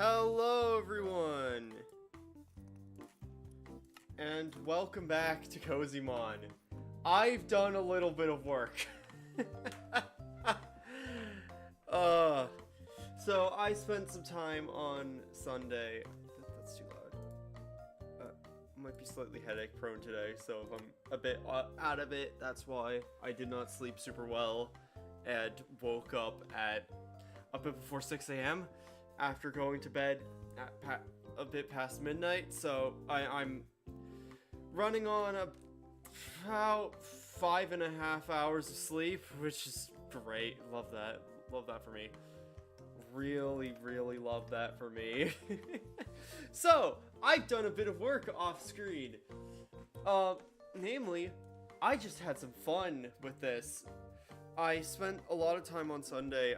Hello everyone! And welcome back to Cozymon. I've done a little bit of work. So I spent some time on Sunday. That's too loud. Might be slightly headache prone today, so if I'm a bit out of it, that's why. I did not sleep super well and woke up at a bit before 6 a.m. after going to bed at a bit past midnight, so I'm running on about 5.5 hours of sleep, which is great. Love that. Love that for me. Really, really love that for me. So, I've done a bit of work off screen. Namely, I just had some fun with this. I spent a lot of time on Sunday.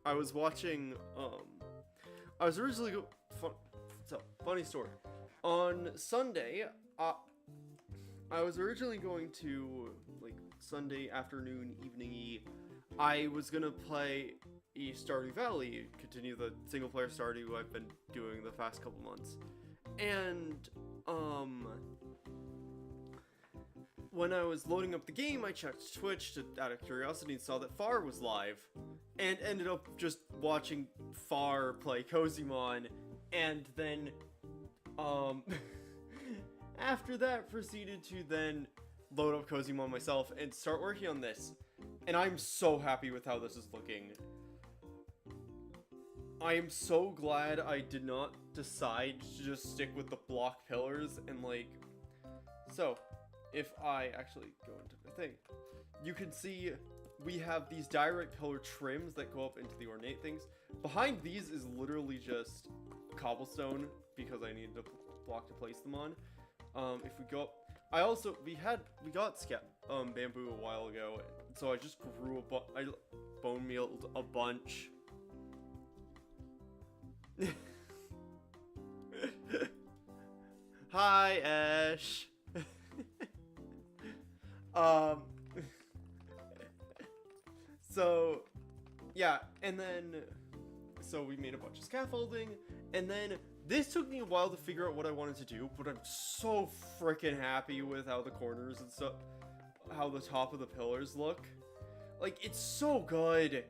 I was watching, I was originally funny story. On Sunday, I was originally going to, like, Sunday afternoon, evening-y, I was gonna play Stardew Valley, continue the single-player Stardew I've been doing the past couple months. And, when I was loading up the game, I checked Twitch out of curiosity and saw that Far was live. And ended up just watching Far play Cozymon, and then, after that, proceeded to then load up Cozymon myself and start working on this. And I'm so happy with how this is looking. I am so glad I did not decide to just stick with the block pillars and, like... So, if I actually go into the thing, you can see we have these direct pillar trims that go up into the ornate things. Behind these is literally just cobblestone, because I needed a block to place them on. If we go up, we got bamboo a while ago, so I just grew I bone mealed a bunch. Hi, Ash. So, yeah, and then, so we made a bunch of scaffolding, and then this took me a while to figure out what I wanted to do, but I'm so freaking happy with how the corners and stuff, how the top of the pillars look. Like, it's so good.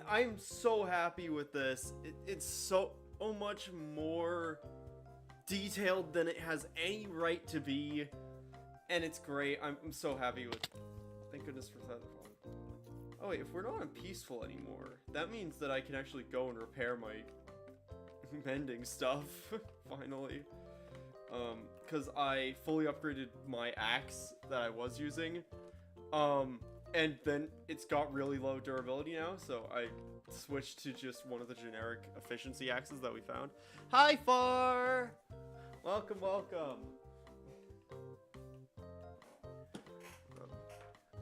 I'm so happy with this. It's so much more detailed than it has any right to be, and it's great. I'm so happy with. Thank goodness for that. Oh wait, if we're not on peaceful anymore, that means that I can actually go and repair my mending stuff, finally. Because I fully upgraded my axe that I was using. And then it's got really low durability now, so I switched to just one of the generic efficiency axes that we found. Hi, Far! Welcome, welcome.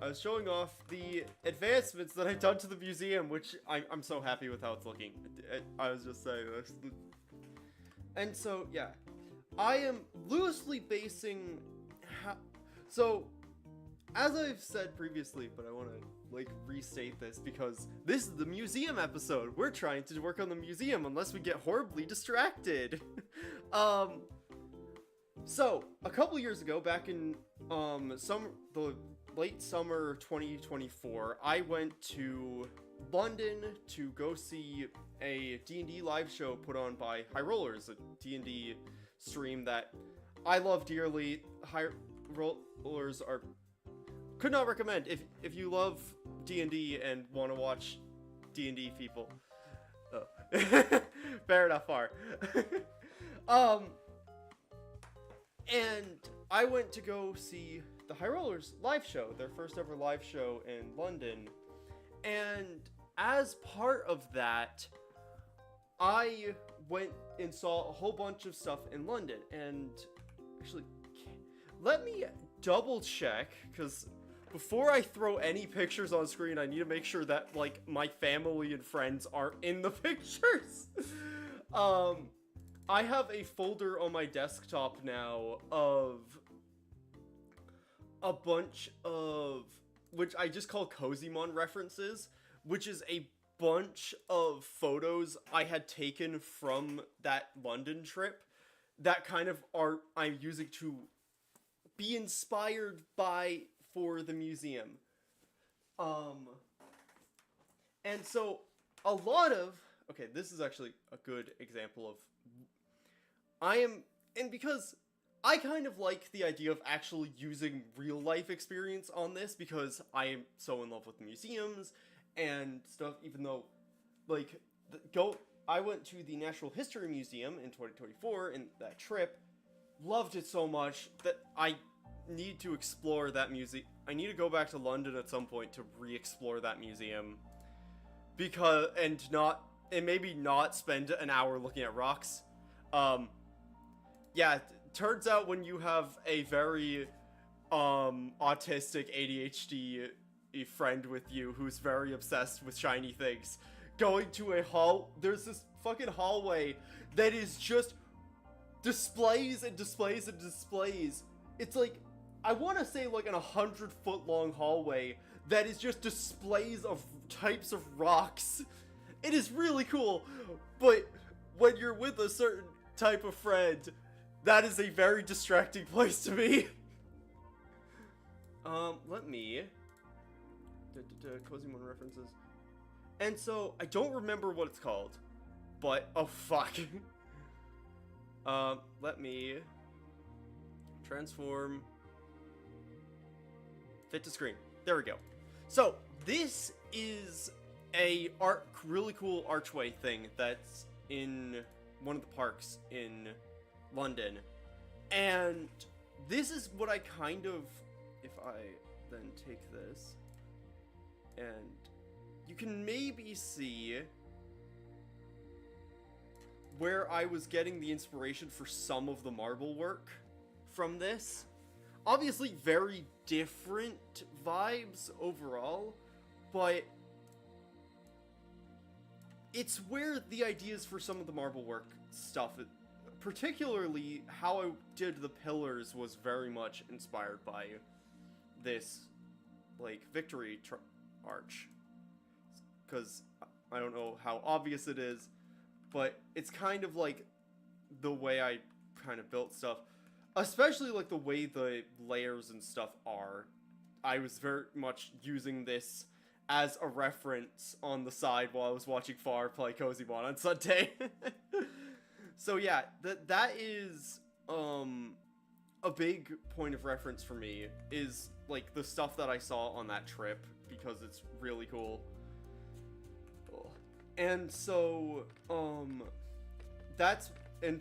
I was showing off the advancements that I've done to the museum, which I'm so happy with how it's looking. I was just saying this. And so, yeah. I am loosely basing so, as I've said previously, but I want to, like, restate this, because this is the museum episode. We're trying to work on the museum unless we get horribly distracted. So, a couple years ago, back in, the late summer 2024, I went to London to go see a D&D live show put on by High Rollers, a D&D stream that I love dearly. High Rollers could not recommend if you love D&D and want to watch D&D people. Oh. Fair enough, Far. And I went to go see the High Rollers live show, their first ever live show in London. And as part of that, I went and saw a whole bunch of stuff in London. And actually, let me double check, because before I throw any pictures on screen, I need to make sure that, like, my family and friends aren't in the pictures. I have a folder on my desktop now of a bunch of, which I just call Cozymon references, which is a bunch of photos I had taken from that London trip that kind of are I'm using to be inspired by for the museum. And so a lot of, okay, this is actually a good example of, because I kind of like the idea of actually using real life experience on this because I am so in love with museums and stuff, even though, like, I went to the Natural History Museum in 2024 in that trip, loved it so much that I need to explore that museum. I need to go back to London at some point to re-explore that museum. And maybe not spend an hour looking at rocks. Yeah, turns out when you have a very, autistic ADHD friend with you who's very obsessed with shiny things, going to there's this fucking hallway that is just displays and displays and displays. It's like, I want to say like an 100-foot long hallway that is just displays of types of rocks. It is really cool, but when you're with a certain type of friend, that is a very distracting place to be. Let me... Cozymon references. And so, I don't remember what it's called, but... Oh, fuck. Let me... transform... fit to screen. There we go. So, this is a really cool archway thing that's in one of the parks in London. And this is what I kind of... If I then take this... And you can maybe see where I was getting the inspiration for some of the marble work from this. Obviously very different vibes overall, but it's where the ideas for some of the marble work stuff, particularly how I did the pillars, was very much inspired by this, like, victory arch. Because I don't know how obvious it is, but it's kind of like the way I kind of built stuff. Especially like the way the layers and stuff are. I was very much using this as a reference on the side while I was watching Far play Cozymon on Sunday. So yeah, that is a big point of reference for me, is like the stuff that I saw on that trip, because it's really cool. And so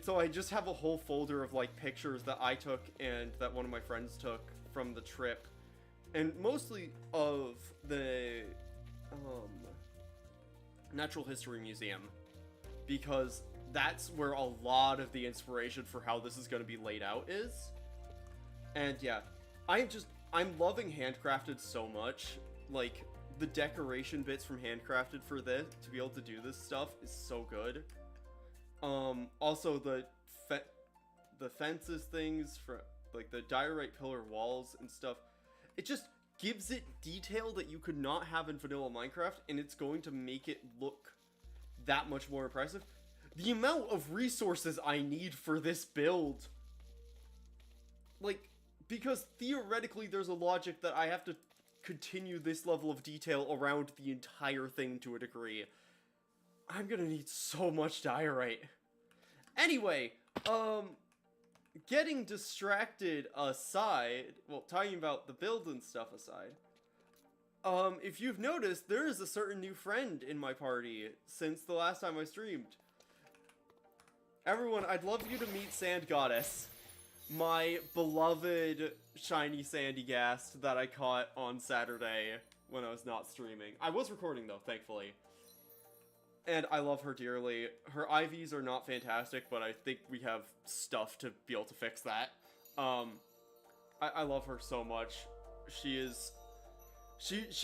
so I just have a whole folder of like pictures that I took and that one of my friends took from the trip, and mostly of the Natural History Museum, because that's where a lot of the inspiration for how this is going to be laid out is. And yeah, I'm loving Handcrafted so much. Like, the decoration bits from Handcrafted for this, to be able to do this stuff, is so good. Also the fences things, for like the diorite pillar walls and stuff, it just gives it detail that you could not have in vanilla Minecraft, and it's going to make it look that much more impressive. The amount of resources I need for this build, like, because theoretically there's a logic that I have to continue this level of detail around the entire thing to a degree. I'm gonna need so much diorite. Anyway, getting distracted aside, well, talking about the build and stuff aside, if you've noticed, there is a certain new friend in my party since the last time I streamed. Everyone, I'd love you to meet Sand Goddess, my beloved shiny sandy ghast that I caught on Saturday when I was not streaming. I was recording though, thankfully. And I love her dearly. Her IVs are not fantastic, but I think we have stuff to be able to fix that. I love her so much. She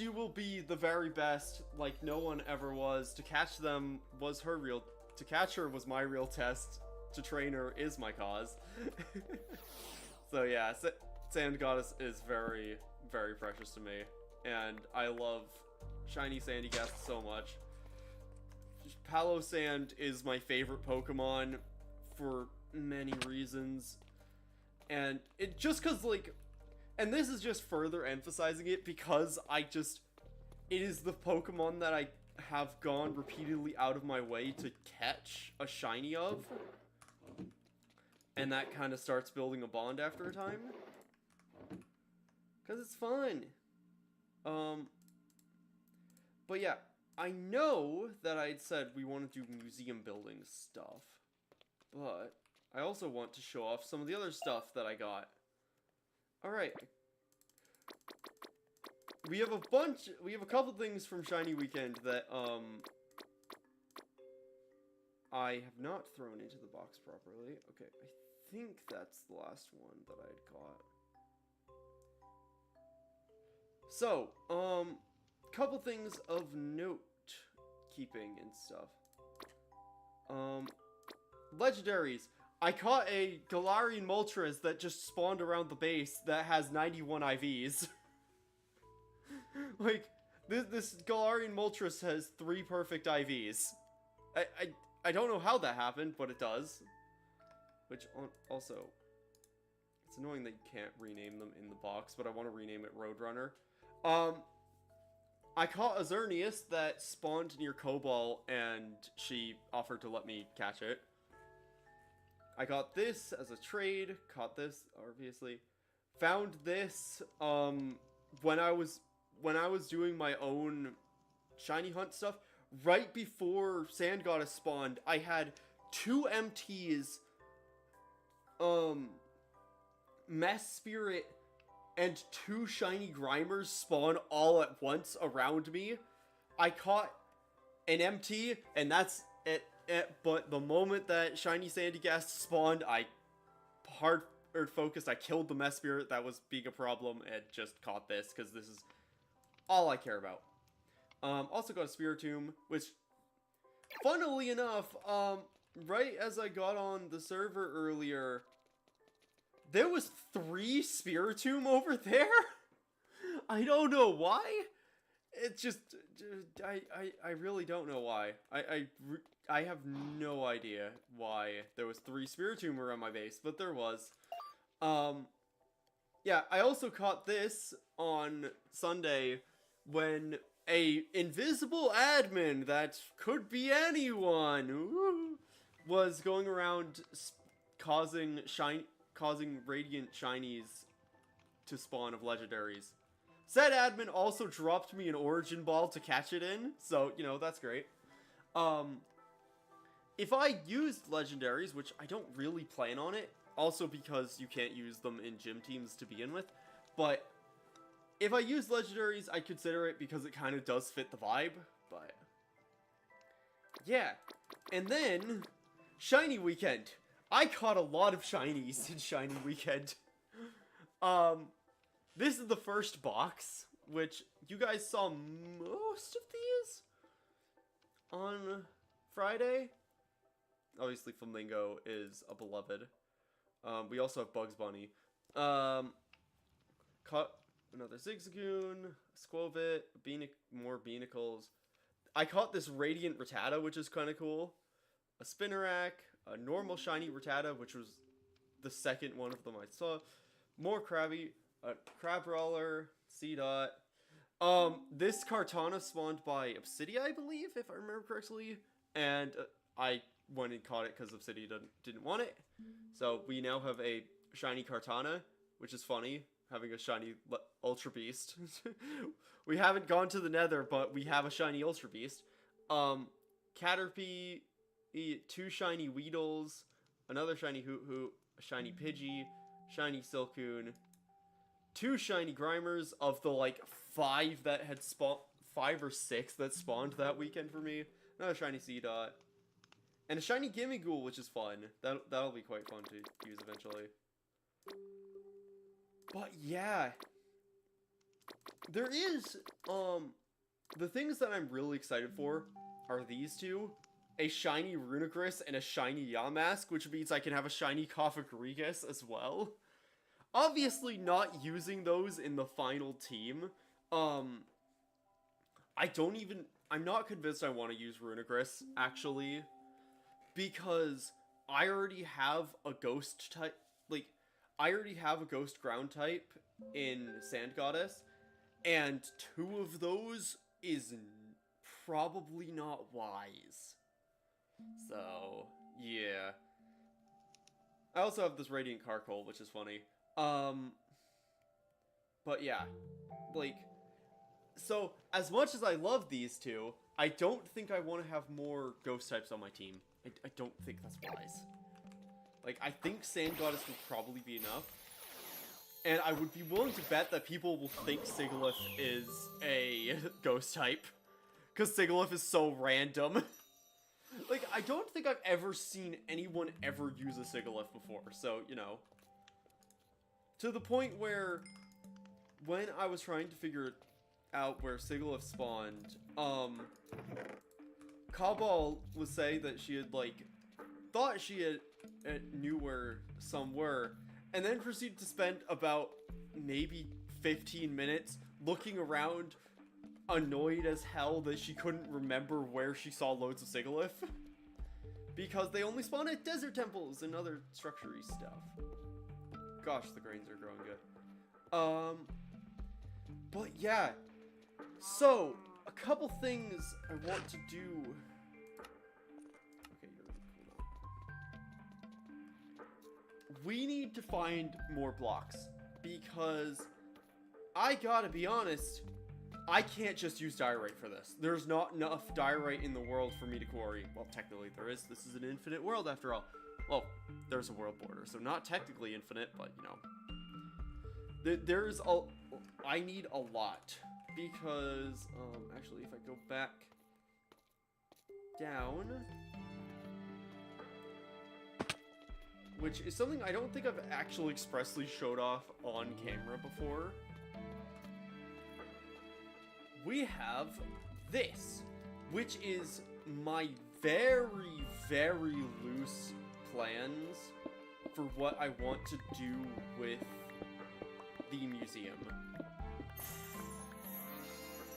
will be the very best, like no one ever was. To catch them was to catch her was my real test. To train her is my cause. So yeah, Sand Goddess is very, very precious to me. And I love shiny sandy ghast so much. Palosand is my favorite Pokemon for many reasons. And it just because, like, and this is just further emphasizing it because it is the Pokemon that I have gone repeatedly out of my way to catch a shiny of. And that kind of starts building a bond after a time. Because it's fun. But yeah, I know that I'd said we want to do museum building stuff. But I also want to show off some of the other stuff that I got. Alright. We have a couple things from Shiny Weekend that, I have not thrown into the box properly. Okay, I think that's the last one that I'd got. So, couple things of note keeping and stuff. Legendaries. I caught a Galarian Moltres that just spawned around the base that has 91 IVs. Like, this Galarian Moltres has 3 perfect IVs. I don't know how that happened, but it does. Which, also, it's annoying that you can't rename them in the box, but I want to rename it Roadrunner. I caught a Xerneas that spawned near Cobalt, and she offered to let me catch it. I got this as a trade, caught this, obviously. Found this, when I was doing my own shiny hunt stuff. Right before Sand Goddess spawned, I had 2 MTs, Mess Spirit, and 2 shiny Grimers spawn all at once around me. I caught an MT, and that's it. But the moment that shiny Sandygast spawned, I hard focused. I killed the Mess Spirit that was being a problem, and just caught this because this is all I care about. Also got a Spiritomb, which, funnily enough, right as I got on the server earlier, there was 3 Spiritomb over there? I don't know why. It just, I really don't know why. I have no idea why there was 3 Spiritomb around my base, but there was. Yeah, I also caught this on Sunday when a invisible admin that could be anyone was going around causing radiant shinies to spawn of legendaries. Said admin also dropped me an origin ball to catch it in, so, you know, that's great. If I used legendaries, which I don't really plan on it, also because you can't use them in gym teams to begin with, but if I use legendaries, I consider it because it kind of does fit the vibe, but yeah. And then, Shiny Weekend. I caught a lot of shinies in Shiny Weekend. This is the first box, which you guys saw most of these on Friday. Obviously, Flamingo is a beloved. We also have Bugs Bunny. Caught another Zigzagoon, Squovit, more Beanicles. I caught this Radiant Rattata, which is kind of cool. A Spinnerack, a normal shiny Rattata, which was the second one of them I saw. More Krabby, a Crabrawler, Seedot. This Kartana spawned by Obsidia, I believe, if I remember correctly. And I went and caught it because Obsidia didn't want it. So we now have a shiny Kartana, which is funny, having a shiny Ultra Beast. We haven't gone to the Nether, but we have a shiny Ultra Beast. Caterpie, 2 shiny Weedles, another shiny Hoot, a shiny Pidgey, shiny Silcoon, 2 shiny Grimers of the, like, 5 that had spawned, 5 or 6 that spawned that weekend for me, another shiny Seedot, and a shiny Gimmighoul, which is fun. That'll be quite fun to use eventually. But yeah, there is, the things that I'm really excited for are these 2. A shiny Runigris and a shiny Yamask, which means I can have a shiny Cofagrigus as well. Obviously not using those in the final team. I don't even, I'm not convinced I want to use Runigris, actually, because I already have a ghost type, like, I already have a ghost ground type in Sand Goddess, and 2 of those is probably not wise. So, yeah. I also have this Radiant Carcoal, which is funny. But yeah, like, so as much as I love these 2, I don't think I want to have more ghost types on my team. I don't think that's wise. Like, I think Sand Goddess would probably be enough. And I would be willing to bet that people will think Sigilyph is a ghost type. Because Sigilyph is so random. Like, I don't think I've ever seen anyone ever use a Sigilyph before. So, you know. To the point where, when I was trying to figure out where Sigilyph spawned, Kabal was saying that she had, like, thought she had knew where some were, and then proceeded to spend about maybe 15 minutes looking around, annoyed as hell that she couldn't remember where she saw loads of Sigilyph. Because they only spawn at desert temples and other structure-y stuff. Gosh, the grains are growing good. But yeah. So, a couple things I want to do. Okay, hold on. We need to find more blocks. Because, I gotta be honest, I can't just use diorite for this. There's not enough diorite in the world for me to quarry. Well, technically there is. This is an infinite world after all. Well, there's a world border, so not technically infinite, but, you know. There's a... I need a lot. Because, actually, if I go back down... Which is something I don't think I've actually expressly showed off on camera before. We have this, which is my very, very loose plans for what I want to do with the museum.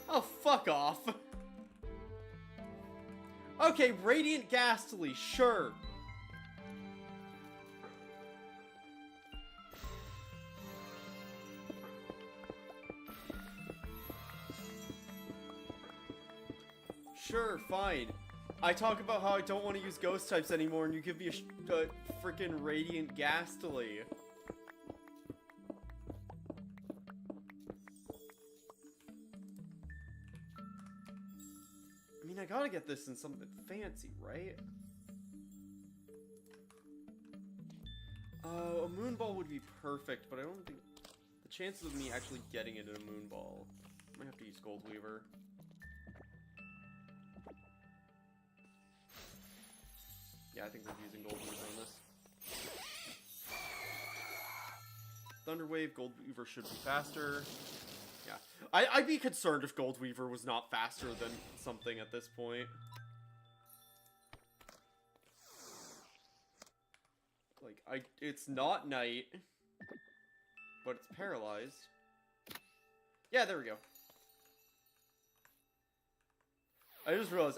Oh, fuck off. Okay, Radiant Ghastly, sure. Sure, fine. I talk about how I don't want to use ghost types anymore, and you give me a freaking Radiant Ghastly. I mean, I gotta get this in something fancy, right? Oh, a Moonball would be perfect, but I don't think... The chances of me actually getting it in a Moonball... I might have to use Goldweaver. Yeah, I think we're using Goldweaver on this. Thunderwave, Goldweaver should be faster. Yeah. I'd be concerned if Goldweaver was not faster than something at this point. Like, it's not night, but it's paralyzed. Yeah, there we go. I just realized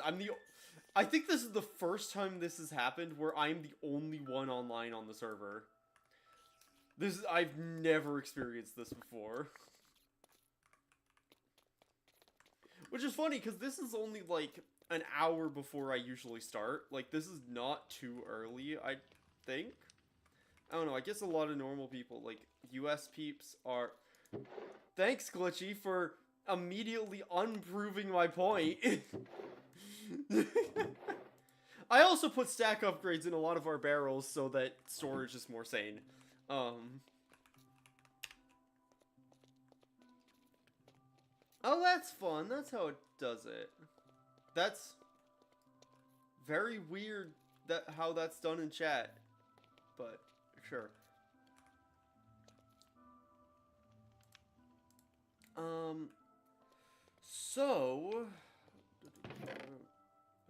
I think this is the first time this has happened where I'm the only one online on the server. I've never experienced this before. Which is funny, because this is only, like, an hour before I usually start. Like, this is not too early, I think. I don't know, I guess a lot of normal people, like, US peeps are... Thanks, Glitchy, for immediately unproving my point. I also put stack upgrades in a lot of our barrels so that storage is more sane. Oh, that's fun. That's how it does it. That's very weird how that's done in chat. But, sure. So...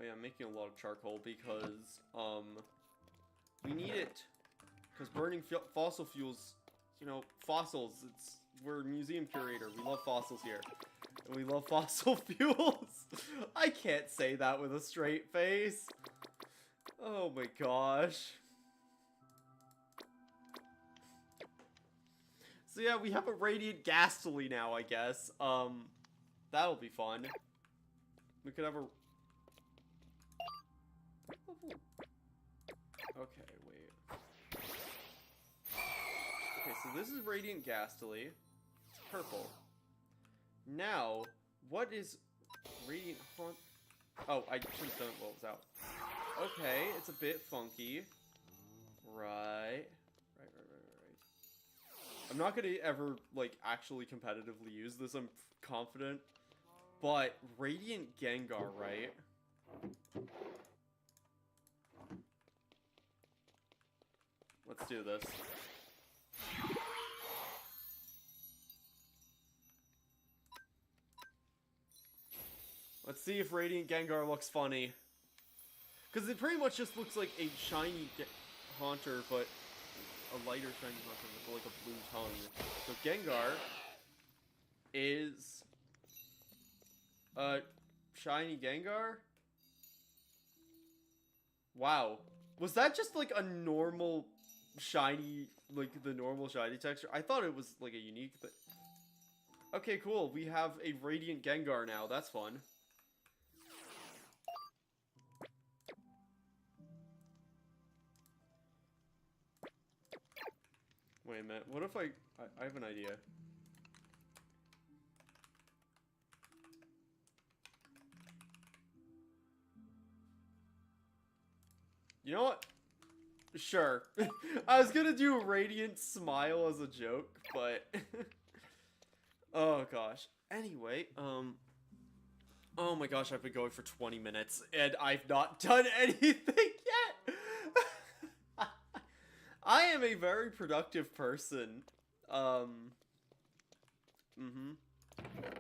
Oh yeah, I'm making a lot of charcoal because, we need it. Because burning fossil fuels, you know, fossils, we're a museum curator, we love fossils here. And we love fossil fuels. I can't say that with a straight face. Oh my gosh. So yeah, we have a radiant ghastly now, I guess. That'll be fun. We could have a... Okay, wait. Okay, so this is radiant ghastly. It's purple. Now, what is radiant haunt? Oh, I should have done it while it was out. Okay, it's a bit funky. Right. I'm not gonna ever, like, actually competitively use this, I'm confident. But, Radiant Gengar, right? Let's do this. Let's see if Radiant Gengar looks funny. Because it pretty much just looks like a shiny Haunter, but a lighter shiny Haunter with like a blue tongue. So Gengar is a shiny Gengar? Wow. Was that just like a normal shiny, like the normal shiny texture? I thought it was like a unique thing. Okay, cool. We have a Radiant Gengar now. That's fun. Wait a minute. What if I have an idea. You know what? Sure. I was gonna do a Radiant Smile as a joke, but... Oh gosh. Anyway, oh my gosh, I've been going for 20 minutes, and I've not done anything yet! I am a very productive person.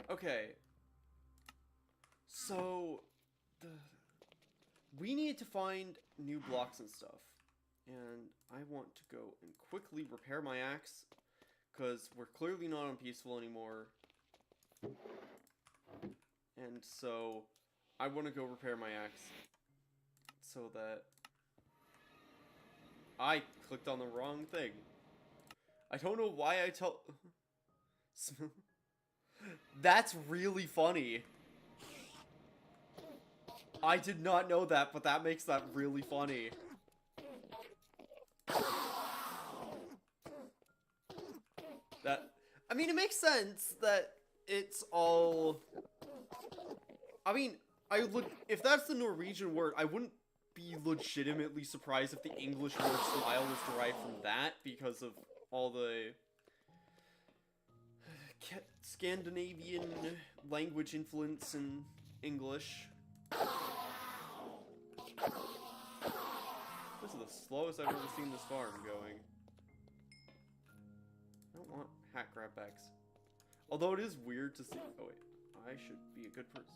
Okay. So, we need to find new blocks and stuff. And I want to go and quickly repair my axe, because we're clearly not on peaceful anymore. And so, I want to go repair my axe, so that... I clicked on the wrong thing. I don't know why I tell... That's really funny. I did not know that, but that makes that really funny. I mean, it makes sense that it's all... I mean, if that's the Norwegian word, I wouldn't be legitimately surprised if the English word smile was derived from that, because of all the Scandinavian language influence in English. This is the slowest I've ever seen this farm going. I don't want hat grab bags. Although it is weird to see. Oh wait, I should be a good person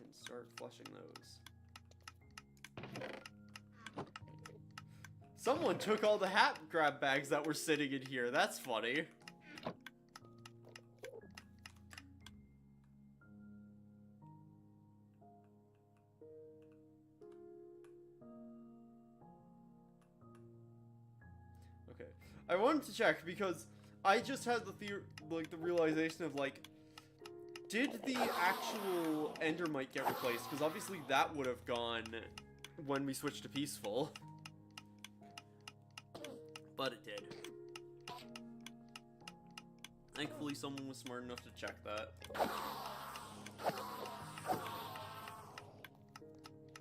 and start flushing those. Someone took all the hat grab bags that were sitting in here. That's funny. Okay. I wanted to check because I just had the realization of like, did the actual Endermite get replaced? Because obviously that would have gone when we switched to peaceful. But it did. Thankfully someone was smart enough to check that.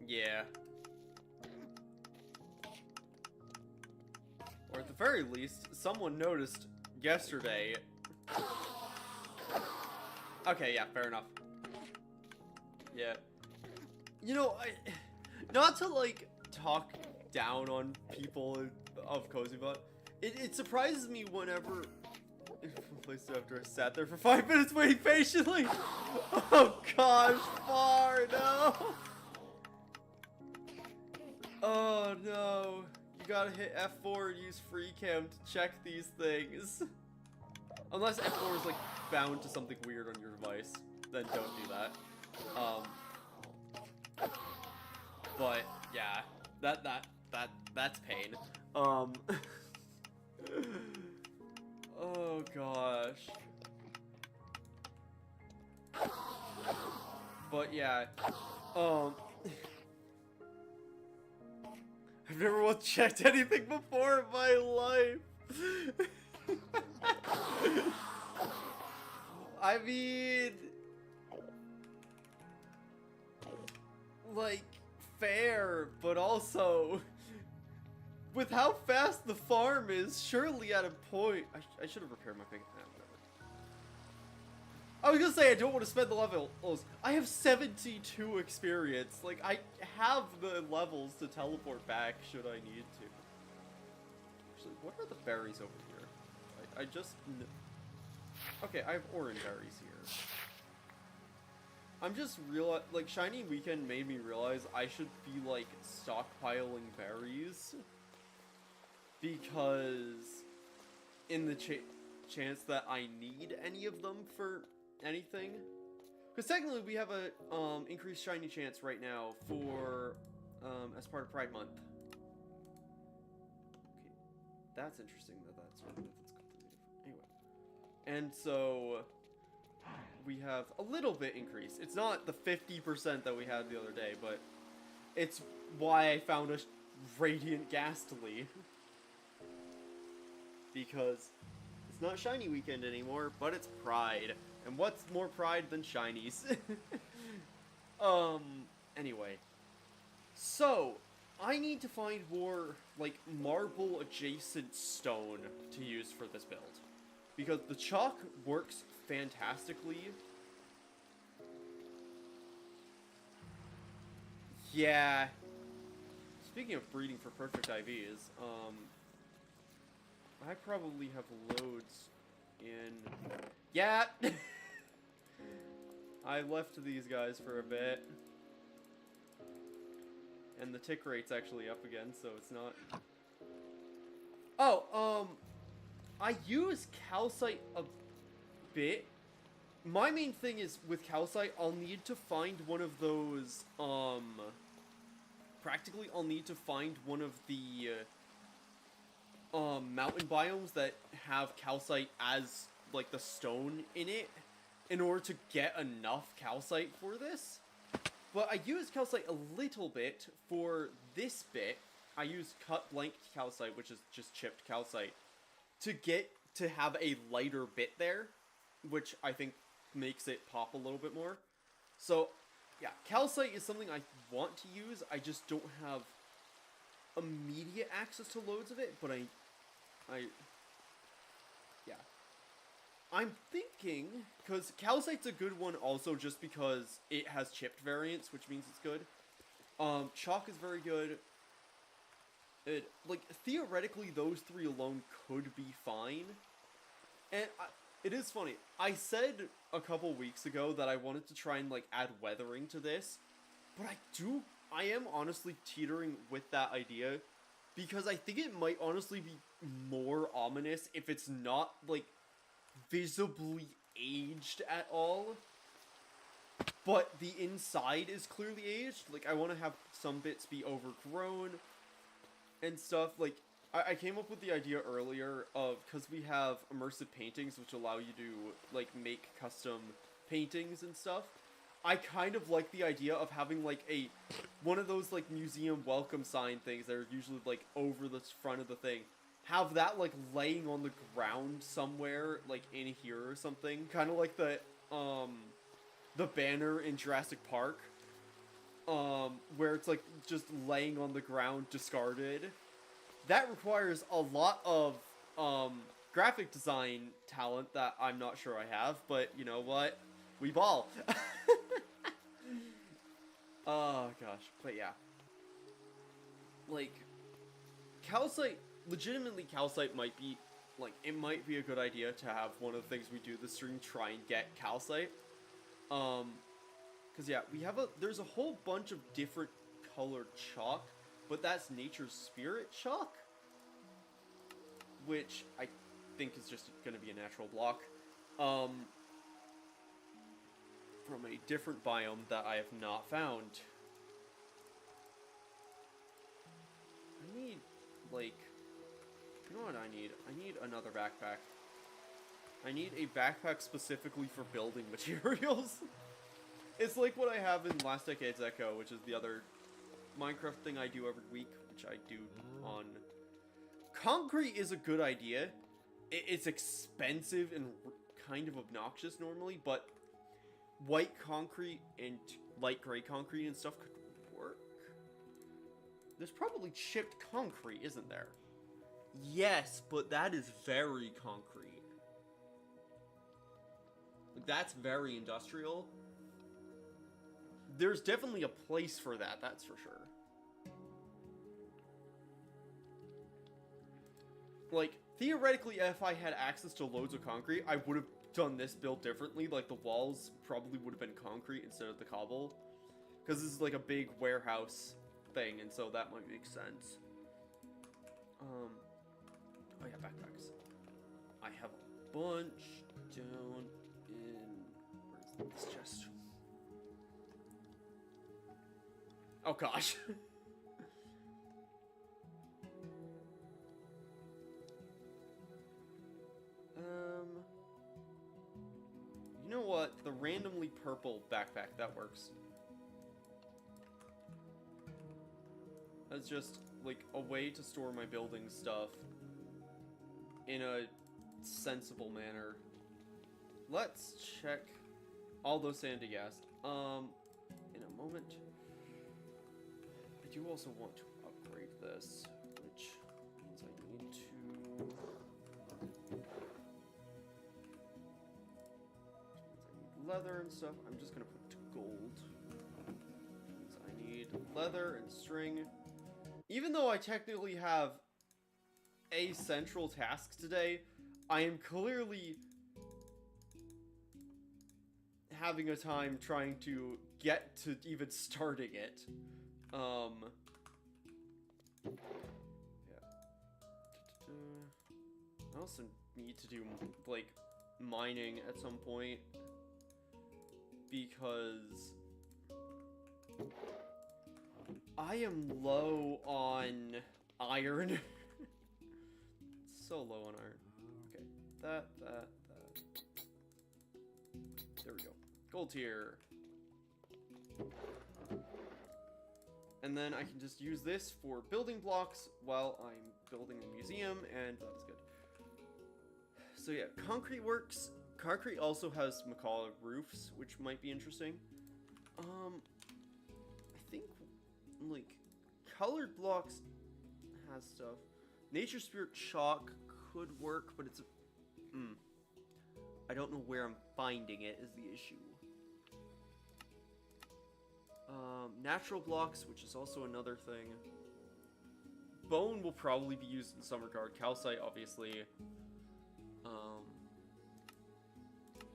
Yeah. Or at the very least, someone noticed yesterday. Okay, yeah, fair enough. Yeah. You know, not to, like, talk down on people of Cozymon, it surprises me whenever... after I sat there for 5 minutes waiting patiently! Oh gosh, far, no! Oh no. You gotta hit F4 and use free cam to check these things. Unless F4 is, like, bound to something weird on your device. then don't do that. But yeah, that's pain. Oh gosh. But yeah, I've never once checked anything before in my life. I mean, like, fair, but also, with how fast the farm is, surely at a point, I should have repaired my thing. I was gonna say, I don't want to spend the levels. I have 72 experience. Like, I have the levels to teleport back should I need to. Actually, what are the berries over here? I just... Okay, I have orange berries here. I'm just like, Shiny Weekend made me realize I should be, like, stockpiling berries. Because in the chance that I need any of them for anything. Because technically we have a increased shiny chance right now for as part of Pride Month. Okay, that's interesting that's completely different. Anyway, and so we have a little bit increase. It's not the 50% that we had the other day, but it's why I found a Radiant Ghastly. Because it's not Shiny Weekend anymore, but it's Pride. And what's more Pride than Shinies? Anyway. So, I need to find more, like, marble-adjacent stone to use for this build. Because the chalk works fantastically. Yeah. Speaking of breeding for perfect IVs, I probably have loads in... Yeah! I left these guys for a bit. And the tick rate's actually up again, so it's not... Oh, I use calcite a bit. My main thing is, with calcite, I'll need to find one of those, practically, I'll need to find one of the, mountain biomes that have calcite as, like, the stone in it, in order to get enough calcite for this. But I use calcite a little bit for this bit. I use cut blank calcite, which is just chipped calcite, to have a lighter bit there, which I think makes it pop a little bit more. So, yeah, calcite is something I want to use. I just don't have immediate access to loads of it, but yeah. I'm thinking, because calcite's a good one also just because it has chipped variants, which means it's good. Chalk is very good. Like, theoretically, those three alone could be fine. And it is funny. I said a couple weeks ago that I wanted to try and, like, add weathering to this. But I am honestly teetering with that idea. Because I think it might honestly be more ominous if it's not, like, visibly aged at all. But the inside is clearly aged. Like, I want to have some bits be overgrown and stuff. Like, I came up with the idea earlier of, because we have immersive paintings which allow you to, like, make custom paintings and stuff. I kind of like the idea of having, like, one of those, like, museum welcome sign things that are usually, like, over the front of the thing. Have that, like, laying on the ground somewhere, like, in here or something. Kind of like the banner in Jurassic Park. Where it's, like, just laying on the ground, discarded. That requires a lot of, graphic design talent that I'm not sure I have, but you know what? We ball. Oh, gosh. But yeah. Like, calcite, legitimately calcite might be, like, it might be a good idea to have one of the things we do this stream try and get calcite. Because yeah, there's a whole bunch of different colored chalk, but that's Nature's Spirit chalk, which I think is just going to be a natural block. from a different biome that I have not found. I need, like, you know what I need? I need another backpack. I need a backpack specifically for building materials. It's like what I have in Last Decade's Echo, which is the other Minecraft thing I do every week, which I do on... Concrete is a good idea. It's expensive and kind of obnoxious normally, but white concrete and light gray concrete and stuff could work. There's probably chipped concrete, isn't there? Yes, but that is very concrete. Like, that's very industrial. There's definitely a place for that, that's for sure. Like, theoretically, if I had access to loads of concrete, I would have done this build differently. Like, the walls probably would have been concrete instead of the cobble. Because this is like a big warehouse thing, and so that might make sense. Oh yeah, backpacks. I have a bunch down in... Where's this chest? Oh gosh. You know what? The randomly purple backpack, that works. That's just, like, a way to store my building stuff in a sensible manner. Let's check all those sandy gas. In a moment. I do also want to upgrade this, which means I need to... leather and stuff. I'm just gonna put gold. Means I need leather and string. Even though I technically have a central task today, I am clearly having a time trying to get to even starting it. Yeah. I also need to do, like, mining at some point. Because I am low on iron. So low on iron. Okay, that. There we go. Gold tier. And then I can just use this for building blocks while I'm building a museum, and that is good. So yeah, concrete works. Concrete also has Macaw roofs, which might be interesting. I think, like, colored blocks has stuff. Nature Spirit chalk could work, but it's I don't know where I'm finding it is the issue. Natural blocks, which is also another thing. Bone will probably be used in some regard. Calcite, obviously.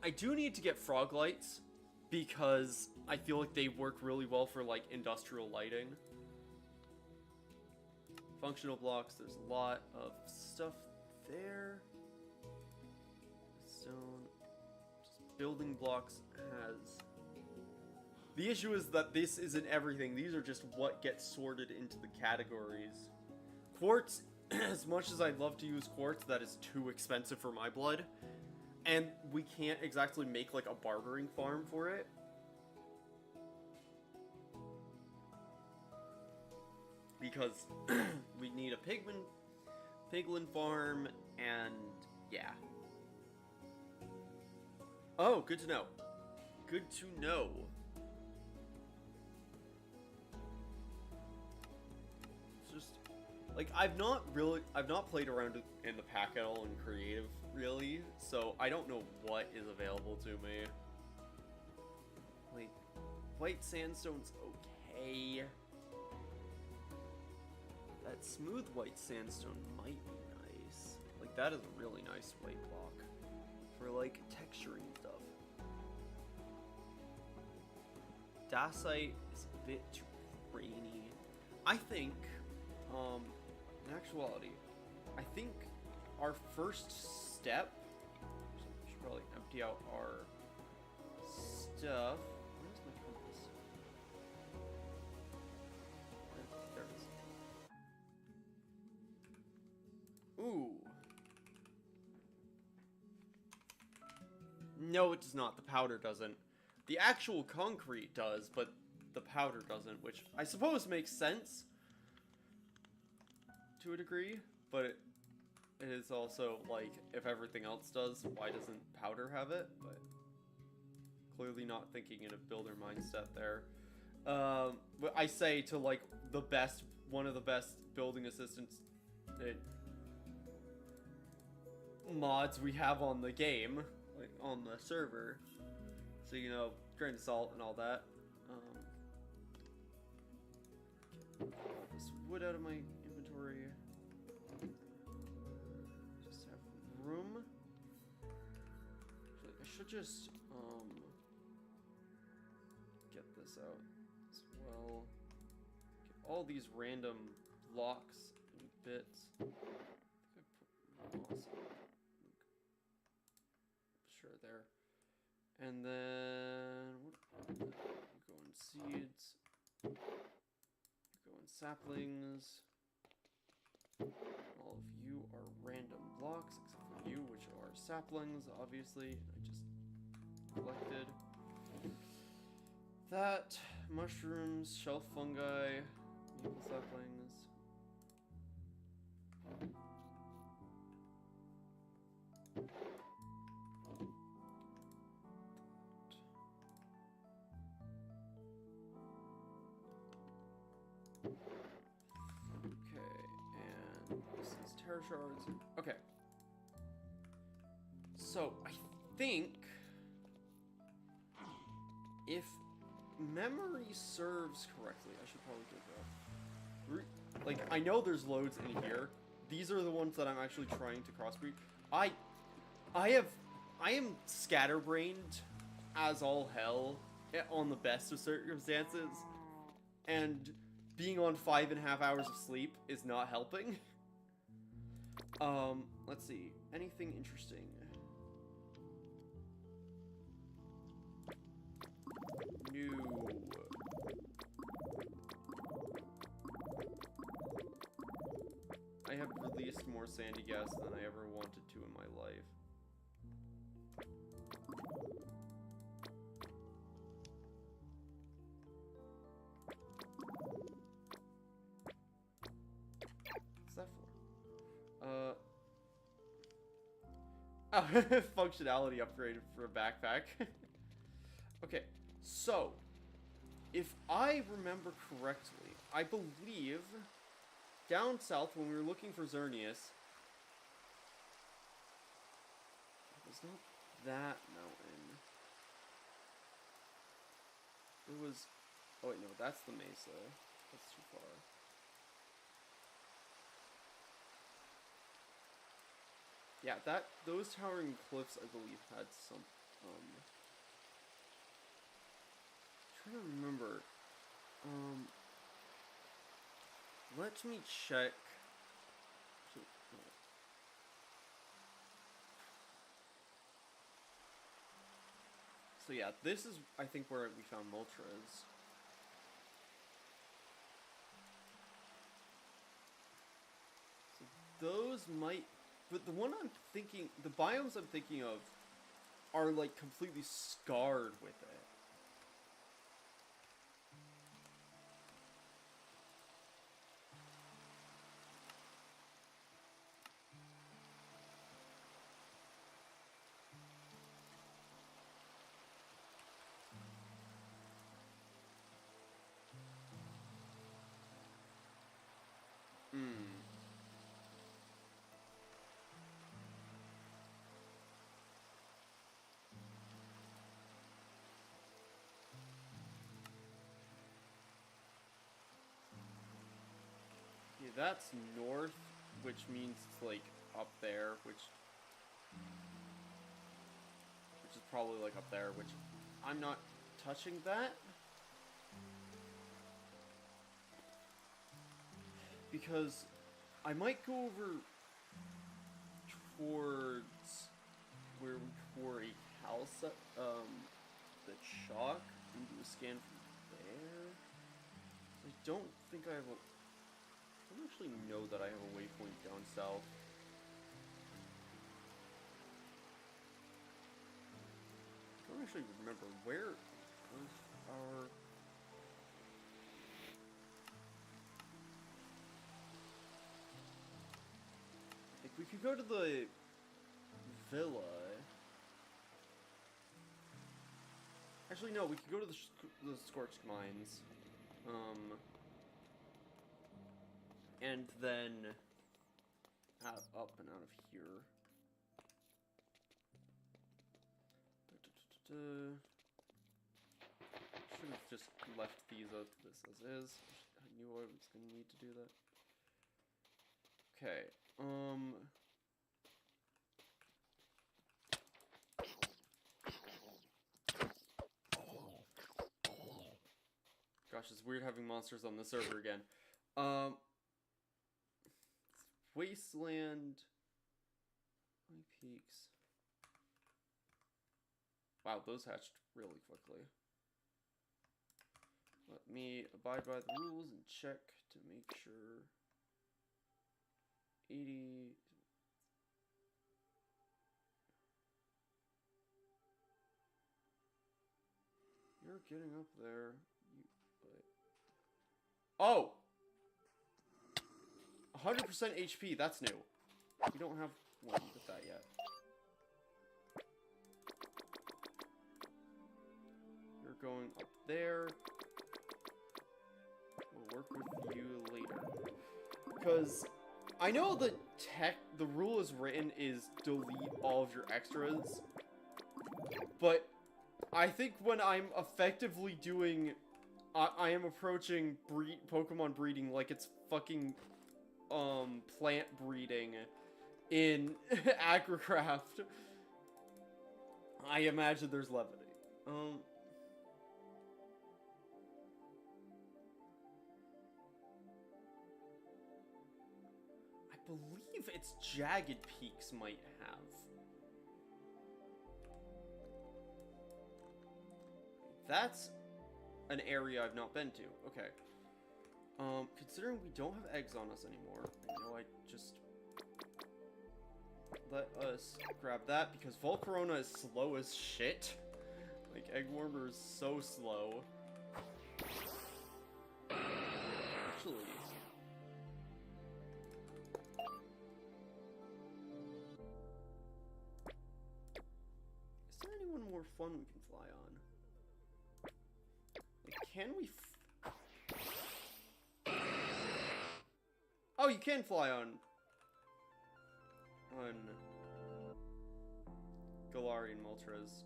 I do need to get frog lights, because I feel like they work really well for, like, industrial lighting. Functional blocks, there's a lot of stuff there. Stone. Just building blocks has... The issue is that this isn't everything. These are just what gets sorted into the categories. Quartz, as much as I'd love to use quartz, that is too expensive for my blood. And we can't exactly make, like, a bartering farm for it. Because we need a piglin farm, and yeah. Oh, good to know. Good to know. It's just, like, I've not played around in the pack at all in creative, really, so I don't know what is available to me. Like, white sandstone's okay. That smooth white sandstone might be nice. Like, that is a really nice white block for, like, texturing stuff. Dacite is a bit too grainy. I think, in actuality, I think our first step, we should probably empty out our stuff. Where's my compass? There it is. Ooh. No, it does not. The powder doesn't. The actual concrete does, but the powder doesn't, which I suppose makes sense to a degree, but it is also, like, if everything else does, why doesn't powder have it? But clearly not thinking in a builder mindset there. But I say to, like, one of the best building assistants mods we have on the game, like, on the server. So, you know, grain of salt and all that. Get all this wood out of my inventory. Just have room. Actually, I should just get this out as well. Get all these random blocks and bits. I think I put moss. Sure, there. And then we go in seeds. We go in saplings. All of you are random blocks, except for you, which are saplings, obviously. I just collected that. Mushrooms, shelf fungi, maple saplings. Terror shards. Okay. So, I think if memory serves correctly, I should probably do that. Like, I know there's loads in here. These are the ones that I'm actually trying to crossbreed. I am scatterbrained as all hell on the best of circumstances, and being on 5.5 hours of sleep is not helping. Let's see. Anything interesting? No. I have released more sandy gas than I ever wanted to in my life. What's that for? Oh, functionality upgrade for a backpack. Okay, so, if I remember correctly, I believe down south when we were looking for Xerneas, it was not that mountain. It was, oh wait, no, that's the mesa. That's too far. Yeah, those towering cliffs, I believe, had some, trying to remember, let me check, so yeah, this is, I think, where we found Moltres. So those might... But the one I'm thinking, the biomes I'm thinking of are, like, completely scarred with it. Okay, that's north, which means it's, like, up there, which is probably, like, up there, which I'm not touching that. Because I might go over towards where we quarry house, the rock and do a scan from there. I don't think I have a... I don't actually know that I have a waypoint down south. I don't actually remember where was our... Like, we could go to the villa. Actually, no, we could go to the Scorched Mines. And then up and out of here. Should have just left these out to this as is. I knew I was gonna need to do that. Okay, gosh, it's weird having monsters on the server again. Wasteland. High Peaks. Wow, those hatched really quickly. Let me abide by the rules and check to make sure. 80. You're getting up there. Oh! 100% HP, that's new. We don't have one with that yet. You're going up there. We'll work with you later. Because I know the rule is written is delete all of your extras. But I think when I'm effectively doing... I am approaching Pokemon breeding like it's fucking plant breeding in Agricraft. I imagine there's levity. I believe it's Jagged Peaks might have. That's an area I've not been to. Okay. Considering we don't have eggs on us anymore, I know I just... Let us grab that, because Volcarona is slow as shit. Like, Egg Warmer is so slow. Actually... Is there anyone more fun we can fly on? Like, can we... Oh, you can fly on Galarian Moltres.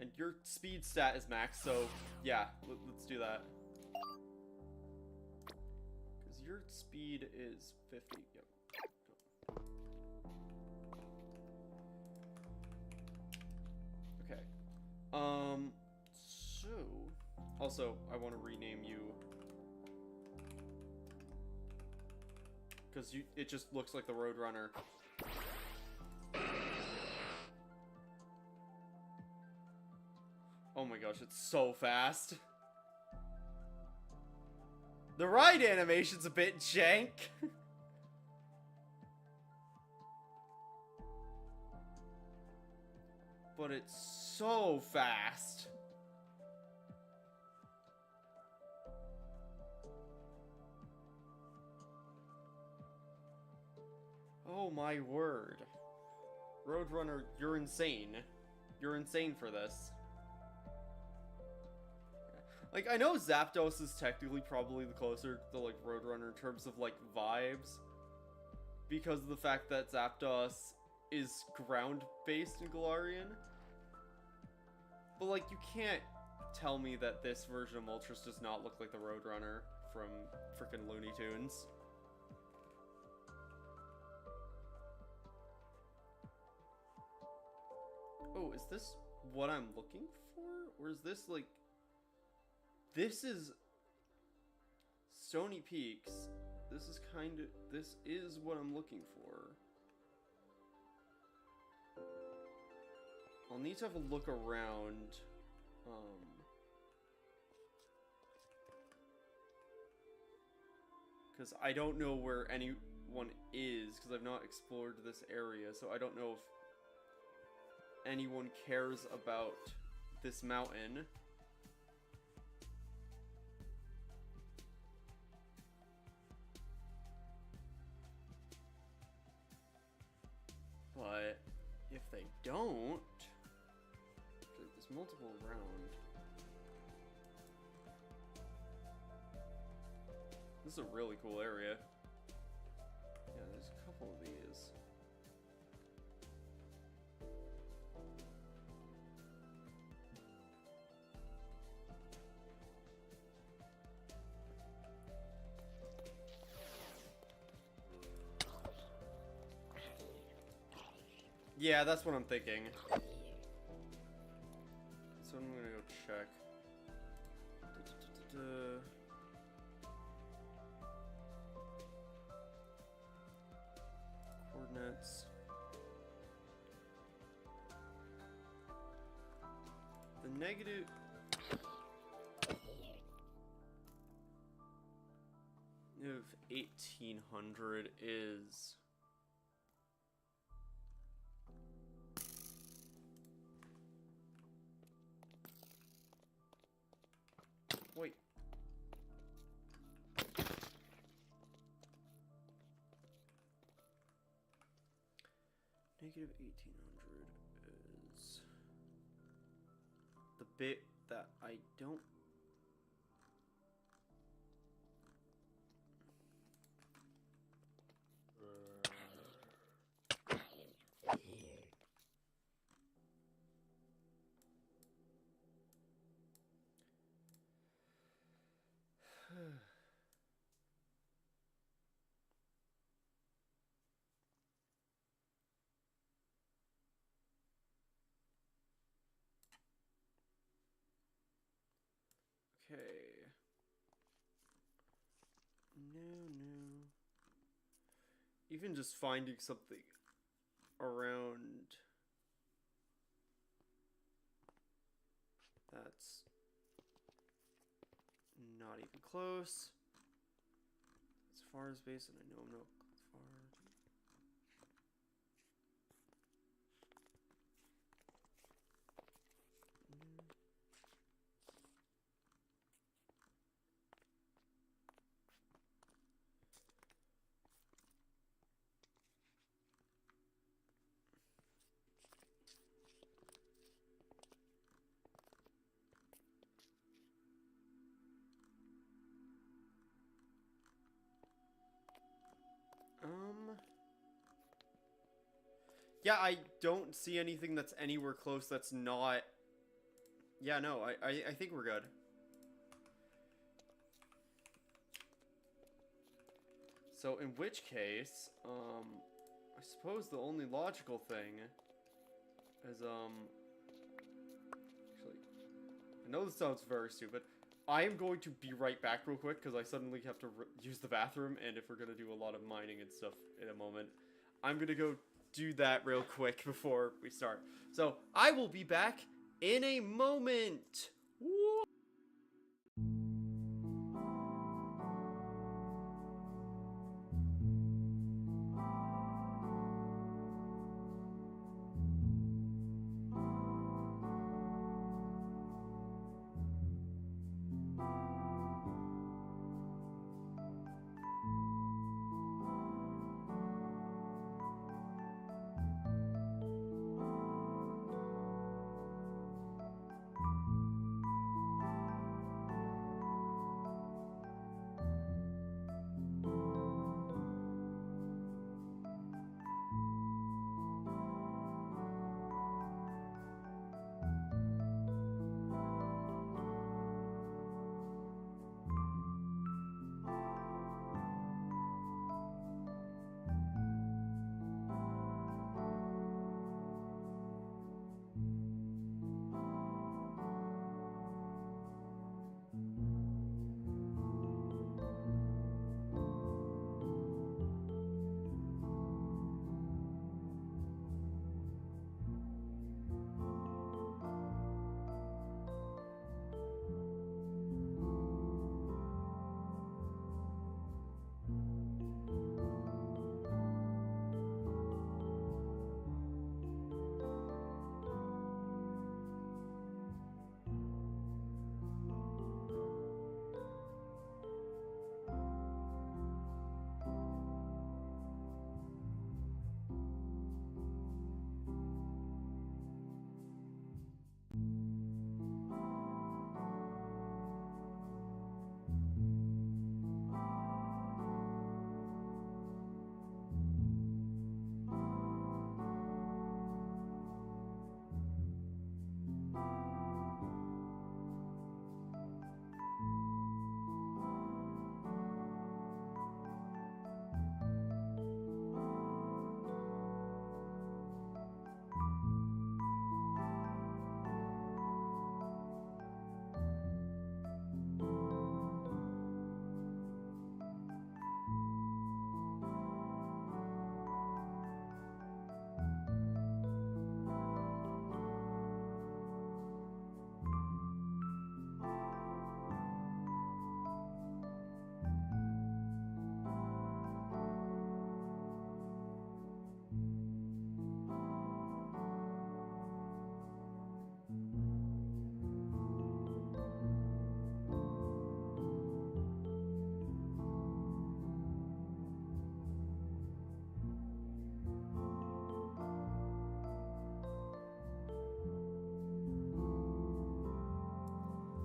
And your speed stat is max, so yeah, let's do that. Because your speed is 50. Yep. Okay. So also I want to rename you. Because it just looks like the Roadrunner. Oh my gosh, it's so fast. The ride animation's a bit jank. But it's so fast. Oh my word. Roadrunner, you're insane. You're insane for this. Like, I know Zapdos is technically probably the closer to, like, Roadrunner in terms of, like, vibes. Because of the fact that Zapdos is ground-based in Galarian. But, like, you can't tell me that this version of Moltres does not look like the Roadrunner from frickin' Looney Tunes. Oh, is this what I'm looking for? Or is this, like... This is... Stony Peaks. This is kind of... This is what I'm looking for. I'll need to have a look around. Because I don't know where anyone is, because I've not explored this area, so I don't know if anyone cares about this mountain. But if they don't, there's multiple around. This is a really cool area. Yeah, there's a couple of these. Yeah, that's what I'm thinking. So I'm gonna go check. Coordinates. The negative. Of 1800 is. Wait. Negative 1800 is the bit that I don't. Okay. No. Even just finding something around that's not even close. As far as base, and I know I'm not far. Yeah, I don't see anything that's anywhere close that's not... Yeah, no, I think we're good. So, in which case, I suppose the only logical thing is, actually, I know this sounds very stupid. I am going to be right back real quick, because I suddenly have to use the bathroom, and if we're going to do a lot of mining and stuff in a moment, I'm going to go do that real quick before we start. So, I will be back in a moment! Woo!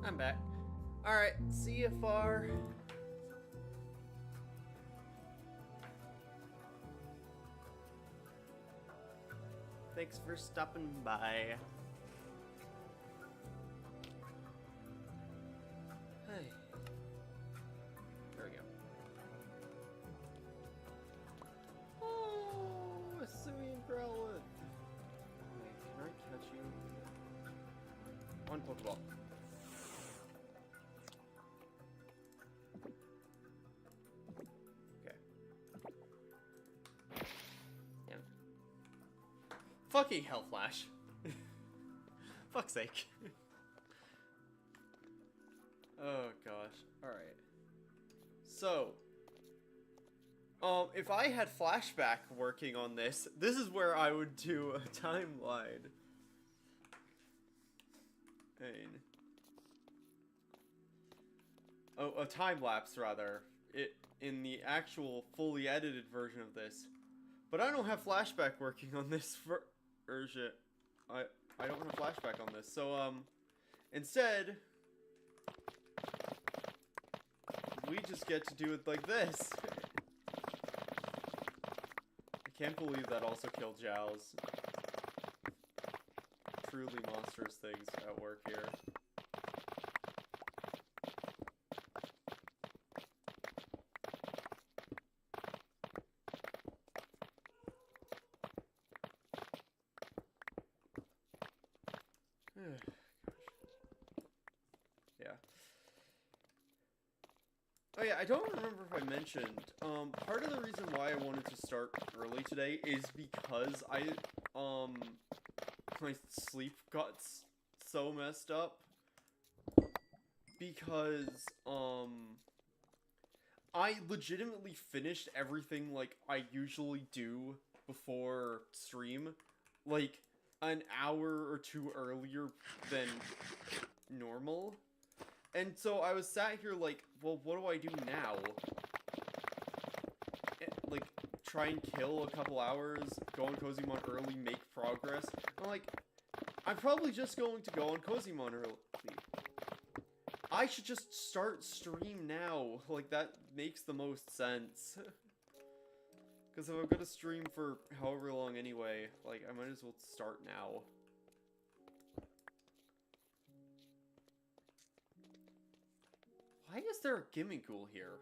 I'm back. Alright, see you far. Thanks for stopping by. Hey. There we go. Oh, a simian growlithe. Wait, can I catch you? One Pokeball. Okay. Yeah. Fucking Hell Flash. Fuck's sake. Oh gosh. Alright. So, if I had flashback working on this, this is where I would do a timeline. Oh, a time lapse rather. In the actual fully edited version of this. But I don't have flashback working on this version. I don't have flashback on this. So instead we just get to do it like this. I can't believe that also killed Jowls. Truly monstrous things at work here. Yeah. Oh yeah, I don't remember if I mentioned, part of the reason why I wanted to start early today is because my sleep got so messed up. Because, I legitimately finished everything like I usually do before stream, like, an hour or two earlier than normal. And so I was sat here like, well, what do I do now? Like, try and kill a couple hours, go on Cozymon early, make progress. I'm like, I'm probably just going to go on Cozymon early. I should just start stream now. Like, that makes the most sense. Because if I'm gonna stream for however long anyway, like, I might as well start now. Why is there a Gimmighoul here?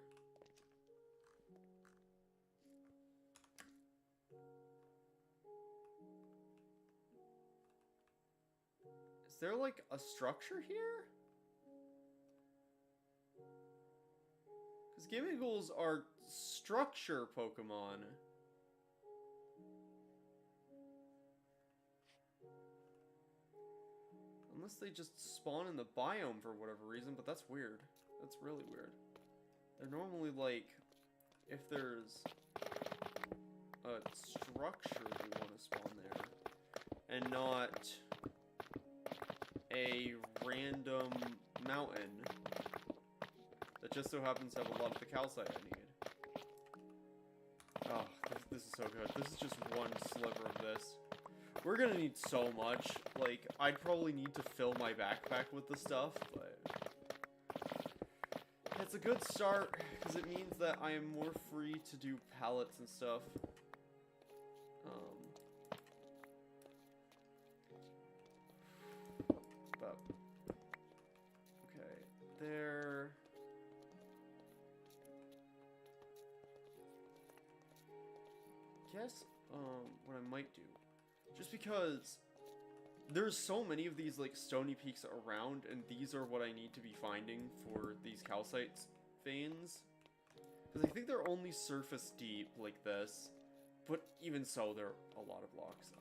Is there, like, a structure here? Because Gimmighouls are structure Pokemon. Unless they just spawn in the biome for whatever reason, but that's weird. That's really weird. They're normally like, if there's a structure they want to spawn there, and not a random mountain that just so happens to have a lot of the calcite I need. Oh, this is so good. This is just one sliver of this. We're gonna need so much. Like, I'd probably need to fill my backpack with the stuff, but it's a good start, because it means that I am more free to do pallets and stuff. But, okay, there. Guess, what I might do, just because there's so many of these, like, stony peaks around, and these are what I need to be finding for these calcite veins. Because I think they're only surface deep, like this. But even so, there are a lot of blocks.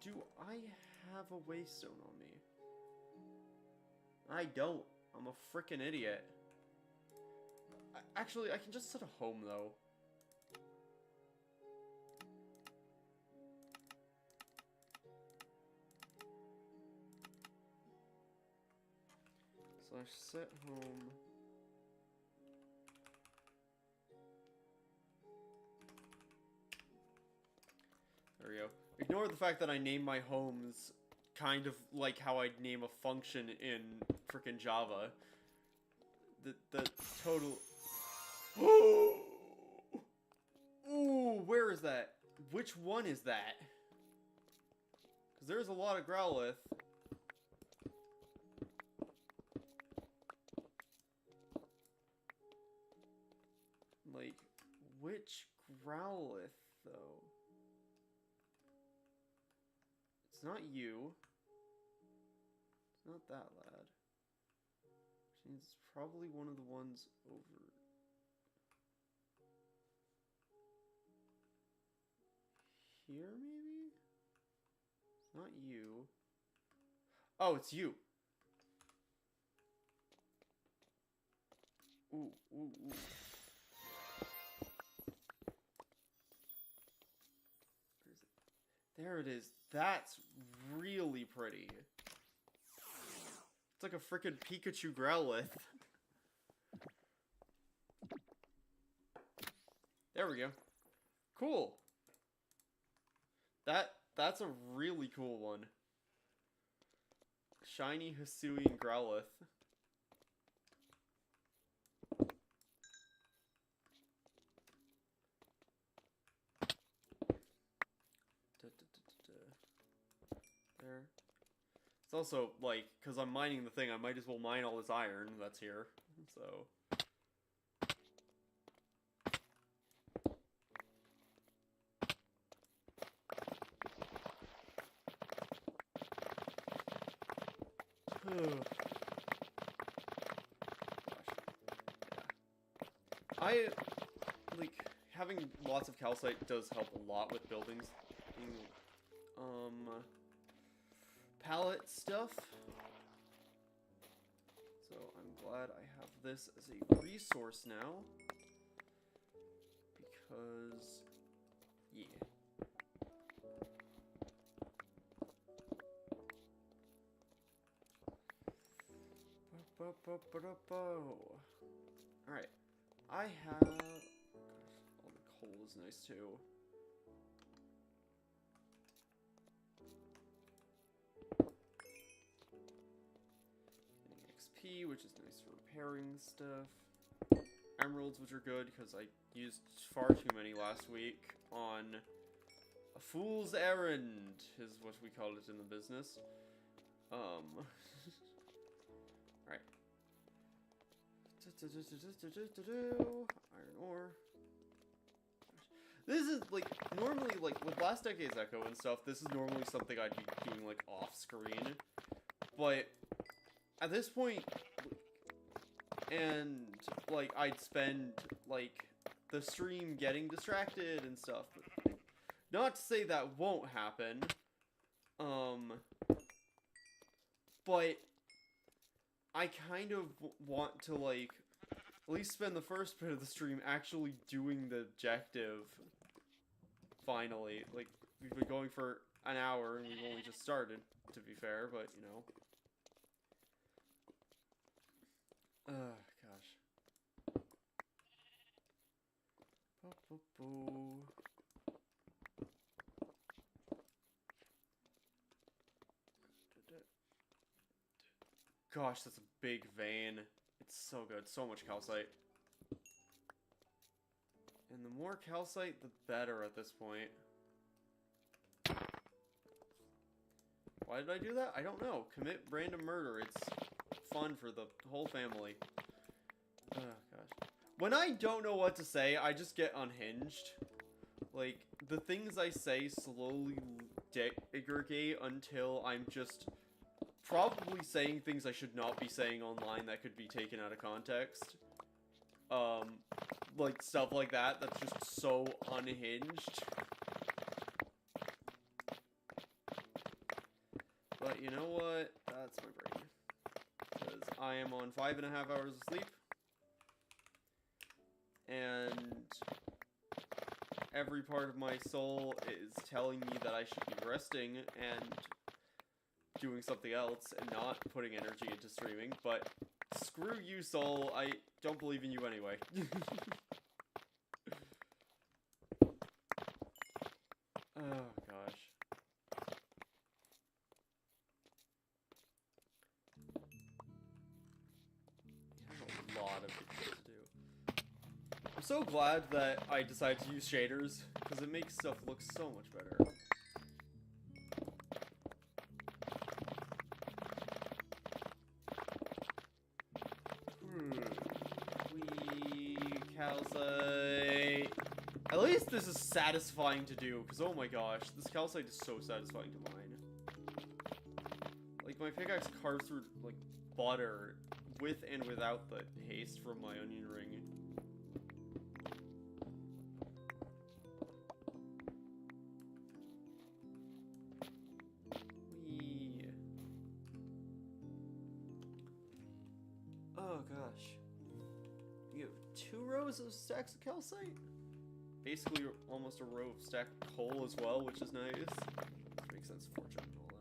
Do I have a waystone on me? I don't. I'm a frickin' idiot. Actually, I can just set a home, though. Slash set home. There we go. Ignore the fact that I named my homes kind of like how I'd name a function in frickin' Java. The total... Ooh, where is that? Which one is that? Because there's a lot of Growlithe. Like, which Growlithe, though? It's not you. It's not that lad. Which means it's probably one of the ones over here, maybe? It's not you. Oh, it's you. Ooh, ooh, ooh. There it is. That's really pretty. It's like a frickin' Pikachu Growlithe. There we go. Cool. That's a really cool one. Shiny Hisuian Growlithe. There. It's also, like, because I'm mining the thing, I might as well mine all this iron that's here, so... I, like, having lots of calcite does help a lot with buildings. Pallet stuff. So I'm glad I have this as a resource now. Because, yeah. Alright. I have... Gosh, all the coal is nice too. XP, which is nice for repairing stuff. Emeralds, which are good, because I used far too many last week on a fool's errand, is what we call it in the business. Alright. Iron ore. This is, like, normally, like, with Last Decade's Echo and stuff, this is normally something I'd be doing, like, off-screen. But, at this point, and, like, I'd spend, like, the stream getting distracted and stuff. Not to say that won't happen. But I kind of want to, like, at least spend the first bit of the stream actually doing the objective. Finally. Like, we've been going for an hour and we've only just started, to be fair, but, you know. Gosh. Gosh, that's a big vein. It's so good. So much calcite. And the more calcite, the better at this point. Why did I do that? I don't know. Commit random murder. It's fun for the whole family. Oh, gosh. When I don't know what to say, I just get unhinged. Like, the things I say slowly degrade until I'm just probably saying things I should not be saying online that could be taken out of context. Like, stuff like that, that's just so unhinged. But you know what? That's my brain. Because I am on 5.5 hours of sleep. And every part of my soul is telling me that I should be resting and doing something else and not putting energy into streaming, but screw you, soul. I don't believe in you anyway. Oh, gosh. of things to do. I'm so glad that I decided to use shaders, because it makes stuff look so much better. Calcite. At least this is satisfying to do, because oh my gosh, this calcite is so satisfying to mine. Like, my pickaxe carves through, like, butter with and without the haste from my onion ring. Whee. Oh gosh. You have 2 rows of stacks of calcite? Basically almost a row of stacked coal as well, which is nice. Which makes sense, fortune and all that.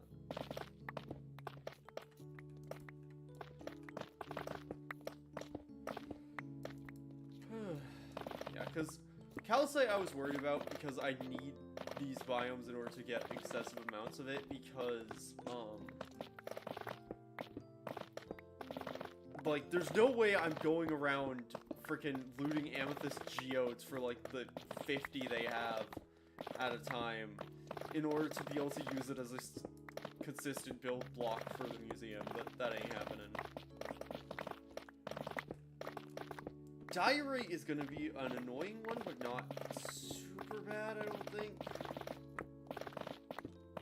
Yeah, because calcite I was worried about because I need these biomes in order to get excessive amounts of it because, like, there's no way I'm going around freaking looting amethyst geodes for like the 50 they have at a time in order to be able to use it as a consistent build block for the museum. That ain't happening. Diorite is gonna be an annoying one, but not super bad, I don't think.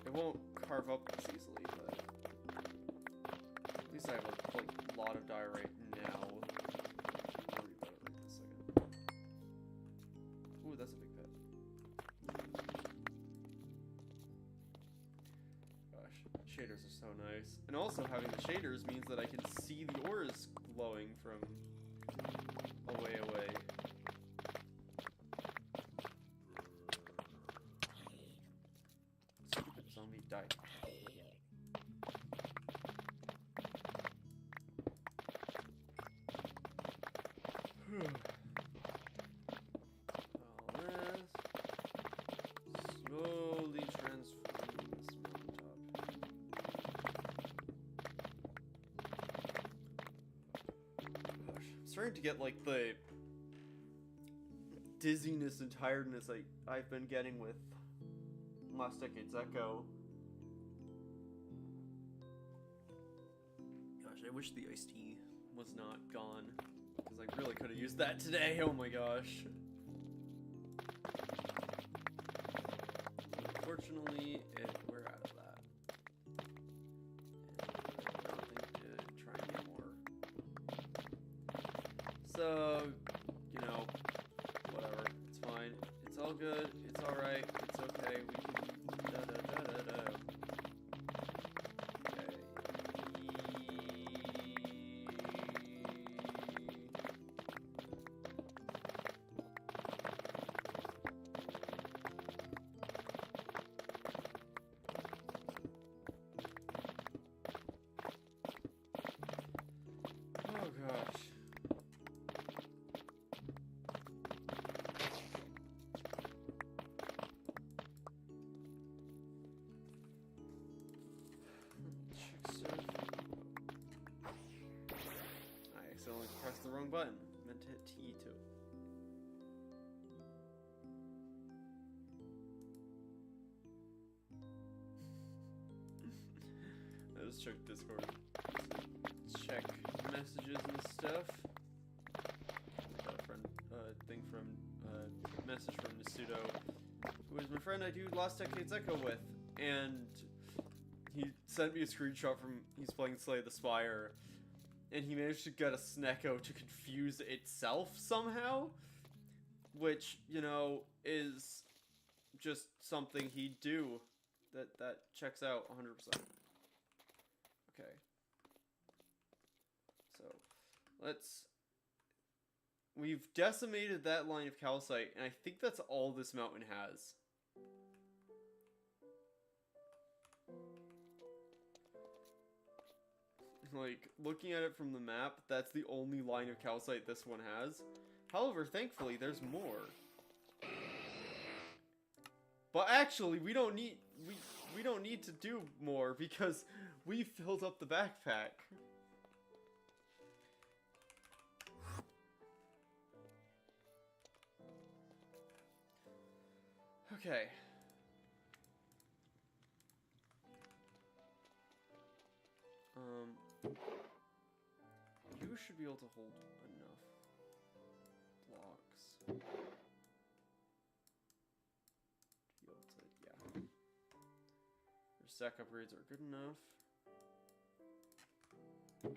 It won't carve up as easily, but at least I have a lot of diorite now. Ooh, that's a big pet. Gosh, shaders are so nice. And also having the shaders means that I can see the ores glowing from a way away. Stupid zombie, die. Slowly transforming this mountaintop. Gosh, I'm starting to get like the dizziness and tiredness I've been getting with last decade's Echo. Gosh, I wish the iced tea was not gone, because I really could have used that today. Oh my gosh. Unfortunately, we're out of that. And nothing to try and get more. So, you know, whatever. It's fine. It's all good. It's alright. It's okay. We can... da-da-da-da-da. Okay. Oh gosh. I accidentally pressed the wrong button. Meant to hit T too. I just checked Discord. Check messages and stuff. Got a friend thing from message from Nasudo, who is my friend I do Last Decade's Echo with, and he sent me a screenshot from he's playing Slay the Spire, and he managed to get a Snecko to confuse itself somehow, which, you know, is just something he'd do. That checks out 100%. Okay. So, we've decimated that line of calcite, and I think that's all this mountain has. Like, looking at it from the map, that's the only line of calcite this one has. However, thankfully, there's more. But actually, we don't need to do more because we filled up the backpack. Okay. You should be able to hold enough blocks to be able to, yeah. Your stack upgrades are good enough. I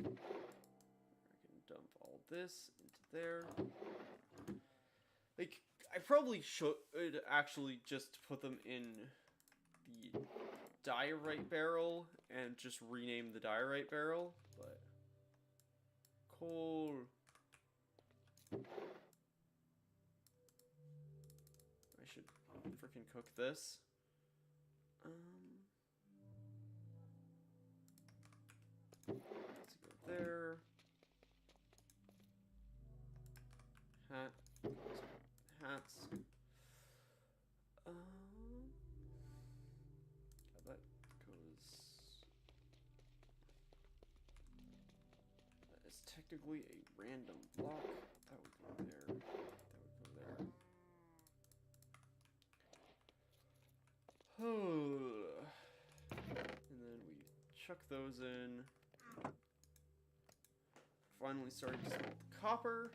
can dump all this into there. Like, I probably should actually just put them in the diorite barrel and just rename the diorite barrel, but coal. I should freaking cook this. Let's go there. Hats. That goes. That is technically a random block. That would go there. That would go there. And then we chuck those in. Finally starting to smelt the copper.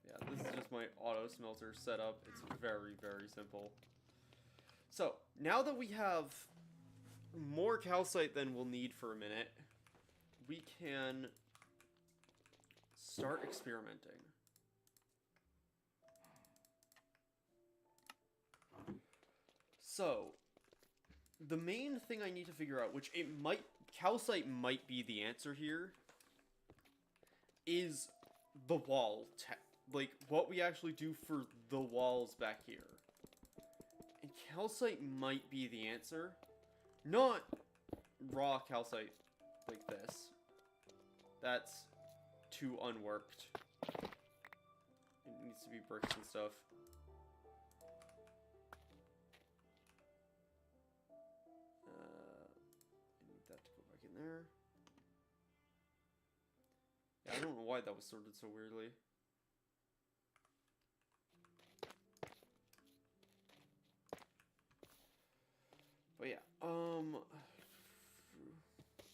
Yeah, this is just my auto smelter setup. It's very, very simple. So, now that we have more calcite than we'll need for a minute, we can start experimenting. So, the main thing I need to figure out, which calcite might be the answer here, is the wall like, what we actually do for the walls back here. And calcite might be the answer. Not raw calcite like this. That's too unworked. It needs to be bricks and stuff. I need that to go back in there. Yeah, I don't know why that was sorted so weirdly. But yeah, I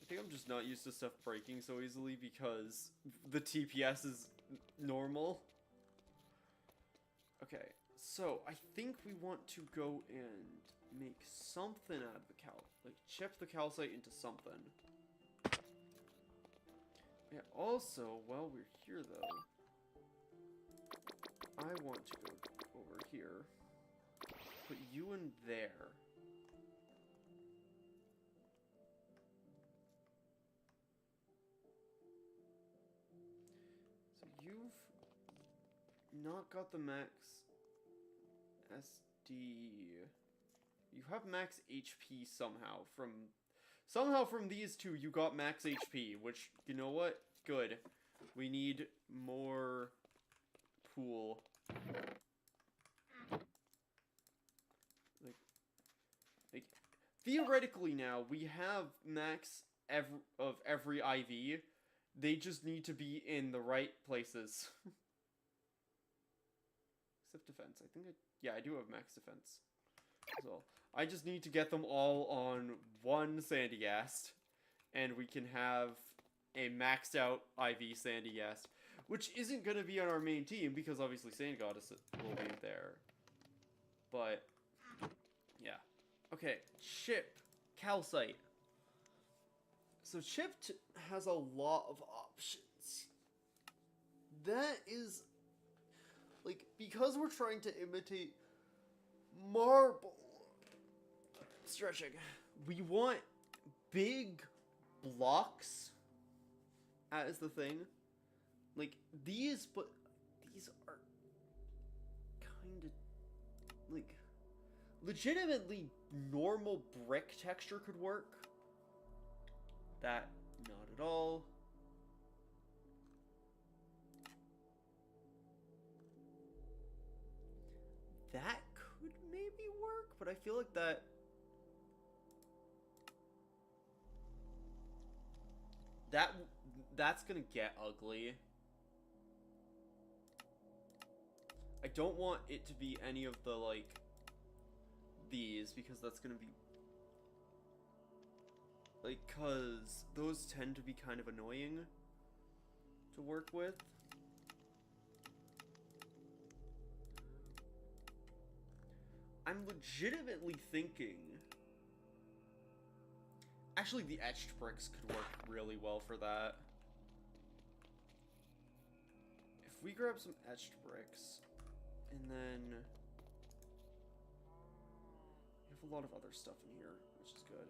think I'm just not used to stuff breaking so easily because the TPS is normal. Okay, so I think we want to go and make something out of the like chip the calcite into something. Yeah, also, while we're here though, I want to go over here, put you in there. So you've not got the max SD. You have max HP somehow from these two. You got max HP, which, you know what? Good. We need more pool. Like theoretically now we have max of every IV. They just need to be in the right places. Except defense. I think I do have max defense. So I just need to get them all on one Sandygast, and we can have a maxed out IV Sandygast, which isn't going to be on our main team because obviously Sand Goddess will be there. But yeah. Okay, chip calcite. So chipped has a lot of options. That is, like, because we're trying to imitate marble stretching, we want big blocks as the thing. Like these, but these are kind of like legitimately normal brick texture could work. That, not at all. That could maybe work, but I feel like that's gonna get ugly. I don't want it to be any of the, like, these, because that's gonna be, like, cause those tend to be kind of annoying to work with. I'm legitimately thinking, actually the etched bricks could work really well for that. If we grab some etched bricks, and then we have a lot of other stuff in here, which is good.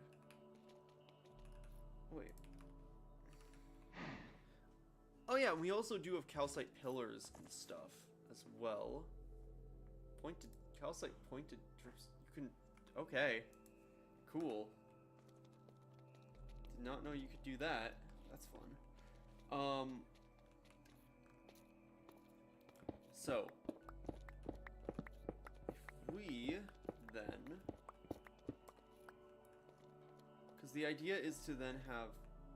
Wait. Oh yeah, we also do have calcite pillars and stuff as well. Pointed, calcite pointed drips. You can, okay. Cool. Did not know you could do that. That's fun. So, if we then, because the idea is to then have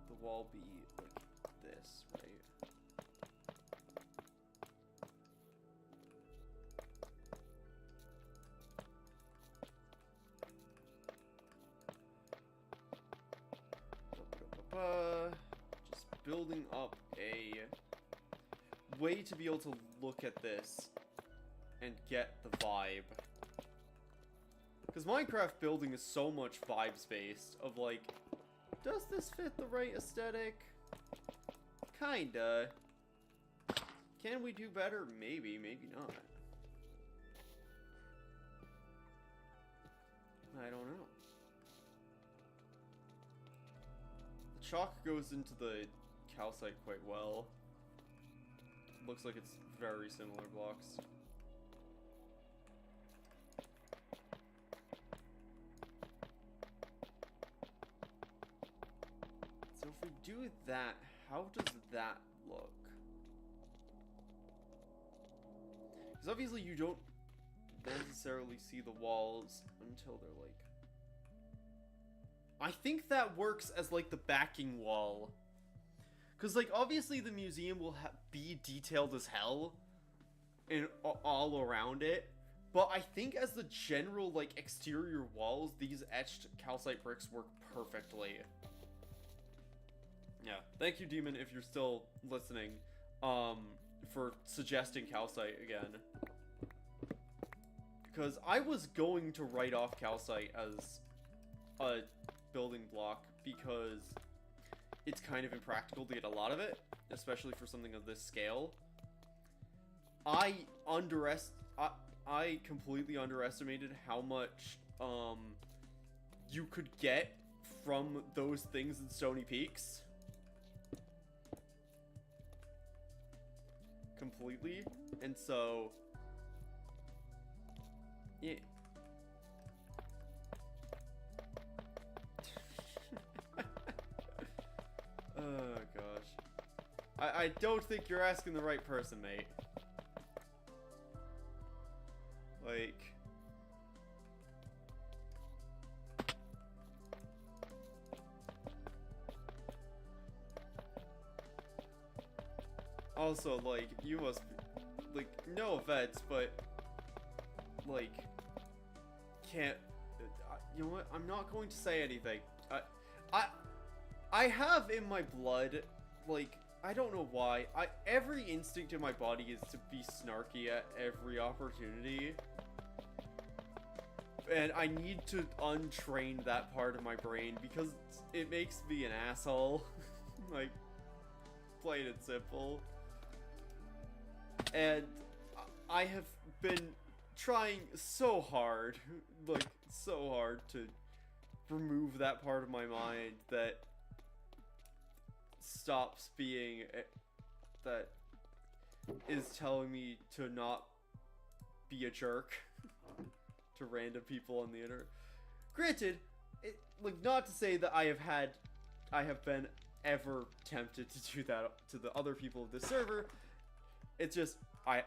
the wall be like this, right? Just building up a way to be able to look at this and get the vibe. Because Minecraft building is so much vibes based of like, does this fit the right aesthetic? Kinda. Can we do better? Maybe, maybe not. I don't know. The chalk goes into the calcite quite well. Looks like it's very similar blocks. So if we do that, how does that look? Because obviously you don't necessarily see the walls until they're like... I think that works as like the backing wall. Because, like, obviously the museum will be detailed as hell and all around it. But I think as the general, like, exterior walls, these etched calcite bricks work perfectly. Yeah. Thank you, Demon, if you're still listening, for suggesting calcite again. Because I was going to write off calcite as a building block because... it's kind of impractical to get a lot of it, especially for something of this scale. I completely underestimated how much you could get from those things in Stony Peaks. Completely. And so yeah. Oh, gosh. I don't think you're asking the right person, mate. Like... also, like, you must be... like, no offense, but... like... can't... you know what? I'm not going to say anything. I have in my blood, like, I don't know why, every instinct in my body is to be snarky at every opportunity. And I need to untrain that part of my brain because it makes me an asshole. Like, plain and simple. And I have been trying so hard, like, so hard to remove that part of my mind that stops being that is telling me to not be a jerk to random people on the internet. Granted, like, not to say that I have been ever tempted to do that to the other people of this server. It's just I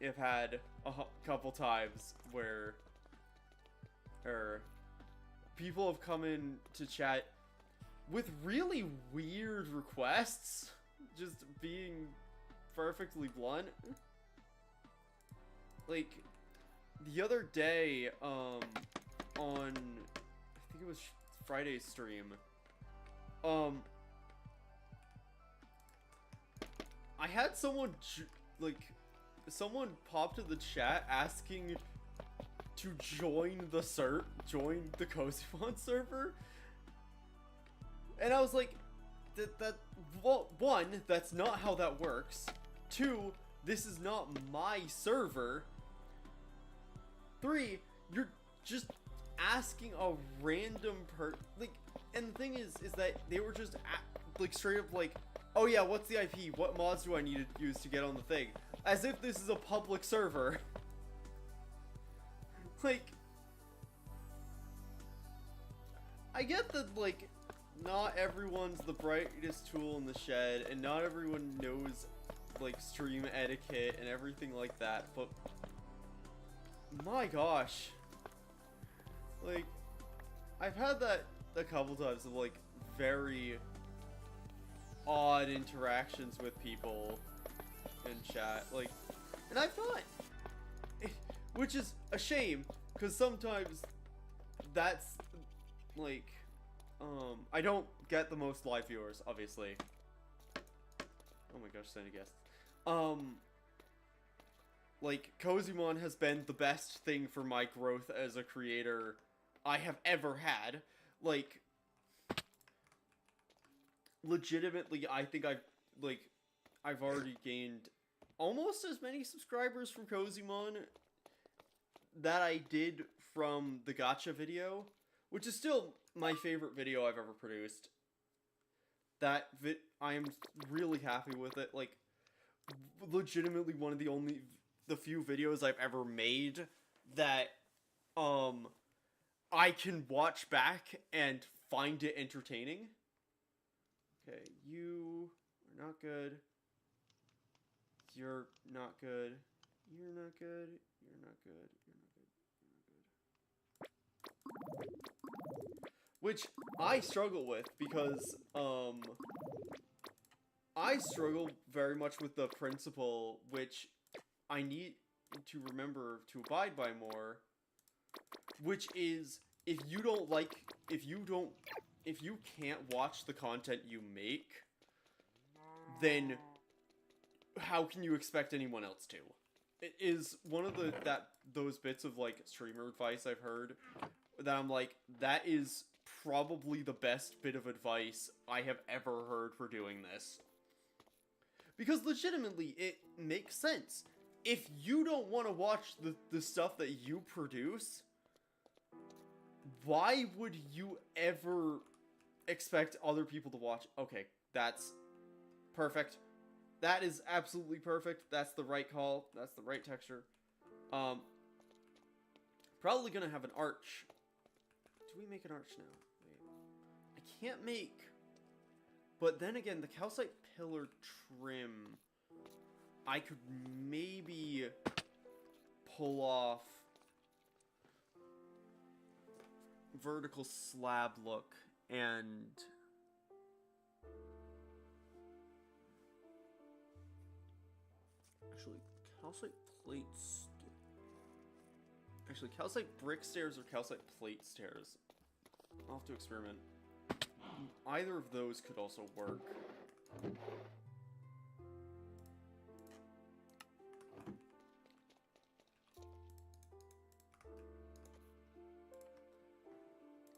have had a couple times where people have come in to chat with really weird requests, just being perfectly blunt. like, the other day, on, I think it was Friday's stream, I had someone, someone popped in the chat asking to join the Cozymon server, and I was like, well, one, that's not how that works. Two, this is not my server. Three, you're just asking a random and the thing is that they were just straight up like, oh yeah, what's the IP? What mods do I need to use to get on the thing? As if this is a public server. Like, I get that, like, not everyone's the brightest tool in the shed, and not everyone knows, like, stream etiquette and everything like that, but my gosh. Like, I've had that a couple times of, like, very odd interactions with people in chat, like, and I thought, which is a shame, because sometimes that's, like, I don't get the most live viewers, obviously. Oh my gosh, send a guest. Like, Cozymon has been the best thing for my growth as a creator I have ever had. Like, legitimately, I think I've already gained almost as many subscribers from Cozymon that I did from the gacha video, which is still my favorite video I've ever produced. I am really happy with it. Like, legitimately one of the few videos I've ever made that, I can watch back and find it entertaining. Okay, you are not good. You're not good. You're not good. You're not good. You're not good. You're not good. Which I struggle with because, I struggle very much with the principle, which I need to remember to abide by more, which is, if you can't watch the content you make, then how can you expect anyone else to? It is one of those bits of, like, streamer advice I've heard that I'm like, that is probably the best bit of advice I have ever heard for doing this. Because legitimately, it makes sense. If you don't want to watch the stuff that you produce, why would you ever expect other people to watch? Okay, that's perfect. That is absolutely perfect. That's the right call. That's the right texture. Probably gonna have an arch. Do we make an arch now? Wait. I can't make. But then again, the calcite pillar trim, I could maybe pull off vertical slab look and actually calcite plates. Actually, calcite brick stairs or calcite plate stairs. I'll have to experiment. Either of those could also work.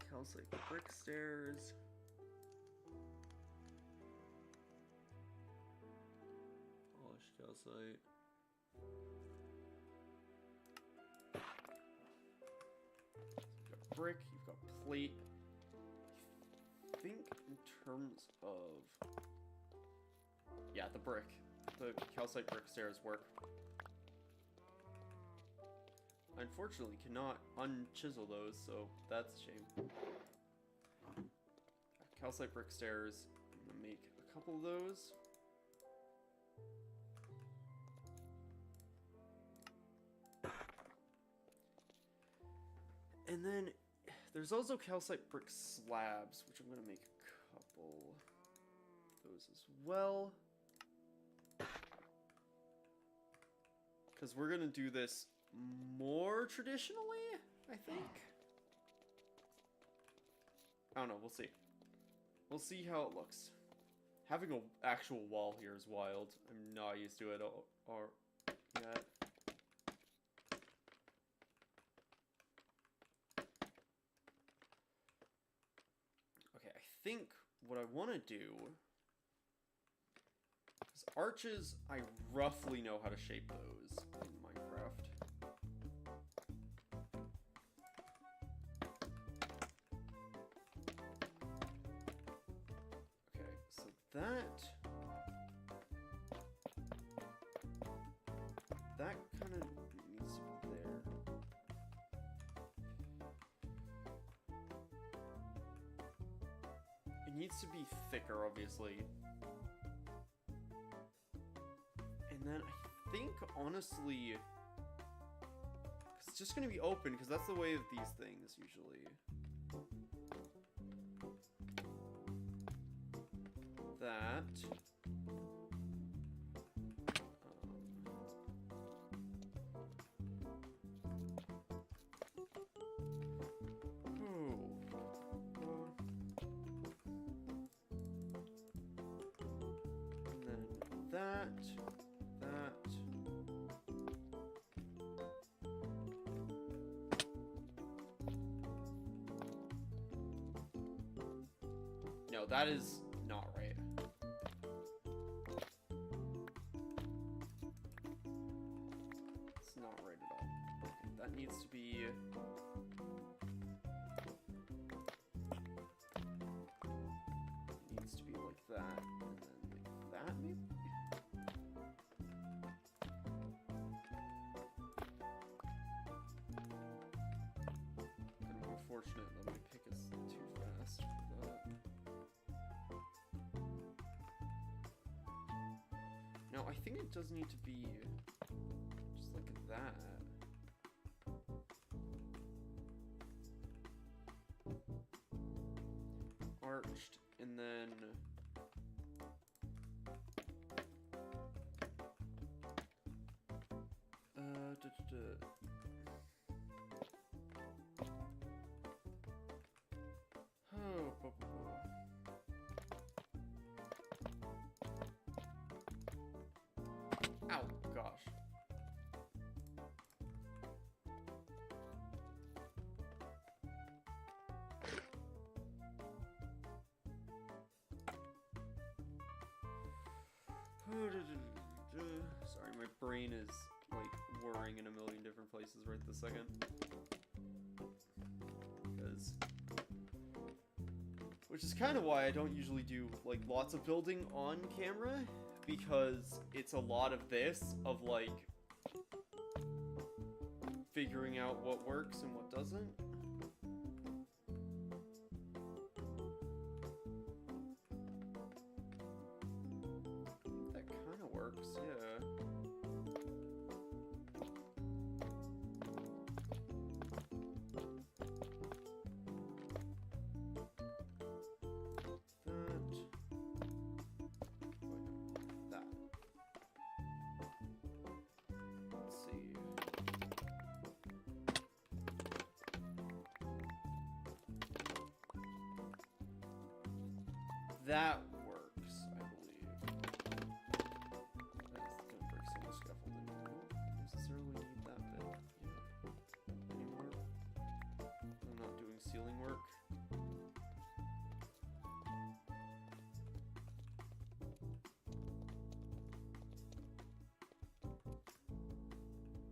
Calcite brick stairs. Polished calcite. You've got brick, you've got plate. I think in terms of... yeah, the brick. The calcite brick stairs work. I unfortunately cannot unchisel those, so that's a shame. Calcite brick stairs. I'm gonna make a couple of those. And then there's also calcite brick slabs, which I'm gonna make a couple of those as well. Because we're gonna do this more traditionally, I think. I don't know, we'll see. We'll see how it looks. Having an actual wall here is wild. I'm not used to it or yet. Okay, I think what I want to do is arches, I roughly know how to shape those in Minecraft. Okay, so that kind of needs to be there. It needs to be thicker, obviously. And then I think, honestly, it's just going to be open, because that's the way of these things, usually. That. No, that is not right. It's not right at all. Okay, that needs to be... needs to be like that, and then like that, maybe? Kind of unfortunate that my pick is too fast for that. Now, I think it does need to be just like that. Arched, and then... Ow, gosh. Sorry, my brain is, like, whirring in a million different places right this second. Which is kind of why I don't usually do, like, lots of building on camera, because it's a lot of this, of, like, figuring out what works and what doesn't. That kind of works, yeah. That works, I believe. That's gonna break some of the scaffolding. Don't necessarily need that bit anymore. I'm not doing ceiling work.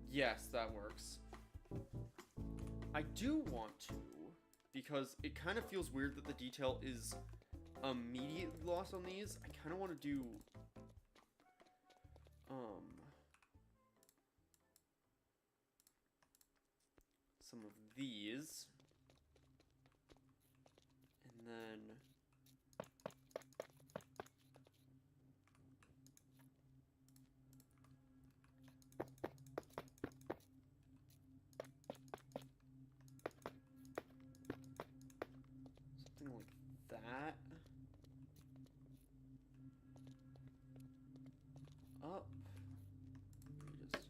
Yes, that works. I do want to, because it kind of feels weird that the detail is immediately lost on these. I kind of want to do some of these, and then something like that. Up. Just...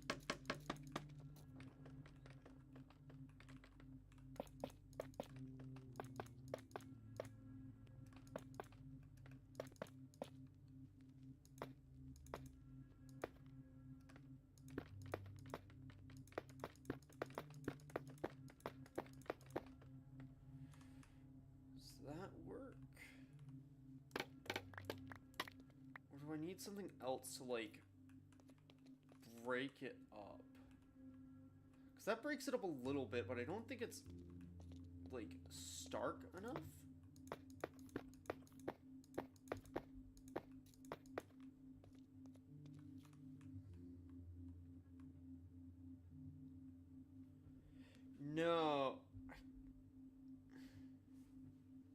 get something else to, like, break it up. Because that breaks it up a little bit, but I don't think it's, like, stark enough. No.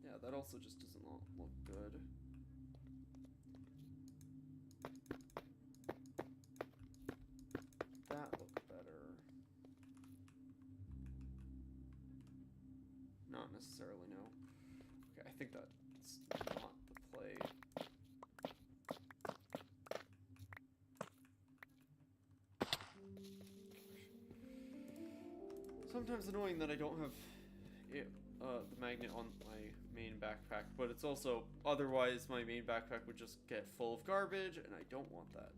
Yeah, that also just doesn't look good. That looked better. Not necessarily, no. Okay, I think that's not the play. Sometimes annoying that I don't have it, the magnet on my main backpack, but it's also, otherwise my main backpack would just get full of garbage, and I don't want that.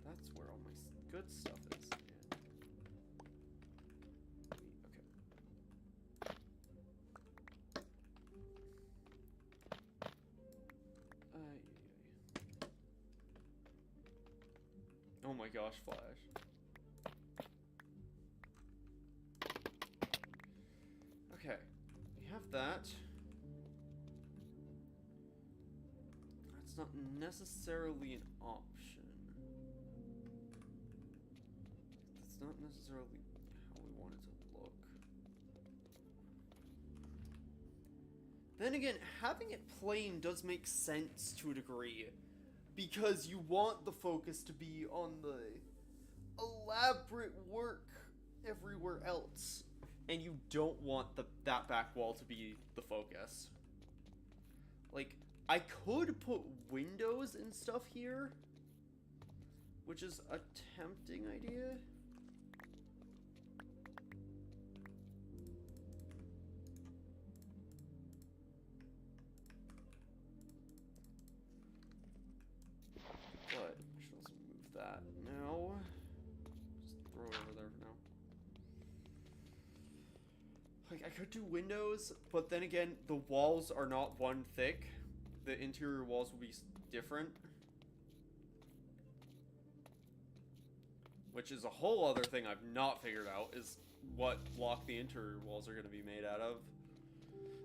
That's where all my good stuff is. Okay. Oh my gosh, Flash. Okay, we have that. That's not necessarily an option. That's not necessarily how we want it to look. Then again, having it plain does make sense to a degree, because you want the focus to be on the elaborate work everywhere else. And you don't want that back wall to be the focus. Like, I could put windows and stuff here, which is a tempting idea. But I should also move that now. Just throw it over there for now. Like, I could do windows, but then again, the walls are not one thick. The interior walls will be different. Which is a whole other thing I've not figured out, is what block the interior walls are going to be made out of.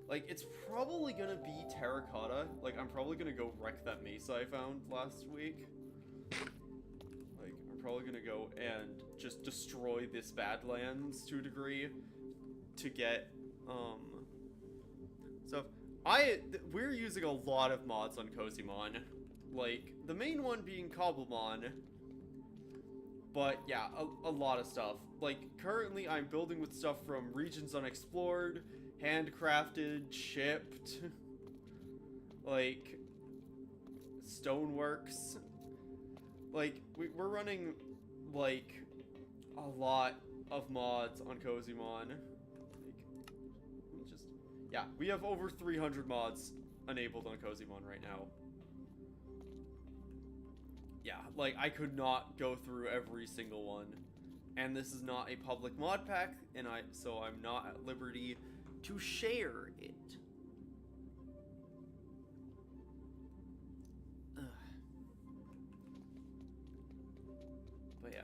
Like, it's probably going to be terracotta. Like, I'm probably going to go wreck that mesa I found last week. Like, I'm probably going to go and just destroy this Badlands to a degree. To get, so we're using a lot of mods on Cozymon, like, the main one being Cobblemon, but yeah, a lot of stuff. Like, currently I'm building with stuff from Regions Unexplored, handcrafted, shipped, like, Stoneworks. Like, we're running, like, a lot of mods on Cozymon. Yeah, we have over 300 mods enabled on Cozymon right now. Yeah, like, I could not go through every single one. And this is not a public mod pack, and so I'm not at liberty to share it. Ugh. But yeah,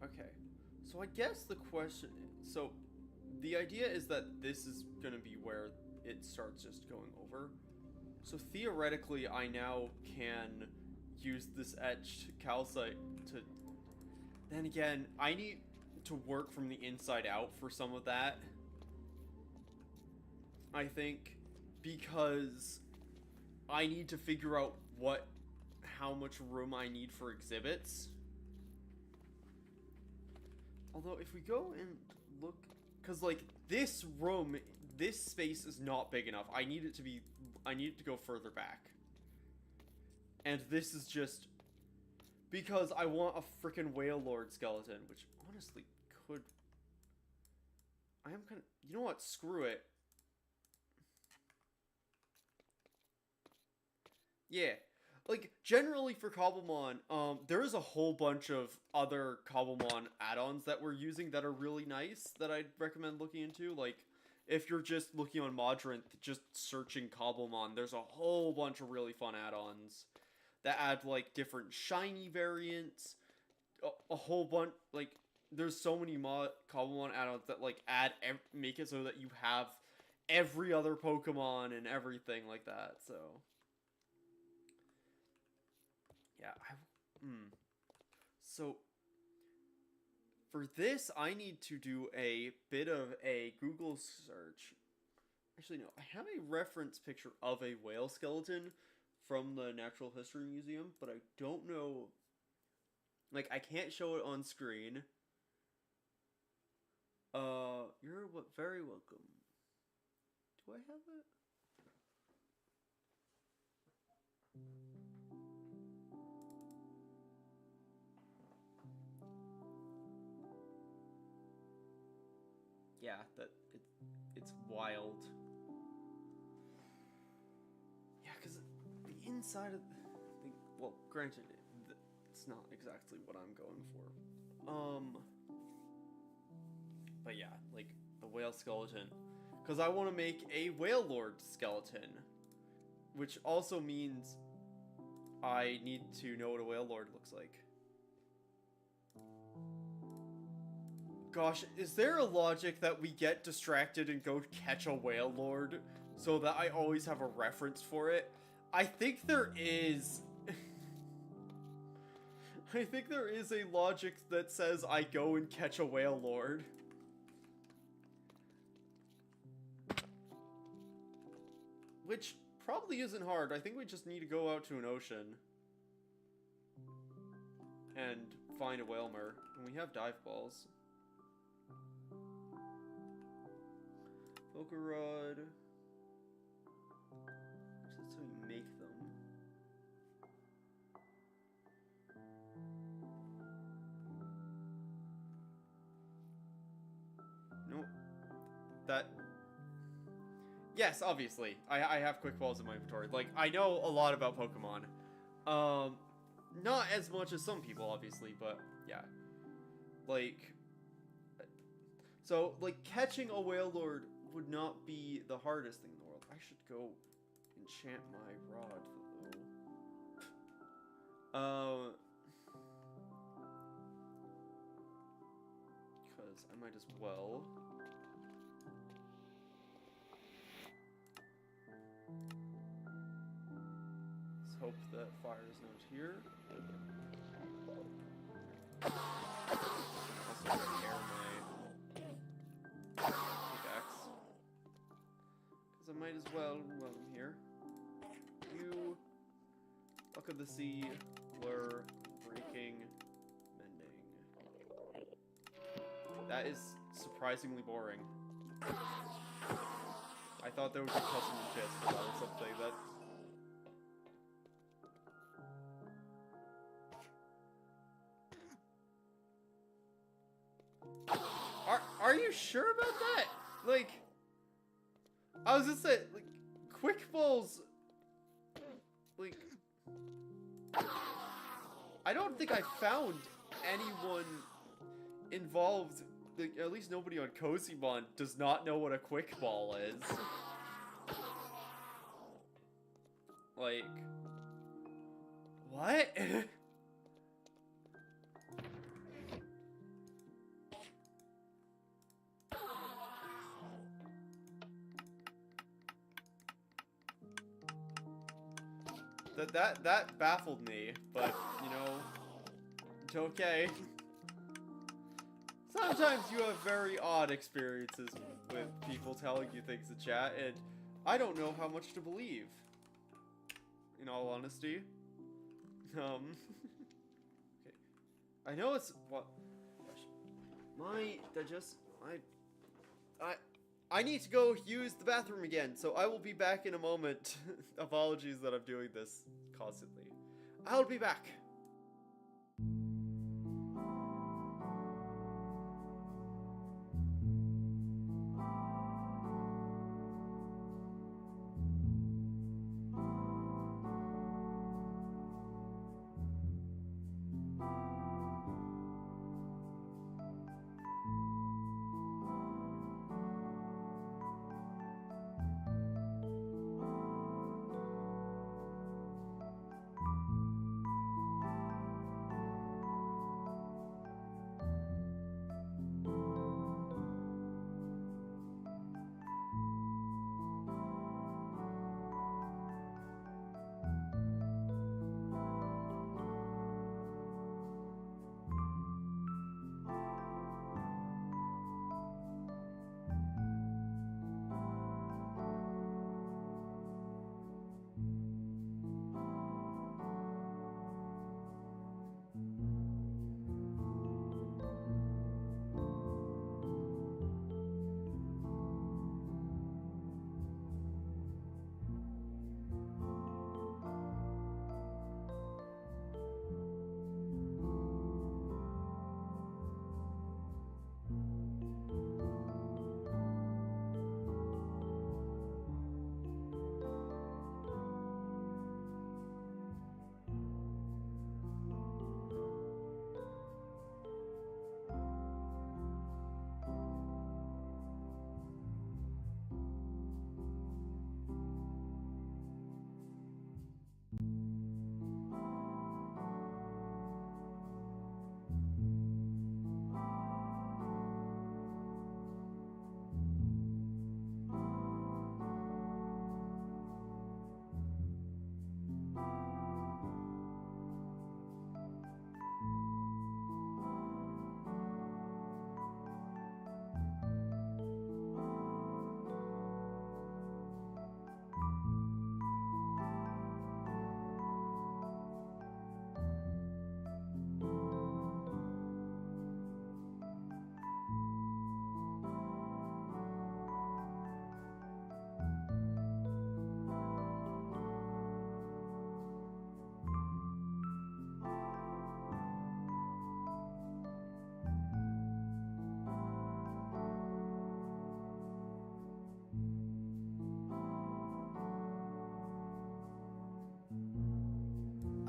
okay, so I guess the question, so the idea is that this is going to be where it starts just going over. So theoretically, I now can use this etched calcite to, then again, I need to work from the inside out for some of that. I think, because I need to figure out how much room I need for exhibits. Although, if we go and look, because, like, this room, this space is not big enough. I need it to go further back. And this is just because I want a freaking Whale Lord skeleton, which honestly could, I am kind of, you know what, screw it. Yeah. Like, generally for Cobblemon, there is a whole bunch of other Cobblemon add-ons that we're using that are really nice that I'd recommend looking into. Like, if you're just looking on Modrant, just searching Cobblemon, there's a whole bunch of really fun add-ons that add, like, different shiny variants, a whole bunch, like, there's so many Cobblemon add-ons that, like, make it so that you have every other Pokemon and everything like that, so. Yeah, So, for this, I need to do a bit of a Google search. Actually, no, I have a reference picture of a whale skeleton from the Natural History Museum, but I don't know. Like, I can't show it on screen. You're very welcome. Do I have it? Yeah, it's wild. Yeah, because the inside of the, well, granted, it's not exactly what I'm going for. But yeah, like the whale skeleton, because I want to make a whale lord skeleton, which also means I need to know what a whale lord looks like. Gosh, is there a logic that we get distracted and go catch a whale lord so that I always have a reference for it? I think there is. I think there is a logic that says I go and catch a whale lord. Which probably isn't hard. I think we just need to go out to an ocean and find a whalmer. And we have dive balls. Pokerod. That's how you make them. Nope. That. Yes, obviously. I have quick balls in my inventory. Like, I know a lot about Pokemon. Not as much as some people, obviously, but yeah. Like. So, like, catching a whale lord would not be the hardest thing in the world. I should go enchant my rod, though. Because I might as well. Let's hope that fire is not here. Also repair my pickaxe. Because I might as well while I'm here. You, Luck of the Sea, Blur, Breaking, Mending. That is surprisingly boring. I thought there would be Cozymon Fist, but that was something that... Are you sure about that? Like, I was just saying, like, quick balls, like, I don't think I found anyone involved, like, at least nobody on Cozymon does not know what a quick ball is. Like, what? That baffled me, but, you know, it's okay. Sometimes you have very odd experiences with people telling you things in chat, and I don't know how much to believe, in all honesty. Okay. I know it's, what, I need to go use the bathroom again, so I will be back in a moment. Apologies that I'm doing this constantly. I'll be back.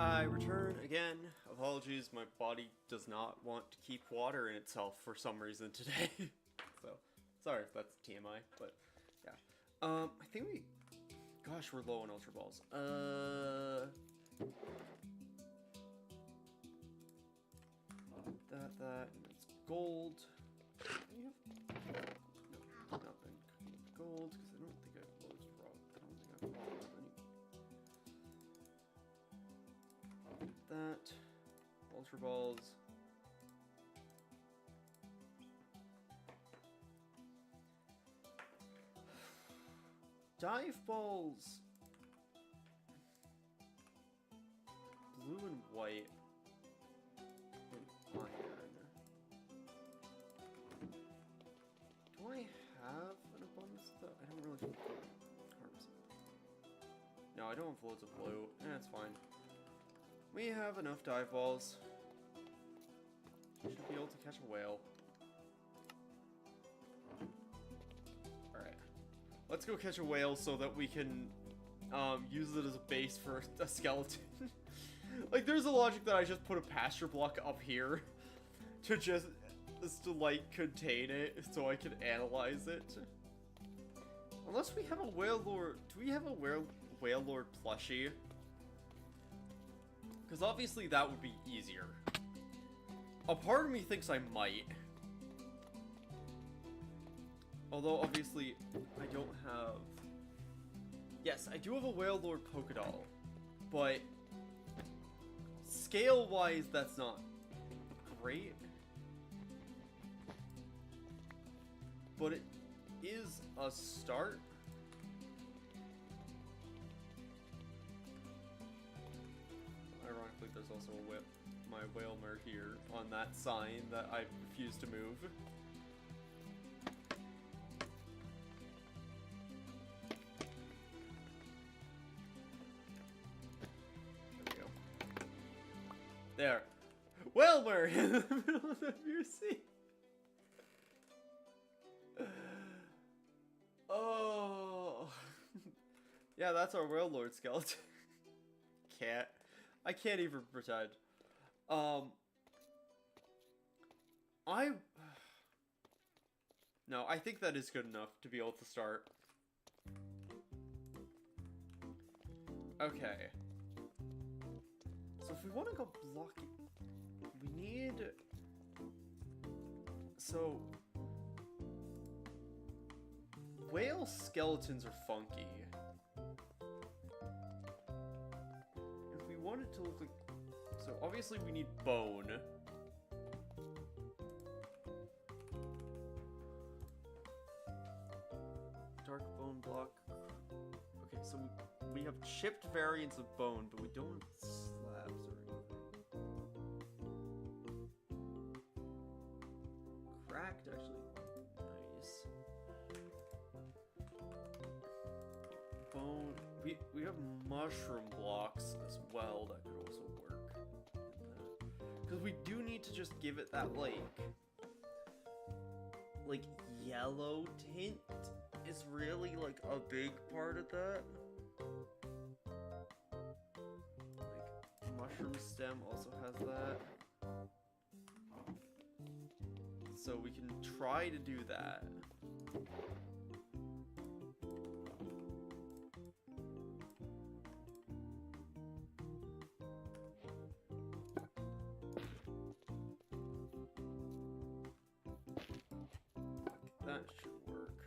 I return again. Apologies, my body does not want to keep water in itself for some reason today. So, sorry if that's TMI, but yeah. I think we... Gosh, we're low on Ultra Balls. That, and it's gold. We have... No, nothing. Gold, because I don't think I've loads of raw. I don't think I've raw any. That. Ultra Balls. Dive balls. Blue and white. And iron. Do I have an abundance of that? I don't really feel good. No, I don't have loads of blue. That's fine. We have enough dive balls. Should be able to catch a whale. Alright. Let's go catch a whale so that we can use it as a base for a skeleton. Like, there's a logic that I just put a pasture block up here to just like contain it so I can analyze it. Unless we have a whale lord. Do we have a whale lord plushie? Because obviously that would be easier. A part of me thinks I might. Although obviously I don't have... Yes, I do have a whale lord polka doll. But scale-wise, that's not great. But it is a start. Ironically, there's also a my Whalmer here on that sign that I refuse to move. There. Whalmer in the middle of your sea. Oh. Yeah, that's our whale lord skeleton. Cat. I can't even pretend. No, I think that is good enough to be able to start. Okay. So if we want to go blocking, we need... So... Whale skeletons are funky. If we want it to look like... So obviously we need bone. Dark bone block. Okay, so we have chipped variants of bone, but we don't have slabs or anything. Cracked, actually. Nice. Bone. We have mushroom blocks as well that could also work. Because we do need to just give it that, like yellow tint is really, like, a big part of that. Like, mushroom stem also has that. So we can try to do that. That should work.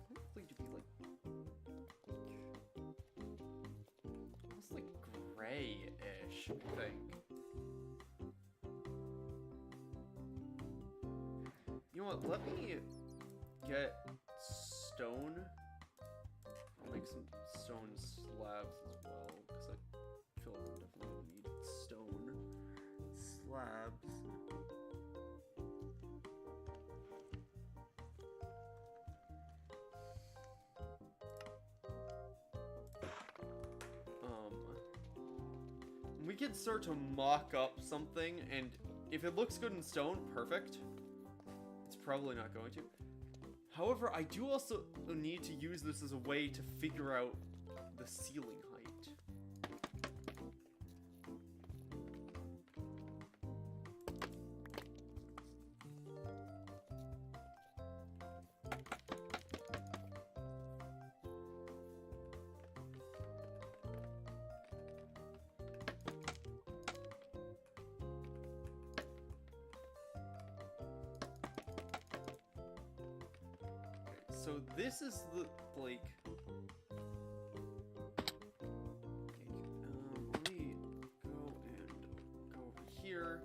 Hopefully to be like almost like gray-ish, I think. You know what? Let me get stone. I'll make some stone slabs as well, because I feel like we definitely need stone slabs. We could start to mock up something, and if it looks good in stone, perfect. It's probably not going to. However, I do also need to use this as a way to figure out the ceiling height. So this is the, like... Okay, let me go and go over here.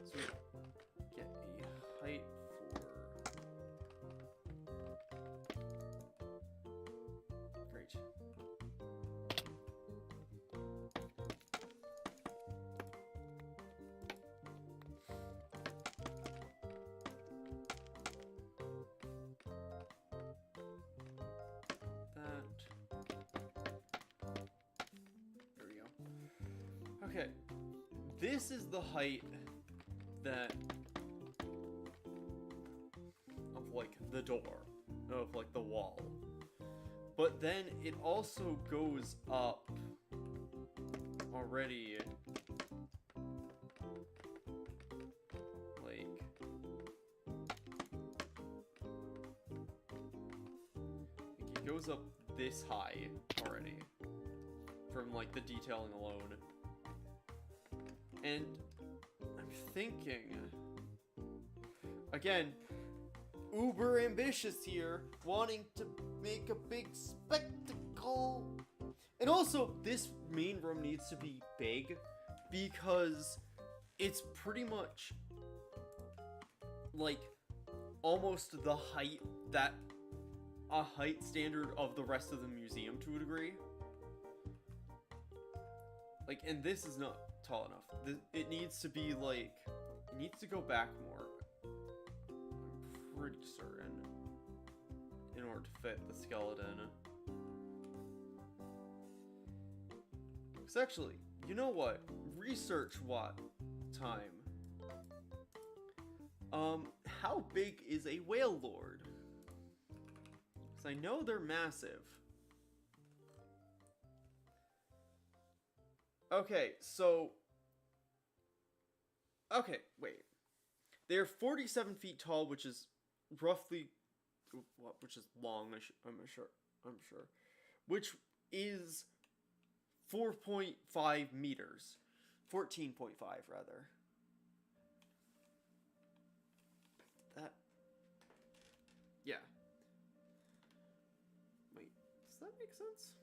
So we get a height for... Great. There we go. Okay, this is the height that of like the door, of like the wall. But then it also goes up already like it goes up this high already from like the detailing alone. And I'm thinking again, uber ambitious here, wanting to make a big spectacle. And also this main room needs to be big because it's pretty much like almost the height that a height standard of the rest of the museum to a degree. Like, and this is not tall enough. It needs to be like, it needs to go back more. I'm pretty certain. In order to fit the skeleton. Because actually, you know what? Research what time. How big is a whale lord? Because I know they're massive. Okay, so... Okay, wait. They're 47 feet tall, which is roughly... What? Which is long, I'm sure. Which is 4.5 meters. 14.5, rather. That... Yeah. Wait, does that make sense?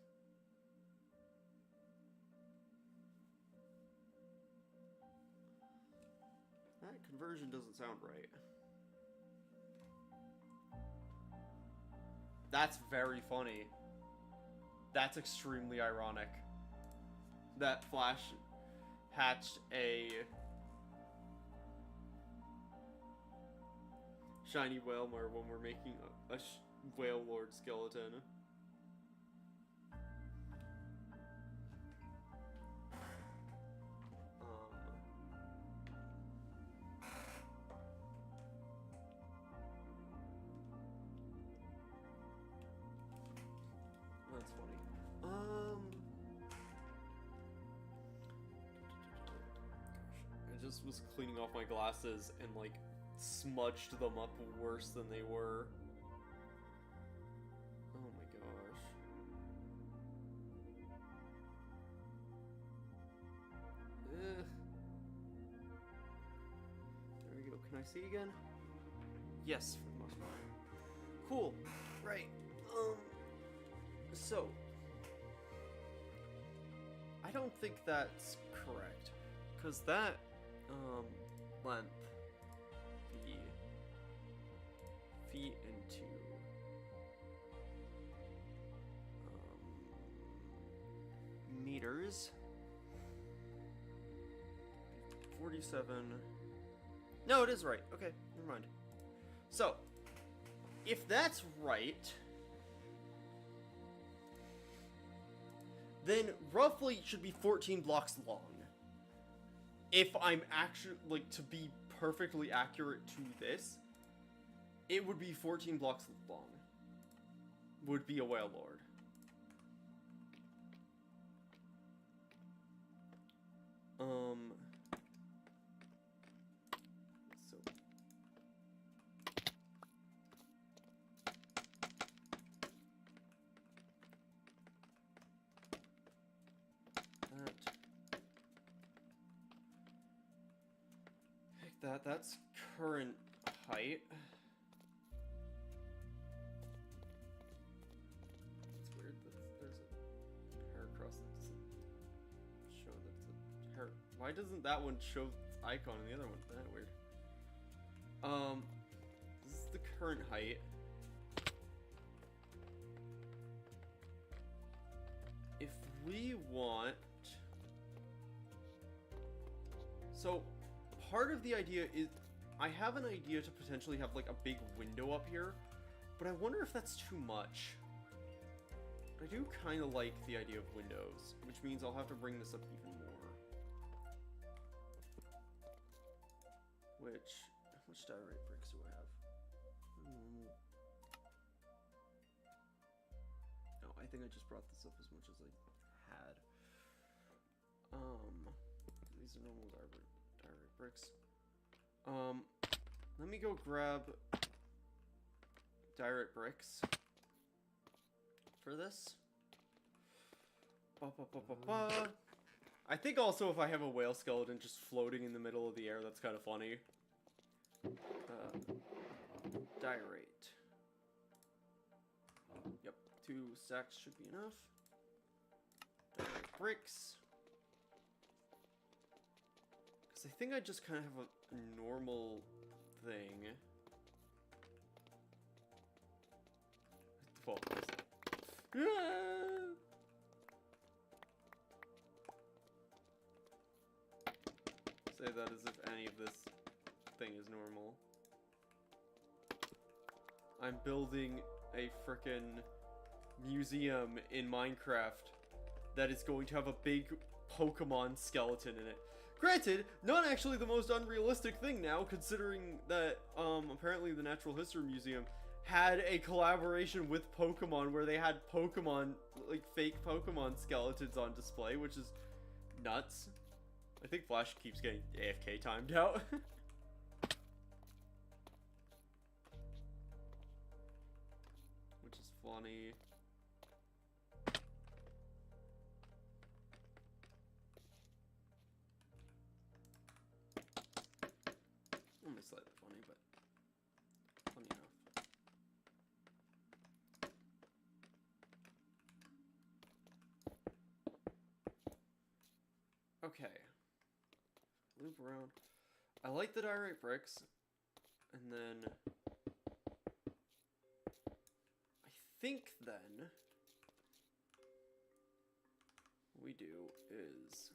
That conversion doesn't sound right. That's very funny. That's extremely ironic. That Flash hatched a shiny Whalmer when we're making a Whale Lord skeleton. That's funny. I just was cleaning off my glasses and like smudged them up worse than they were. Oh my gosh. There we go. Can I see again? Yes, for the most part. Cool. Right. So, I don't think that's correct, because that, length, the feet into, meters, 47, no, it is right, okay, never mind. So, if that's right, then roughly it should be 14 blocks long. if I'm actually, like, to be perfectly accurate to this, it would be 14 blocks long. Would be a whale lord. So that's current height. It's weird that there's a hair across that doesn't show that it's a hair. Why doesn't that one show its icon and the other one? That's weird. This is the current height. If we want, so part of the idea is, I have an idea to potentially have like a big window up here, but I wonder if that's too much. I do kind of like the idea of windows, which means I'll have to bring this up even more. Which, how much diorite bricks do I have? No, I think I just brought this up as much as I had. These are normal diorite bricks. Let me go grab diorite bricks for this. I think also if I have a whale skeleton just floating in the middle of the air, that's kind of funny. Diorite. Yep, 2 stacks should be enough. Diorite bricks. Because I think I just kind of have a normal thing. Well, say that as if any of this thing is normal. I'm building a frickin' museum in Minecraft that is going to have a big Pokemon skeleton in it. Granted, not actually the most unrealistic thing now, considering that, apparently the Natural History Museum had a collaboration with Pokemon where they had Pokemon, like, fake Pokemon skeletons on display, which is nuts. I think Flash keeps getting AFK timed out. Which is funny. Only slightly funny, but funny enough. Okay. Loop around. I like the diorite bricks. And then I think then what we do is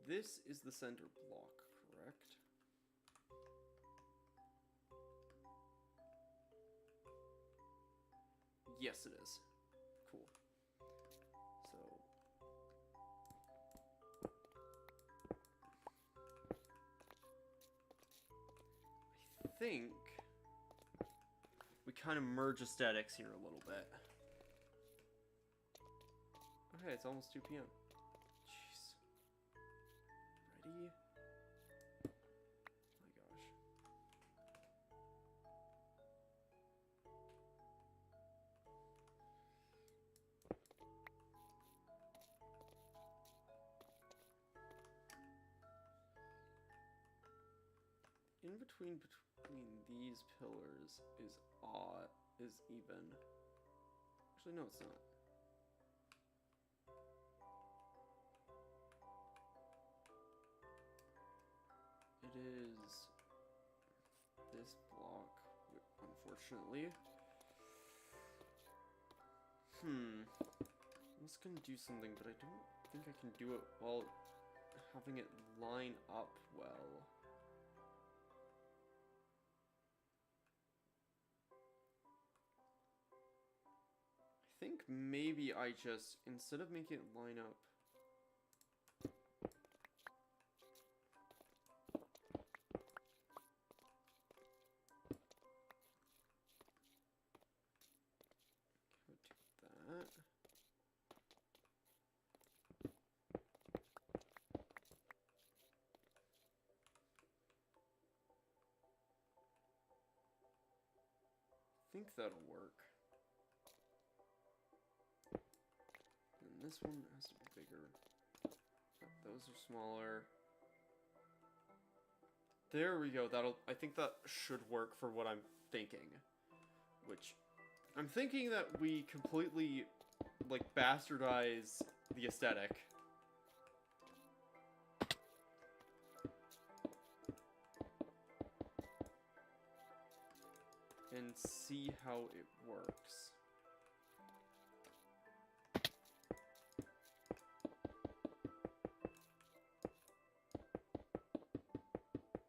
this is the center block, correct? Yes, it is. Cool. So I think we kind of merge aesthetics here a little bit. Okay, it's almost 2 p.m. Jeez. Ready? Oh my gosh. In between these pillars is odd, is even. Actually, no, it's not. It is this block, unfortunately. I'm just gonna do something, but I don't think I can do it while having it line up well. I think maybe I just, instead of making it line up think that'll work. And this one has to be bigger. Those are smaller. There we go. I think that should work for what I'm thinking. Which, I'm thinking that we completely, like, bastardize the aesthetic. And see how it works.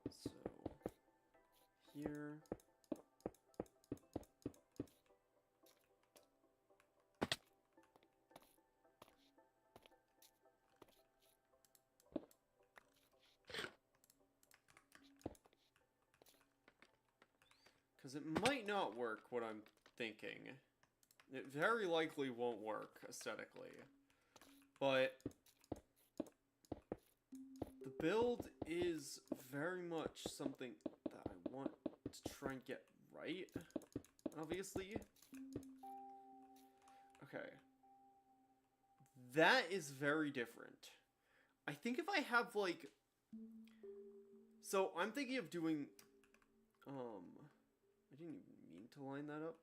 So, here. Because it might not work, what I'm thinking. It very likely won't work, aesthetically. But the build is very much something that I want to try and get right, obviously. Okay. That is very different. I think if I have, like... So, I'm thinking of doing... I didn't even mean to line that up.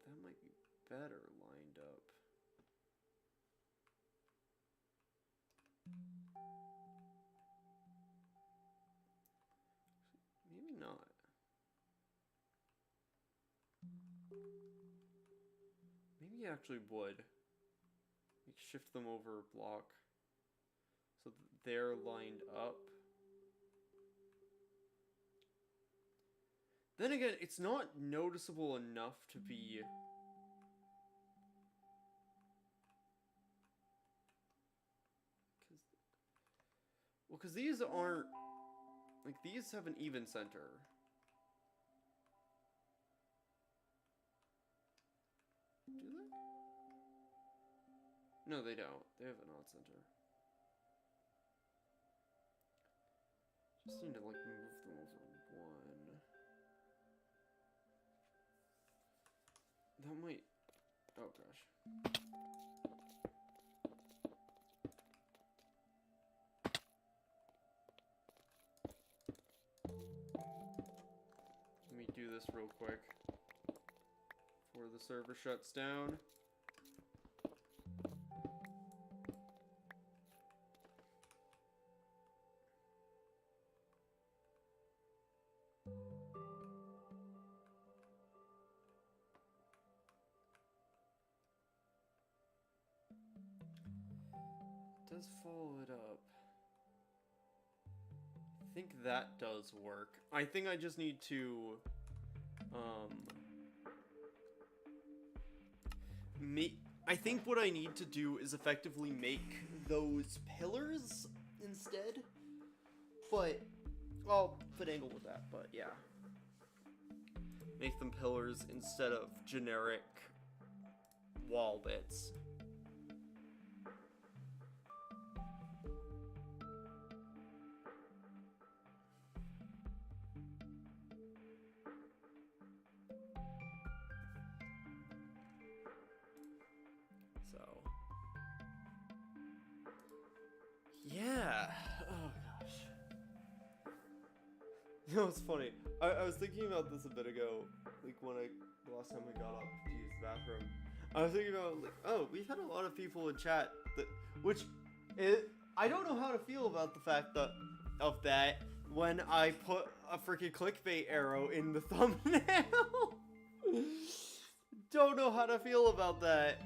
That might be better lined up. Maybe not. Maybe I actually would. Like, shift them over a block so that they're lined up. Then again, it's not noticeable enough to be... Well, because these aren't... Like, these have an even center. Do they? No, they don't. They have an odd center. Just need to, like, move them over one. That might... Oh, gosh. Let me do this real quick before the server shuts down. Does follow it up. I think that does work. I think I just need to I think what I need to do is effectively make those pillars instead. But I'll finagle with that, but yeah. Make them pillars instead of generic wall bits. Yeah. Oh gosh. You know, it's funny. I was thinking about this a bit ago, like when the last time I got up to use the bathroom. I was thinking about like, oh, we've had a lot of people in chat that, I don't know how to feel about the fact that when I put a freaking clickbait arrow in the thumbnail. Don't know how to feel about that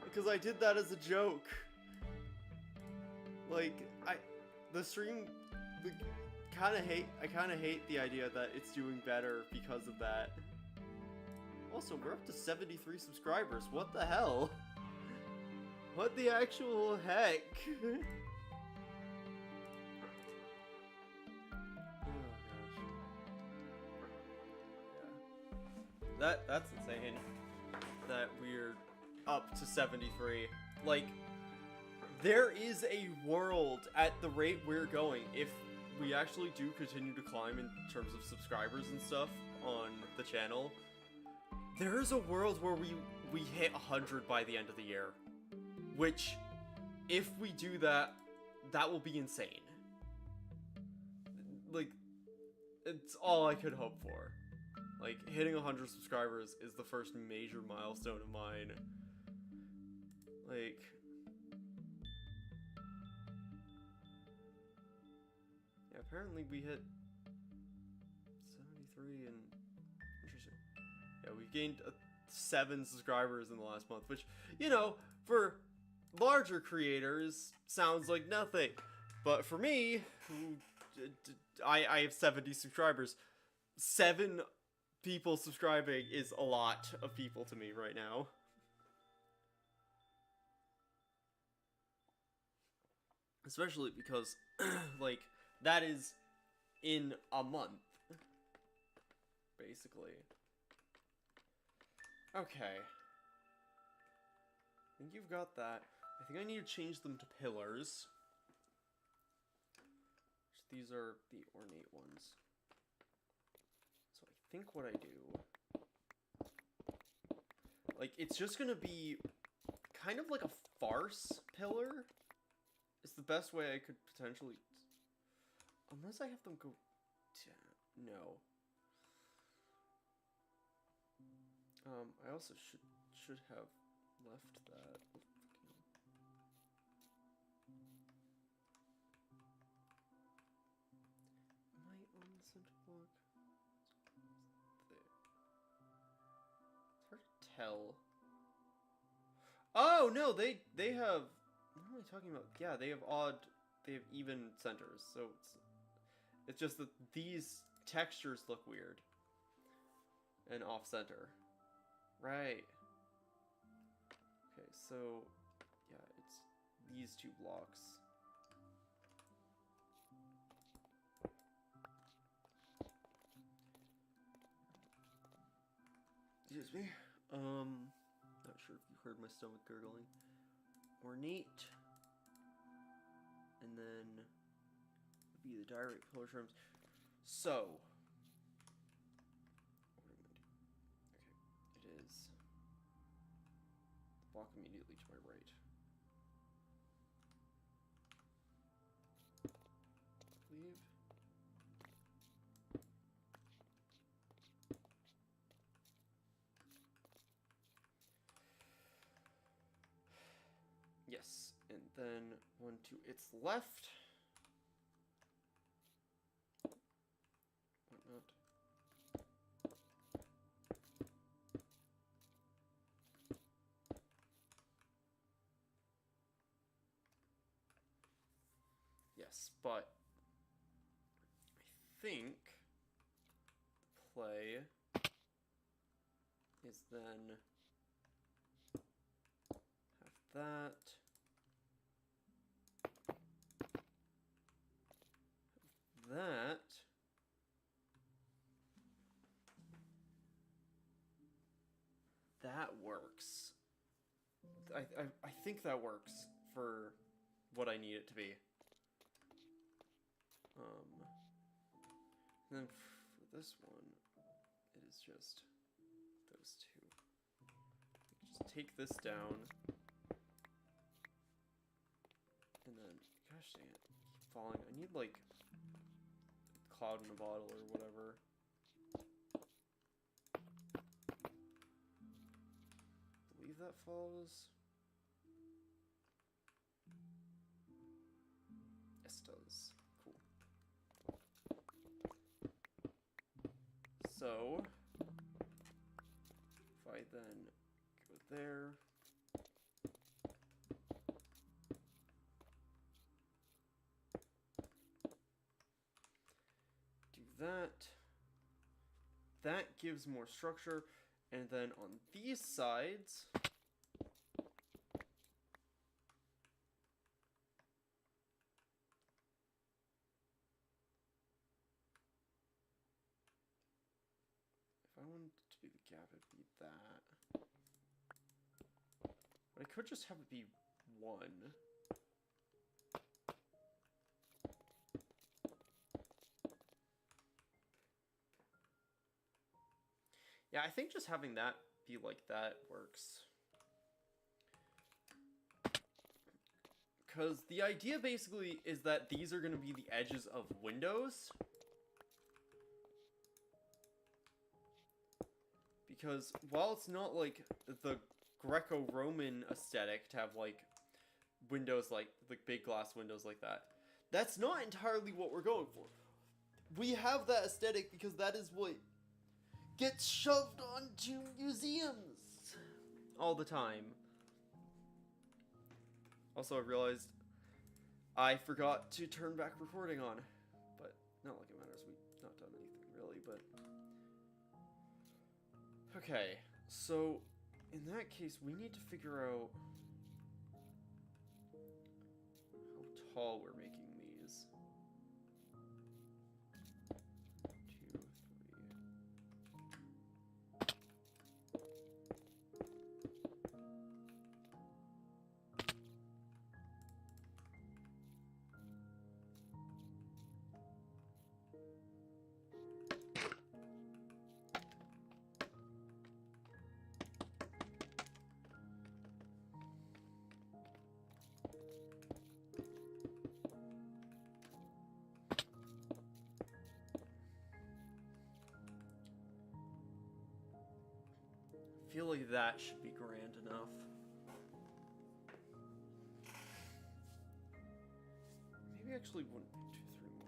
because I did that as a joke. Like, the stream, I kind of hate the idea that it's doing better because of that. Also, we're up to 73 subscribers. What the hell? What the actual heck? Oh gosh. Yeah. That's insane. That we're up to 73. Like, there is a world at the rate we're going. If we actually do continue to climb in terms of subscribers and stuff on the channel, there is a world where we hit 100 by the end of the year. Which, if we do that, that will be insane. Like, it's all I could hope for. Like, hitting 100 subscribers is the first major milestone of mine. Like... yeah, apparently we hit 73 and... interesting. Yeah, we've gained 7 subscribers in the last month, which, you know, for larger creators, sounds like nothing. But for me, who... I have 70 subscribers. 7 people subscribing is a lot of people to me right now. Especially because, like, that is in a month. Basically. Okay. I think you've got that. I think I need to change them to pillars. These are the ornate ones. So I think what I do... like, it's just gonna be kind of like a farce pillar. It's the best way I could potentially... unless I have them go... no. I also should have left that. Am I on the center block? There. It's hard to tell. Oh no, they have... what am I talking about? Yeah, they have even centers, so it's just that these textures look weird and off-center. Right. Okay, so yeah, it's these 2 blocks. Excuse me. Not sure if you heard my stomach gurgling. Ornate. And then would be the direct pillar trims. So what am I doing? Okay, it is the block immediately to my right. Leave. Yes, and then 1 to its left. Whatnot. Yes, but I think the play is then have that. That. That works. I think that works for what I need it to be. And then for this one, it is just those 2. Just take this down. And then, gosh dang it, keep falling. I need like cloud in a bottle or whatever. I believe that follows. Yes, it does. Cool. So, if I then go there. That gives more structure, and then on these sides, if I wanted it to be the gap, it'd be that. But I could just have it be 1. Yeah, I think just having that be like that works. Because the idea basically is that these are going to be the edges of windows. Because while it's not like the Greco-Roman aesthetic to have like windows like big glass windows like that, that's not entirely what we're going for. We have that aesthetic because that is what gets shoved onto museums all the time. Also, I realized I forgot to turn back recording on, but not like it matters. We've not done anything really, but okay. So in that case, we need to figure out how tall we're making these. 2, 3. I feel like that should be grand enough. Maybe actually 1, 2, 3 more.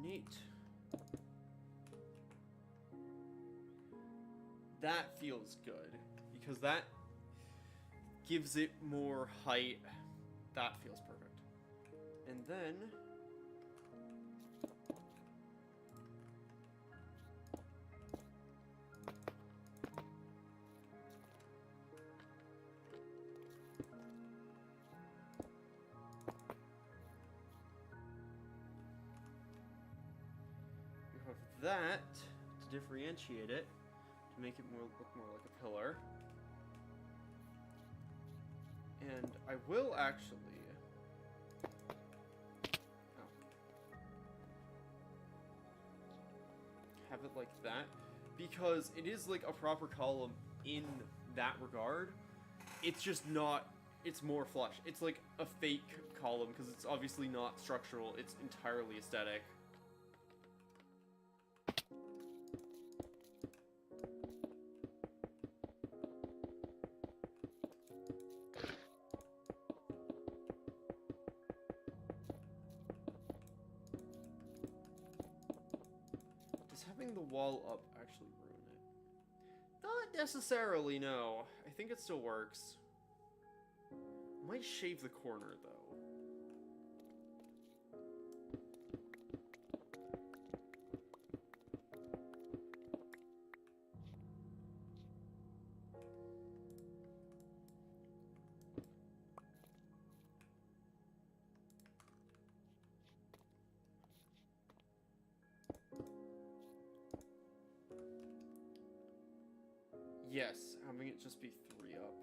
Neat. That feels good because that gives it more height. That feels perfect. And then that to differentiate it, to make it look more like a pillar. And I will actually have it like that because it is like a proper column in that regard. It's just not, it's more flush. It's like a fake column because it's obviously not structural, it's entirely aesthetic. The wall up actually ruin it? Not necessarily, no. I think it still works. Might shave the corner though. Yes, having it just be 3 up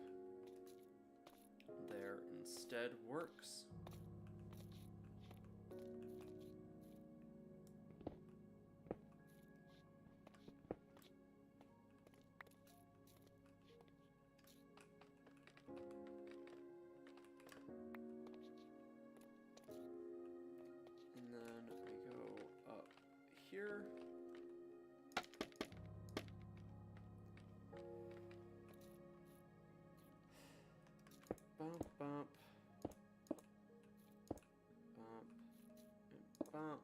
there instead works. And then we go up here. Bump, bump, bump, and bump.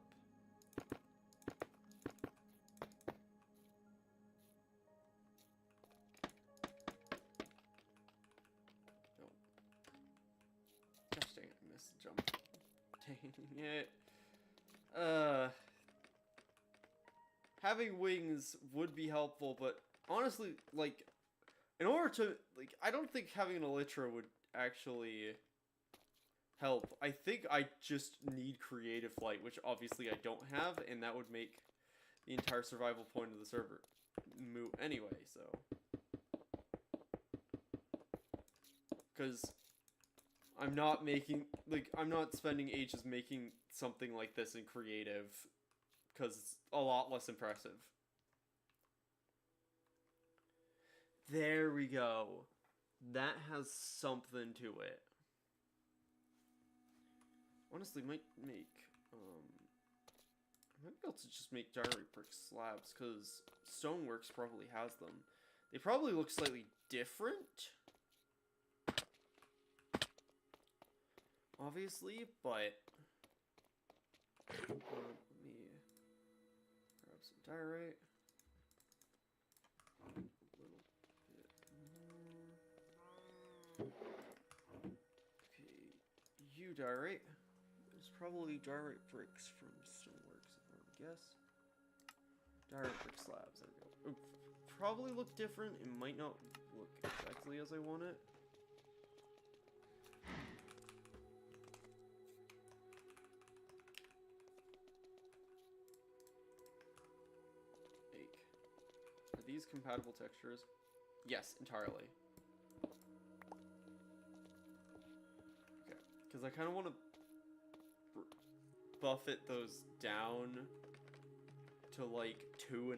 No. Gosh dang it, I missed jump. Dang it. Having wings would be helpful, but honestly, like, in order to, like, I don't think having an elytra would actually help. I think I just need creative flight, which obviously I don't have, and that would make the entire survival point of the server moot anyway, so. Because I'm not making, like, I'm not spending ages making something like this in creative, because it's a lot less impressive. There we go. That has something to it. Honestly, might make, I might be able to just make diorite brick slabs, because Stoneworks probably has them. They probably look slightly different, obviously, but let me grab some diorite. A little bit more. Okay, you diorite. There's probably diorite bricks from Stoneworks, if I were to guess. Diorite brick slabs, there we go. It probably look different. It might not look exactly as I want it. Are these compatible textures? Yes, entirely. Okay, because I kind of want to buffet those down to like 2.5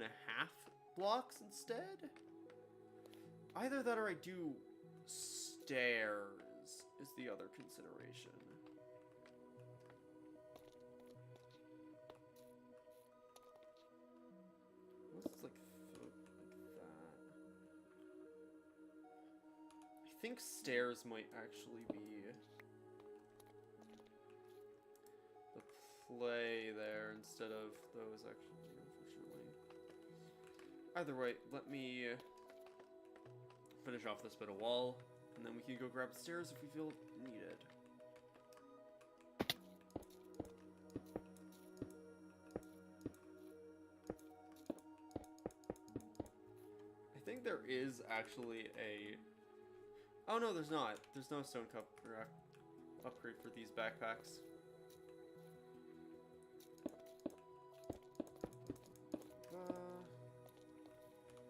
blocks instead. Either that or I do stairs is the other consideration. What's like that? I think stairs might actually be the play there instead of those, actually, unfortunately. Either way, let me finish off this bit of wall, and then we can go grab the stairs if we feel needed. I think there is actually a... Oh no, there's not. There's no stone cup or upgrade for these backpacks.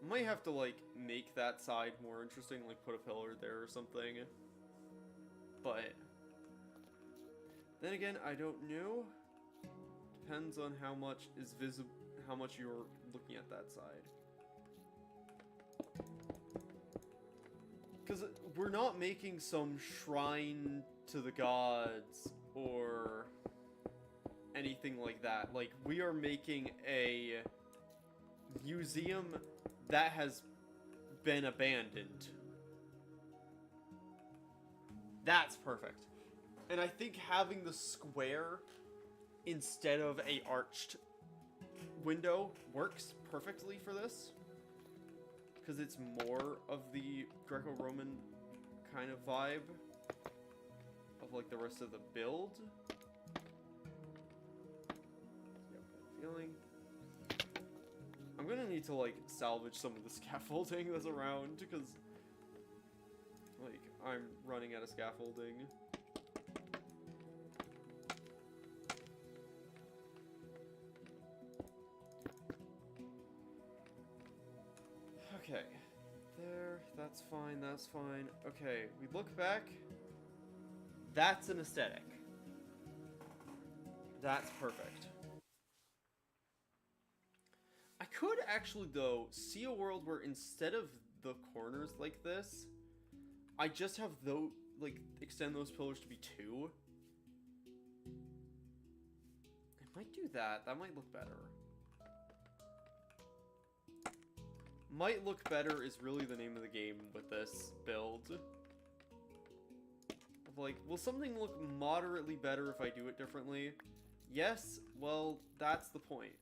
Might have to, like, make that side more interesting, like put a pillar there or something. But then again, I don't know. Depends on how much is visible, how much you're looking at that side. Because we're not making some shrine to the gods or anything like that. Like, we are making a museum that has been abandoned. That's perfect. And I think having the square instead of a arched window works perfectly for this. Because it's more of the Greco-Roman kind of vibe of like the rest of the build. Yep, good feeling. I'm gonna need to like salvage some of the scaffolding that's around because like I'm running out of scaffolding. Okay, there, that's fine, that's fine. Okay, we look back. That's an aesthetic. That's perfect. I could actually, though, see a world where instead of the corners like this, I just have those, like, extend those pillars to be 2. I might do that. That might look better. Might look better is really the name of the game with this build. Of like, will something look moderately better if I do it differently? Yes, well, that's the point.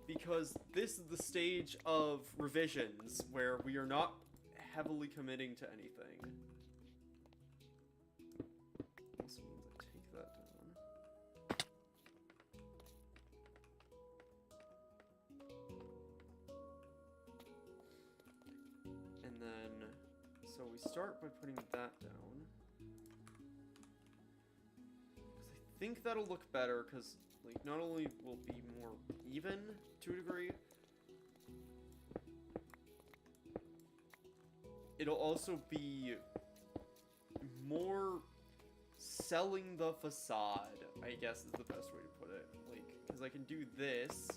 Because this is the stage of revisions where we are not heavily committing to anything. Also means I take that we start by putting that down. Because I think that'll look better, because, like, not only will it be more even, to a degree, it'll also be more selling the facade, I guess is the best way to put it. Like, because I can do this.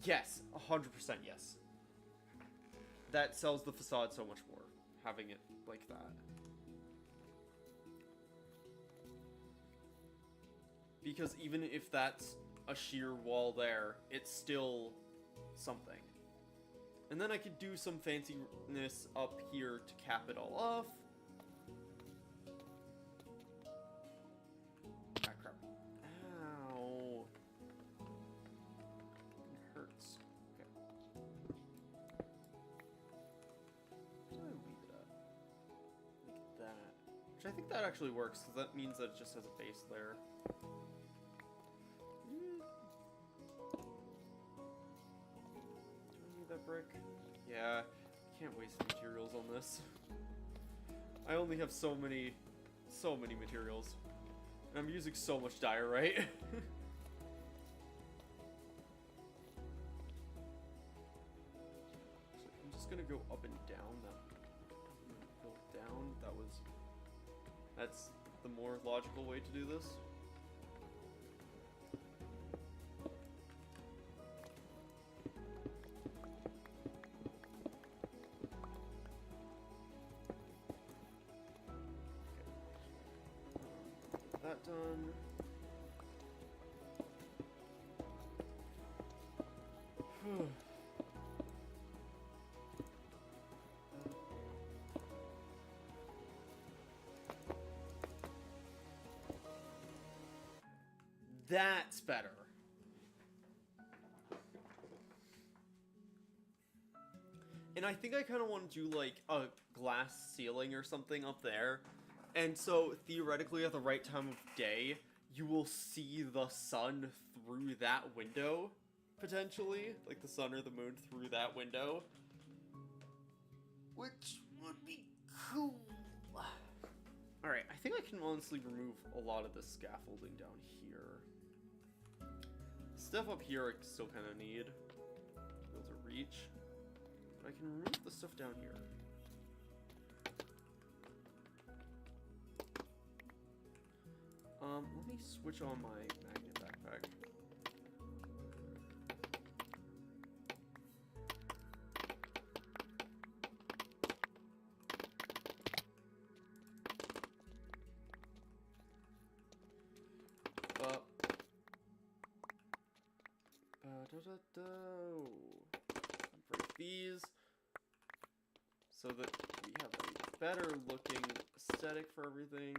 Yes, 100% yes. That sells the facade so much more, having it like that. Because even if that's a sheer wall there, it's still something. And then I could do some fanciness up here to cap it all off. Ah, crap. Ow. It hurts. Okay. Where do I leave it at? Like that. Which I think that actually works, because that means that it just has a base layer. That brick. Yeah, can't waste materials on this. I only have so many materials. And I'm using so much diorite. So I'm just gonna go up and down. Build down. That's the more logical way to do this. That done. That's better. And I think I kind of want to do like a glass ceiling or something up there. And so, theoretically, at the right time of day, you will see the sun through that window, potentially. Like the sun or the moon through that window. Which would be cool. Alright, I think I can honestly remove a lot of the scaffolding down here. Stuff up here I still kind of need to be able to reach. But I can remove the stuff down here. Let me switch on my magnet backpack. Break these so that we have a better looking aesthetic for everything.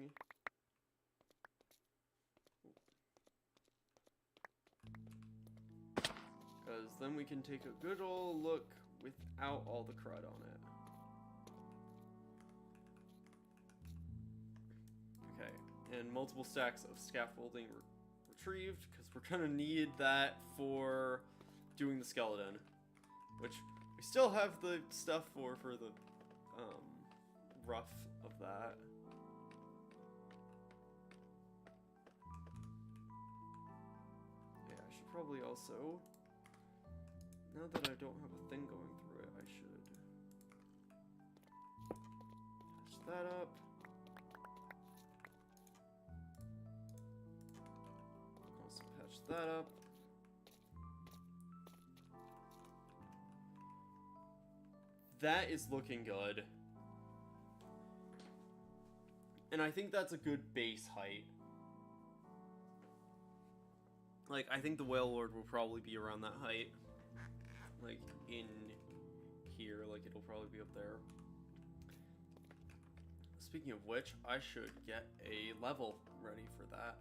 Because then we can take a good old look without all the crud on it. Okay, and multiple stacks of scaffolding retrieved, because we're gonna need that for doing the skeleton. Which, we still have the stuff for the rough of that. Yeah, I should probably also... Now that I don't have a thing going through it, I should patch that up. Also patch that up. That is looking good. And I think that's a good base height. Like, I think the Whale Lord will probably be around that height. Like, in here, like, it'll probably be up there. Speaking of which, I should get a level ready for that.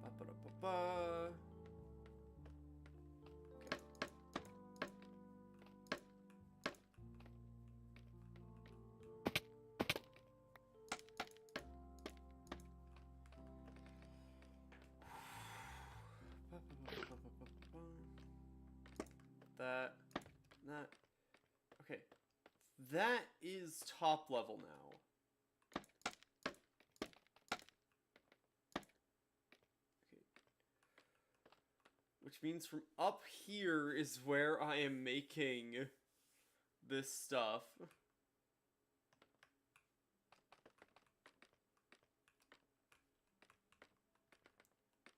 Ba-ba-da-ba-ba. that is top level now. Okay. Which means from up here is where I am making this stuff.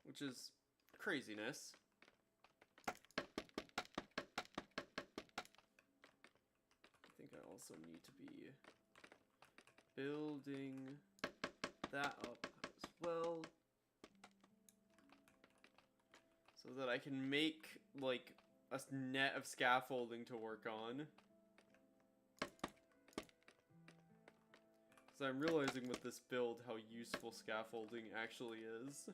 Which is craziness. I think I also need to be building that up as well. So that I can make, like, a net of scaffolding to work on. So I'm realizing with this build how useful scaffolding actually is.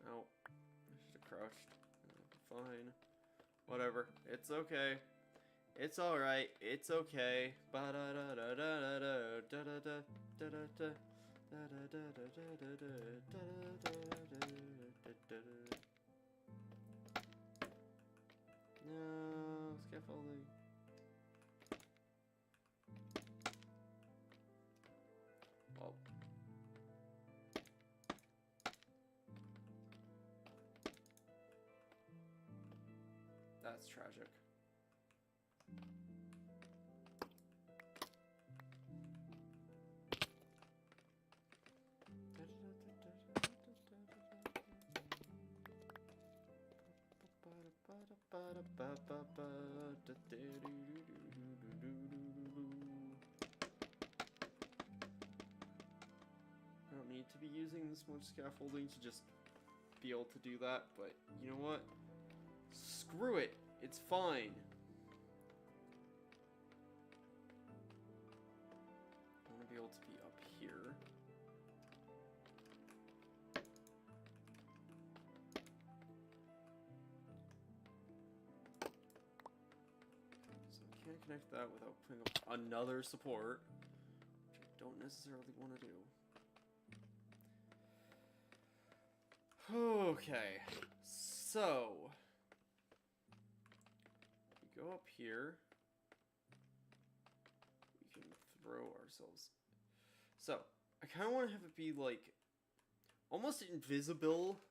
Oh, I should have crouched. Fine. Whatever. It's okay. It's alright. It's okay. No, scaffolding. Well. That's tragic. I don't need to be using this much scaffolding to just be able to do that, but you know what? Screw it. It's fine. I want to be able to be up here. So I can't connect that without putting up another support, which I don't necessarily want to do. Okay, so we go up here. We can throw ourselves. So I kind of want to have it be like almost invisible,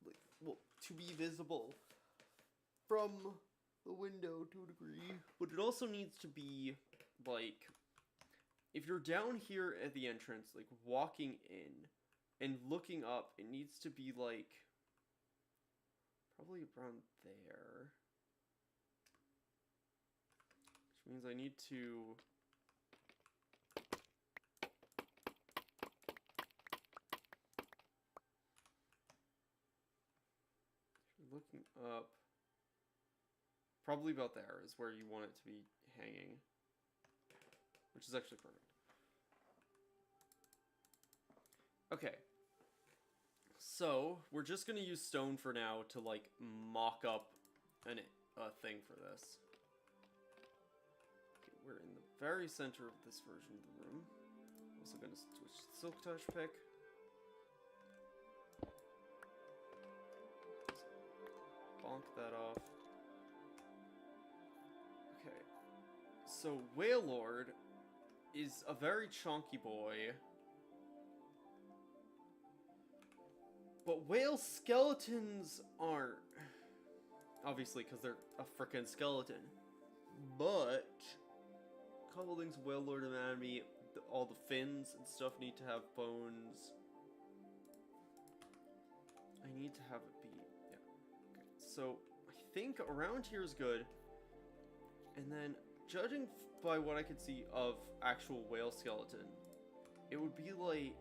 like, well, to be visible from the window to a degree, but it also needs to be like if you're down here at the entrance, like walking in and looking up, it needs to be like probably around there. Which means I need to looking up, probably about there is where you want it to be hanging, which is actually perfect. Okay, so we're just gonna use stone for now to like mock up a thing for this. Okay, we're in the very center of this version of the room. Also gonna switch to Silk Touch pick. Bonk that off. Okay, so Whale Lord is a very chunky boy. But whale skeletons aren't. Obviously, because they're a frickin' skeleton. But Cobblemond's Whale Lord anatomy, all the fins and stuff need to have bones. I need to have it be, yeah. Okay, so I think around here is good. And then, judging by what I could see of actual whale skeleton, it would be like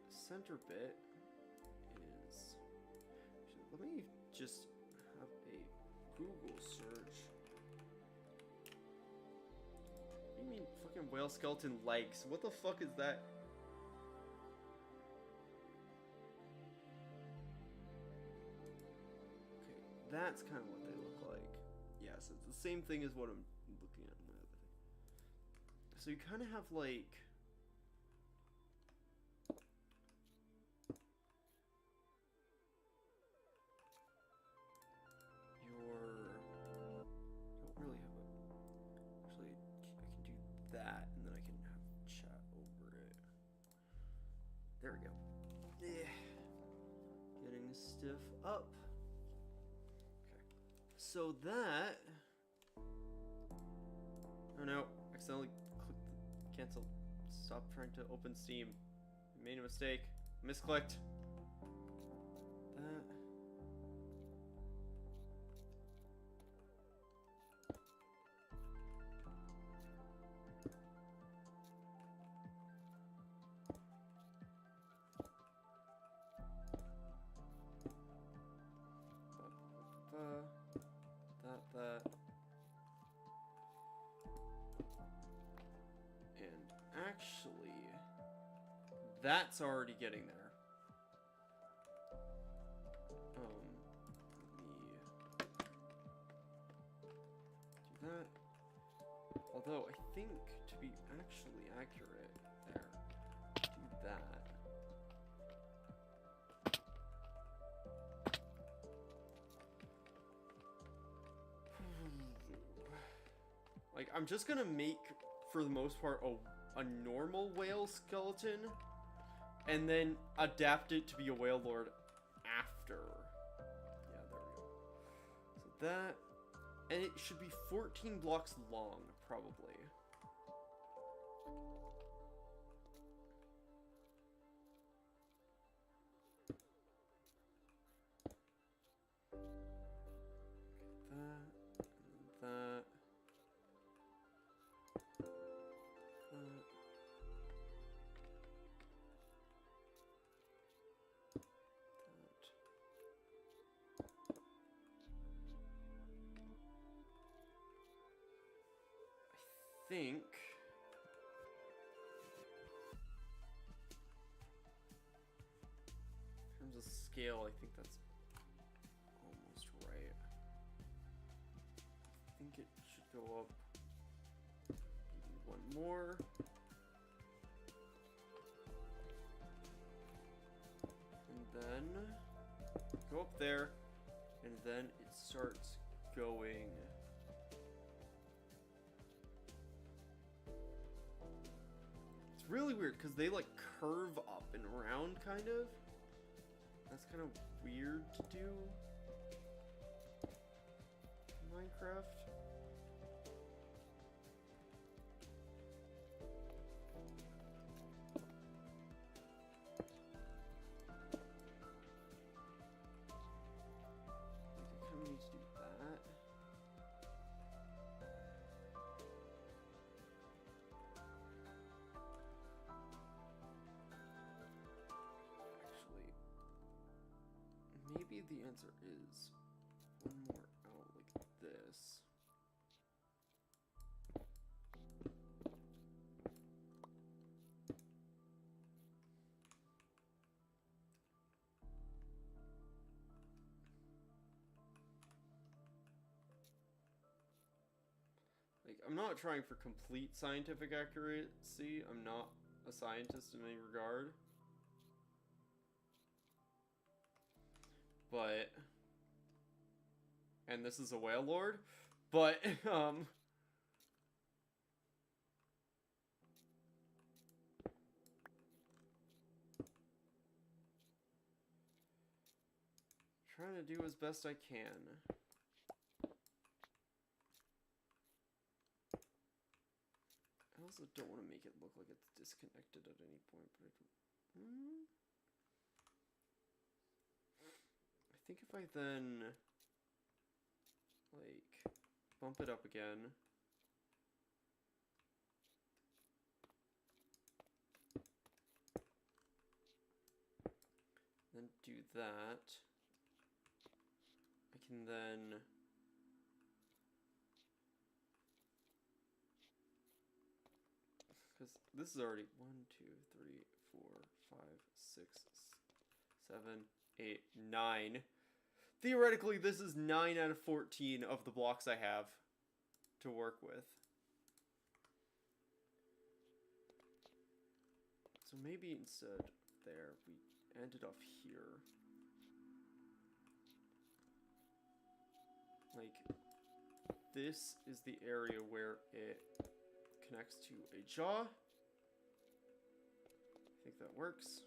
center bit is. Let me just have a Google search. What do you mean fucking whale skeleton legs? What the fuck is that? Okay, that's kind of what they look like. Yes, it's the same thing as what I'm looking at in my other thing. So you kind of have like that, and then I can have chat over it. There we go. Yeah. Getting stiff up. Okay. So that... Oh no, accidentally clicked the cancel. Stop trying to open Steam. I made a mistake. Misclicked. That. That. And actually, that's already getting there. Let me do that. Although I think to be actually accurate, there, do that. Like, I'm just gonna make, for the most part, a normal whale skeleton, and then adapt it to be a whale lord after. Yeah, there we go. So that, and it should be 14 blocks long, probably. That. I think in terms of scale, I think that's almost right. I think it should go up maybe one more. And then go up there, and then it starts going. It's really weird because they like curve up and around, kind of. That's kind of weird to do in Minecraft. Maybe the answer is one more out like this. Like, I'm not trying for complete scientific accuracy. I'm not a scientist in any regard. But, and this is a whale lord, but, trying to do as best I can. I also don't want to make it look like it's disconnected at any point, but I think if I then, like, bump it up again. Then do that. I can then because this is already 1, 2, 3, 4, 5, 6, 7, 8, 9. Theoretically, this is 9 out of 14 of the blocks I have to work with. So maybe instead there, we ended up here. Like, this is the area where it connects to a jaw. I think that works.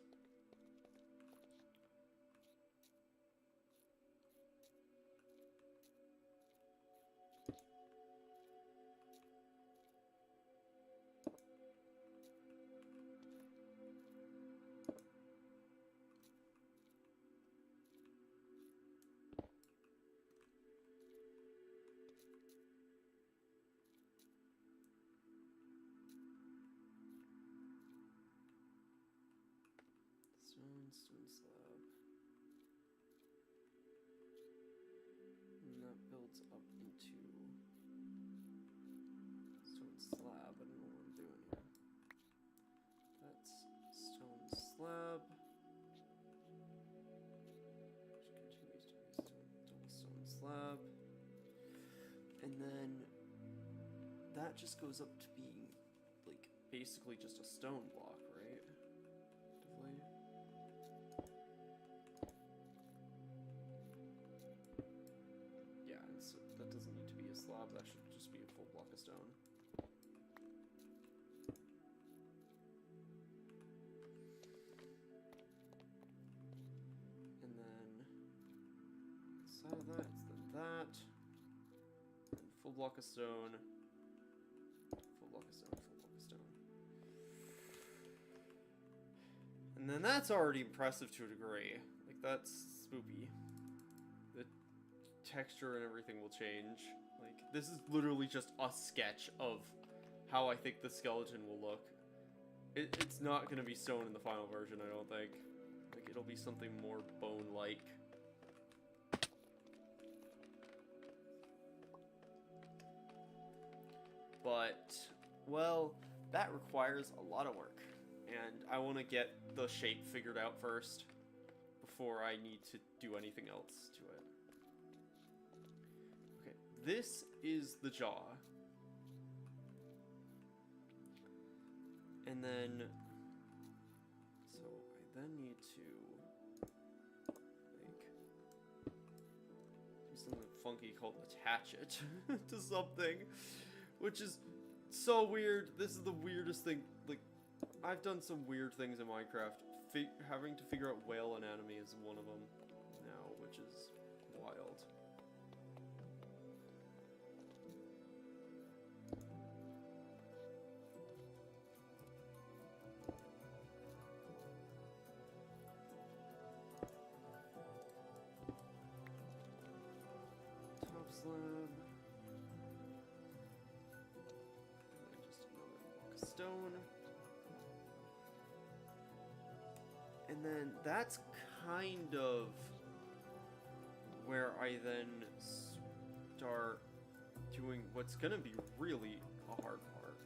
Stone slab. And that builds up into stone slab. I don't know what I'm doing here. That's stone slab. Which continues to be double stone slab. And then that just goes up to being like basically just a stone block, right? So that doesn't need to be a slab, that should just be a full block of stone. And then inside of that, it's then that. And full block of stone. Full block of stone, full block of stone. And then that's already impressive to a degree. Like, that's spoopy. The texture and everything will change. Like, this is literally just a sketch of how I think the skeleton will look. It's not gonna be stone in the final version, I don't think. Like, it'll be something more bone-like. But, well, that requires a lot of work. And I want to get the shape figured out first before I need to do anything else to it. Okay, this is the jaw. And then, so I then need to, like, do something funky called attach it to something, which is so weird. This is the weirdest thing. Like, I've done some weird things in Minecraft. Having to figure out whale anatomy is one of them now, which is wild. Top slab. Just another block of stone. And then that's kind of where I then start doing what's gonna be really a hard part.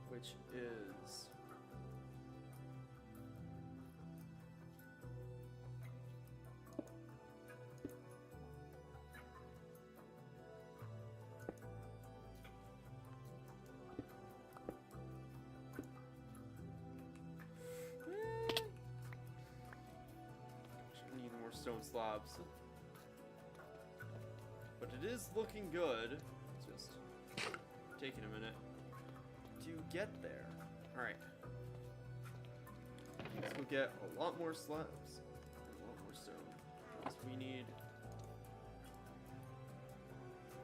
Which is stone slabs, but it is looking good. It's just taking a minute to get there. All right, let's go get a lot more slabs and a lot more stone. Because we need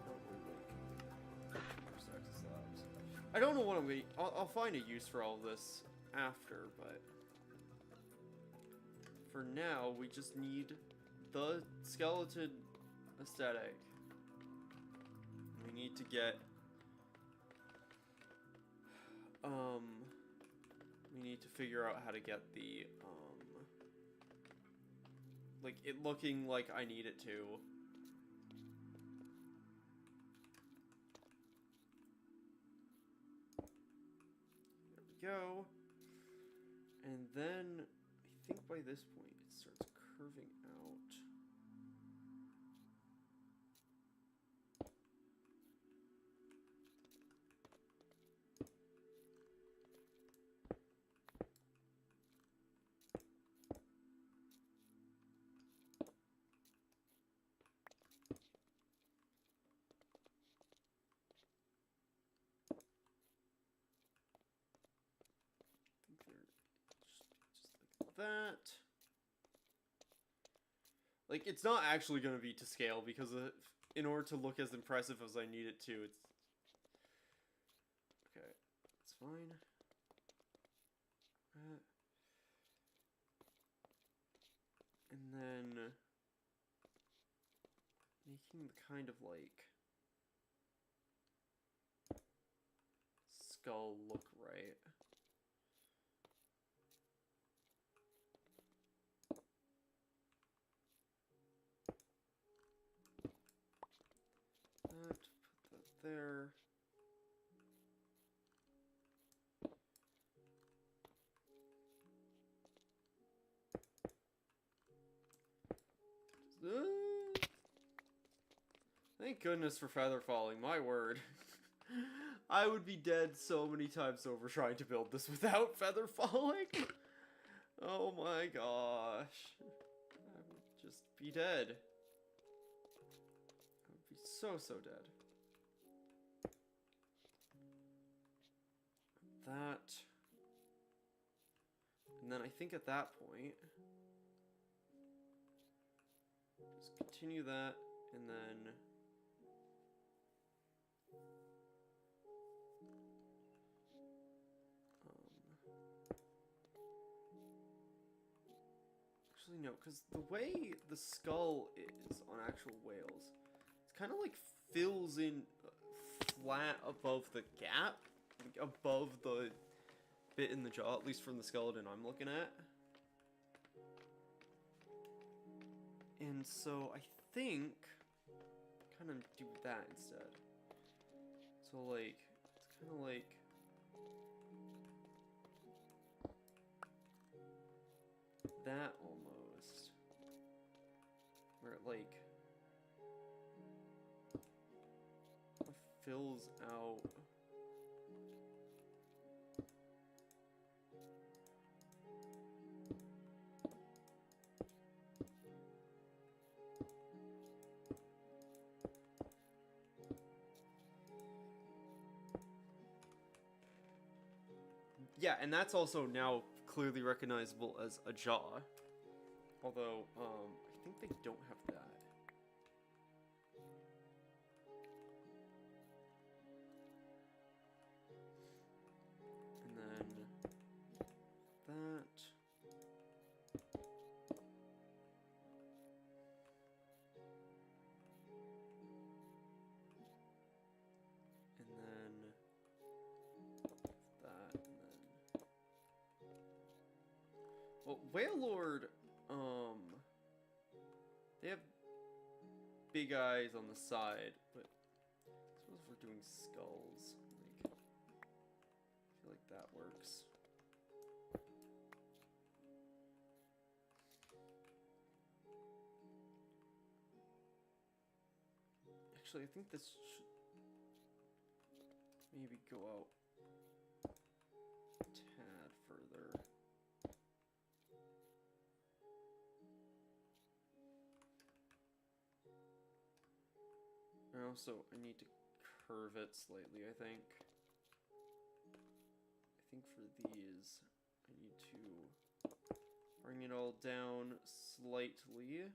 probably like more stacks of slabs. I don't know what I'm gonna. I'll find a use for all of this after, but for now, we just need the skeleton aesthetic. We need to get, we need to figure out how to get the, like, it looking like I need it to. There we go. And then, I think by this point, it starts curving out. that. Like, it's not actually going to be to scale because in order to look as impressive as I need it to, it's... Okay, it's fine. And then... making the kind of, like... skull look right. Put that there. Thank goodness for feather falling, my word. I would be dead so many times over trying to build this without feather falling. Oh my gosh. I would just be dead. I would be so dead. That. And then I think at that point, just continue that, and then actually no, because the way the skull is on actual whales, it's kind of like fills in flat above the gap, like above the bit in the jaw, at least from the skeleton I'm looking at. And so I think kind of do that instead. So like, it's kind of like that almost, where it like fills out. Yeah, and that's also now clearly recognizable as a jaw. Although, I think they don't have that. And then that. And then that, and then... Well, Whale Lord, they have big eyes on the side, but I suppose if we're doing skulls, like, I feel like that works. Actually, I think this should maybe go out a tad further. And also, I need to curve it slightly, I think. I think for these, I need to bring it all down slightly.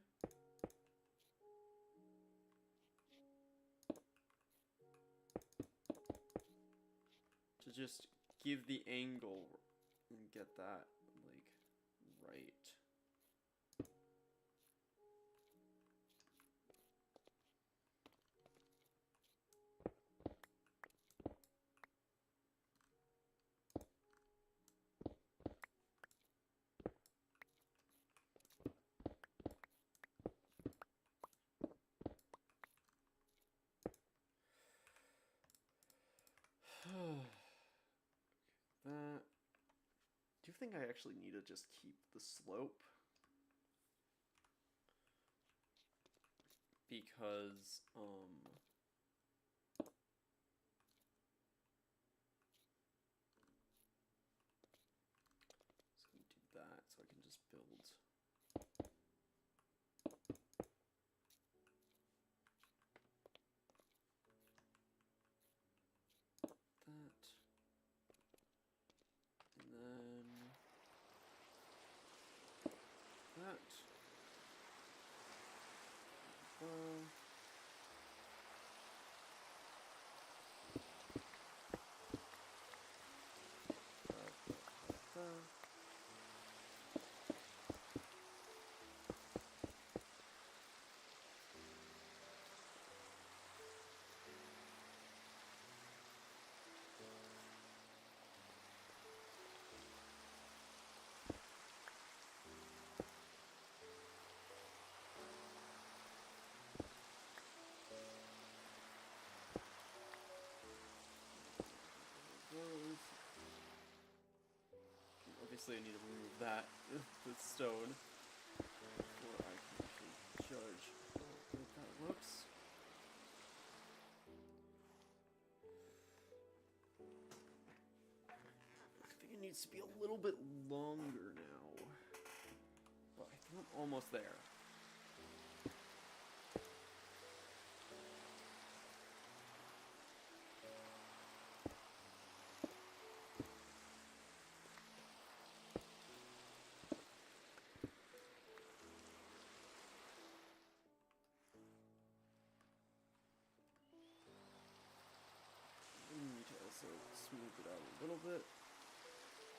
To just give the angle and get that, like, right. That. Do you think I actually need to just keep the slope? Because, just gonna do that so I can just build. That. And then... obviously I need to remove that, the stone, before I can actually judge how good that looks. I think it needs to be a little bit longer now, but I think I'm almost there. Need to also smooth it out a little bit.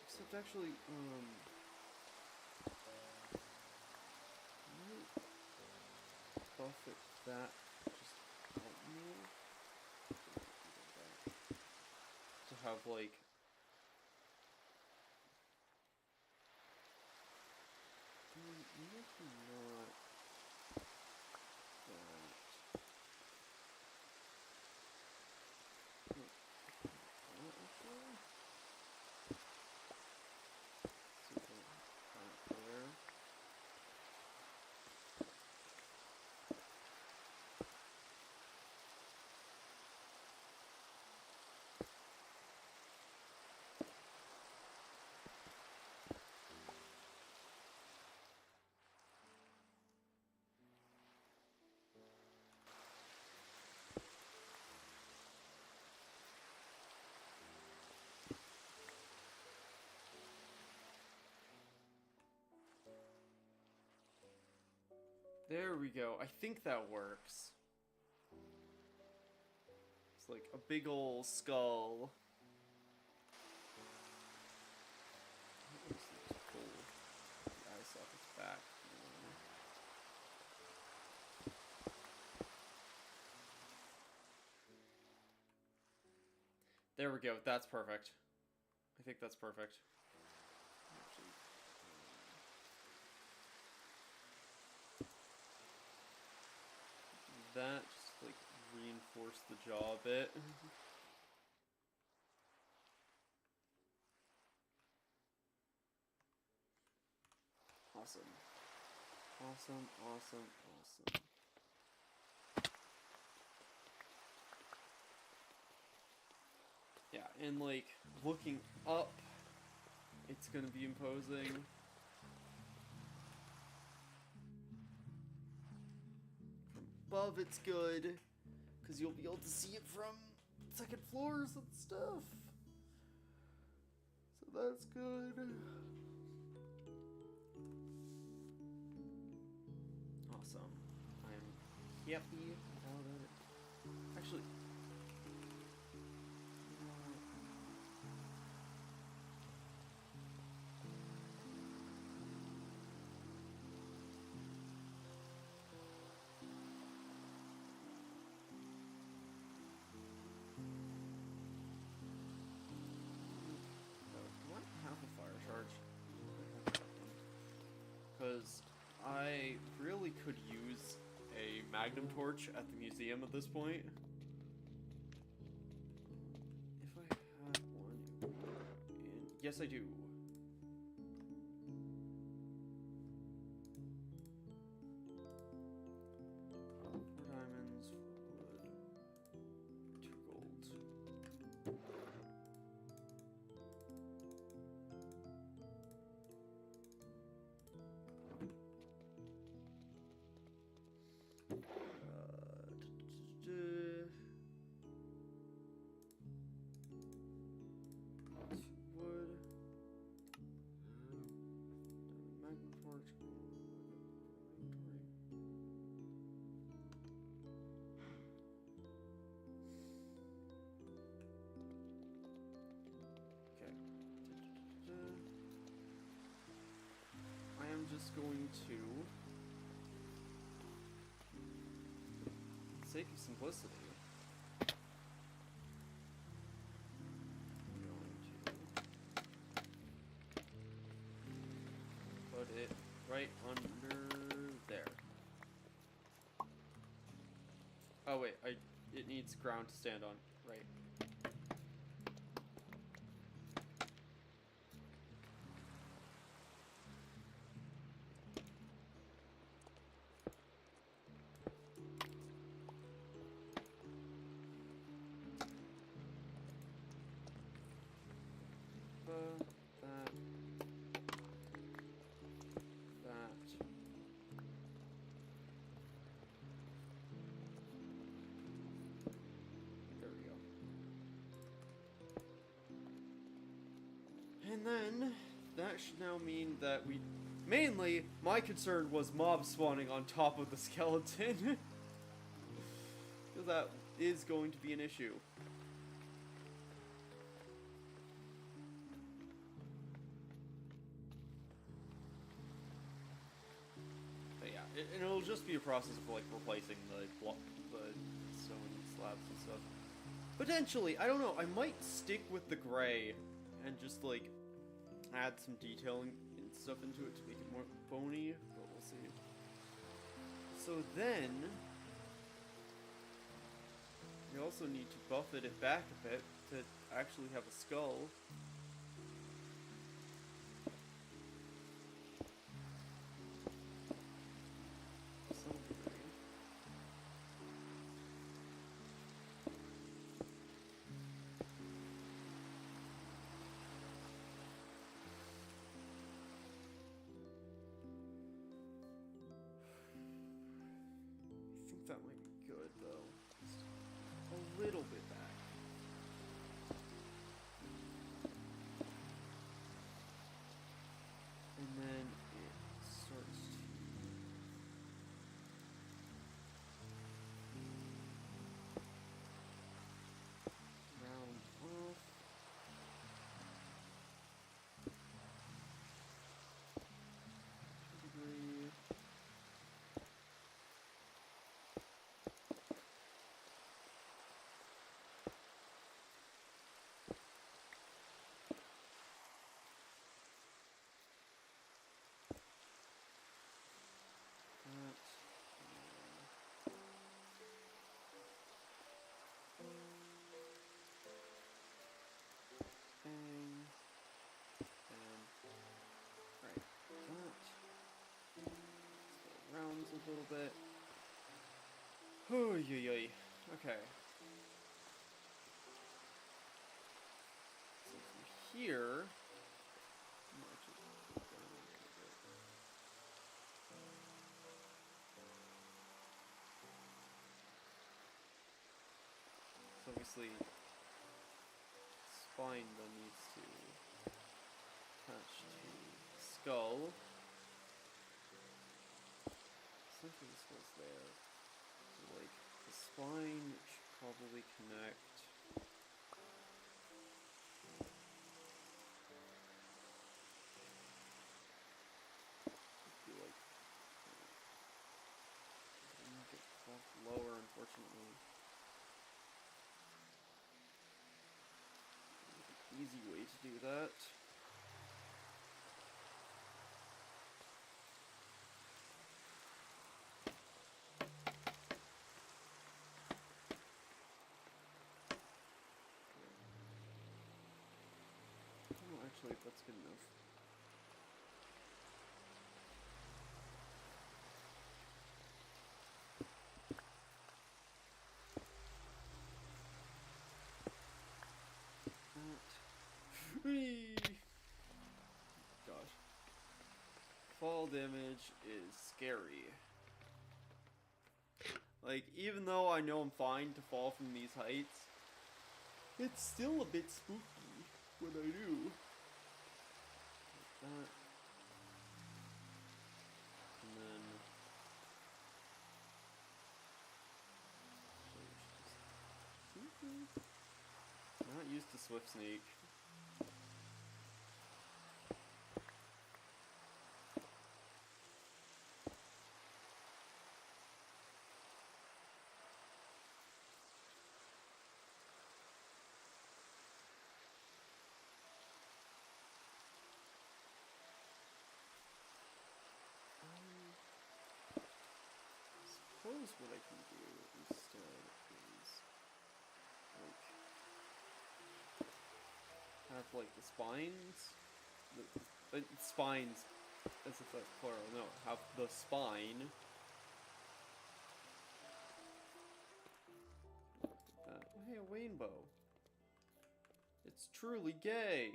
Except actually, buff it that just out more. To have like maybe not that. There we go. I think that works. It's like a big ol' skull. Let's pull the eye sockets back. There we go. That's perfect. I think that's perfect. That just like reinforce the jaw a bit. Awesome. Awesome, awesome, awesome. Yeah, and like looking up, it's gonna be imposing. Above it's good, because you'll be able to see it from second floors and stuff. So that's good. Awesome. I'm happy about it. Actually, because I really could use a magnum torch at the museum at this point. If I had one, yes I do. Just going to, for the sake of simplicity, I'm going to put it right under there. Oh wait, it needs ground to stand on, right? And then, that should now mean that we... Mainly, my concern was mob spawning on top of the skeleton. Because that is going to be an issue. But yeah, and it'll just be a process of, like, replacing the stone slabs and stuff. Potentially, I don't know, I might stick with the gray and just, like, add some detailing and stuff into it to make it more bony, but we'll see. So then, we also need to buffet it back a bit to actually have a skull. That might be good, though. Just a little bit back. And then it starts to round off. Degree. Rounds a little bit. Oh, okay. So from here, so obviously, spine then needs to attach to skull. Essentially this goes there. So like the spine should probably connect. Be like make it lower, unfortunately. Easy way to do that. Actually, that's good enough. Gosh. Fall damage is scary. Like, even though I know I'm fine to fall from these heights, it's still a bit spooky when I do. That. And then not used to Swift Sneak. Suppose what I can do instead is like have like the spines, spines as if that's plural. No, have the spine. Hey, a rainbow. It's truly gay.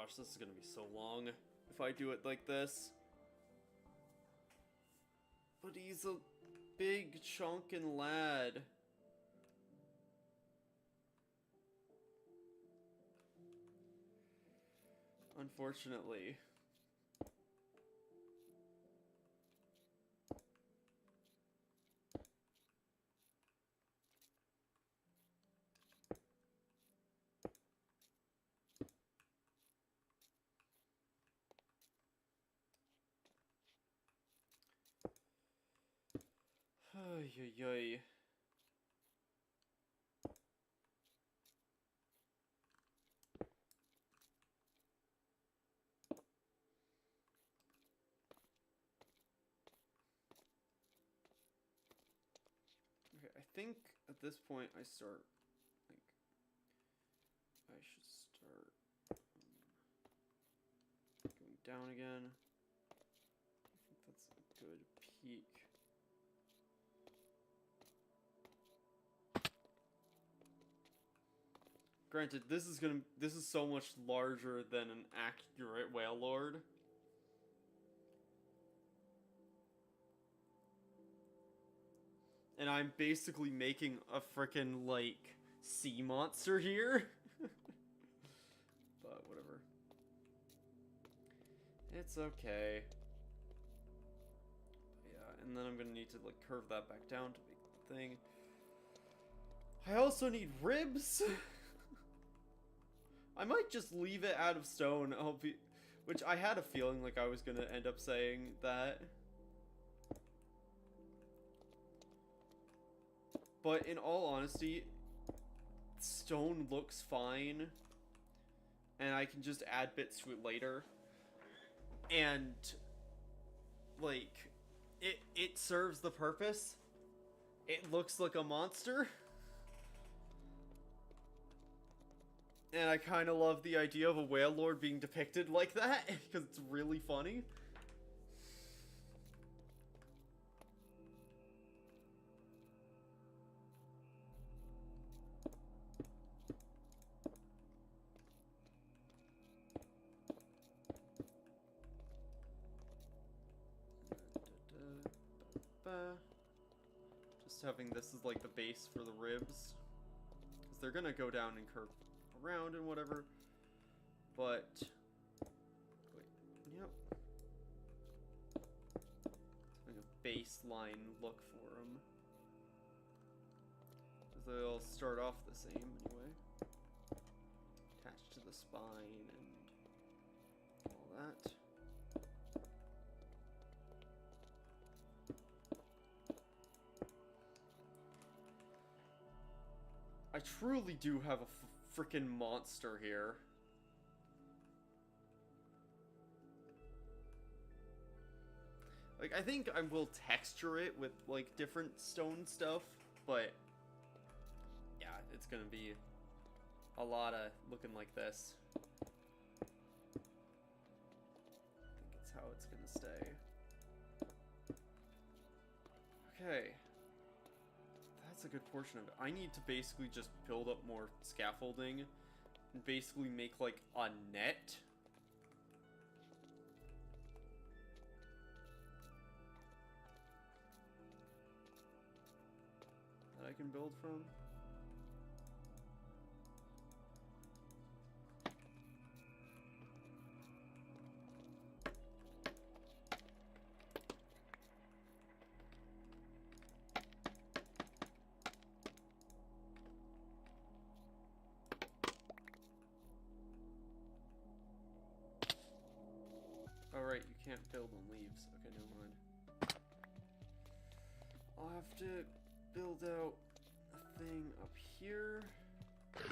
gosh, this is gonna be so long if I do it like this. But he's a big chunkin' lad. Unfortunately. Ay, ay, ay. Okay, I think at this point I start, like, I should start going down again. I think that's a good peak. Granted, this is so much larger than an accurate whale lord. And I'm basically making a frickin', like, sea monster here. But whatever. It's okay. Yeah, and then I'm gonna need to, like, curve that back down to make the thing. I also need ribs. I might just leave it out of stone, which I had a feeling like I was gonna end up saying that. But in all honesty, stone looks fine, and I can just add bits to it later. And, like, it serves the purpose. It looks like a monster. And I kind of love the idea of a whale lord being depicted like that, because it's really funny. Just having this as like the base for the ribs, because they're gonna go down and curve around and whatever. But wait, yep, having a baseline look for them, because they'll start off the same anyway, attached to the spine and all that. I truly do have a freaking monster here. Like, I think I will texture it with, like, different stone stuff, but yeah, it's gonna be a lot of looking like this. I think it's how it's gonna stay. Okay. That's a good portion of it. I need to basically just build up more scaffolding and basically make like a net. That I can build from. Alright, you can't build on leaves. Okay, never mind. I'll have to build out a thing up here. And,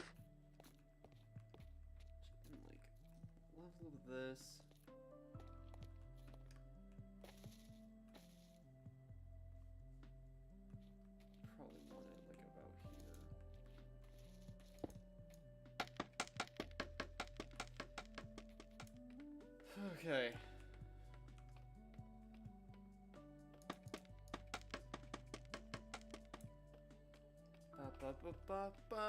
like, level this. Probably want it, like, about here. Okay. Ba, ba, ba, ba.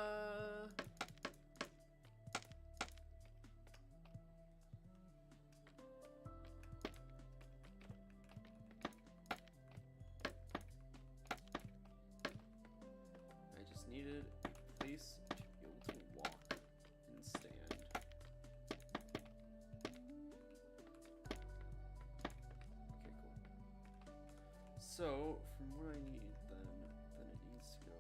So, from what I need, then it needs to go.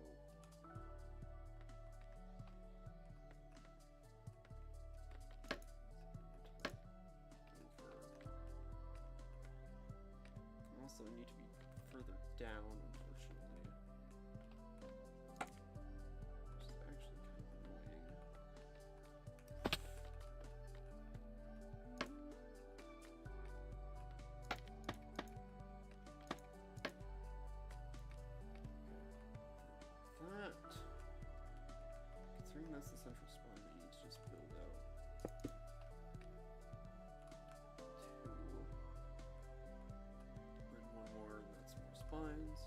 Also need to be further down, unfortunately. Which is actually kind of annoying. That, considering that's the central spine, I need to just build out two, and one more, and that's more spines.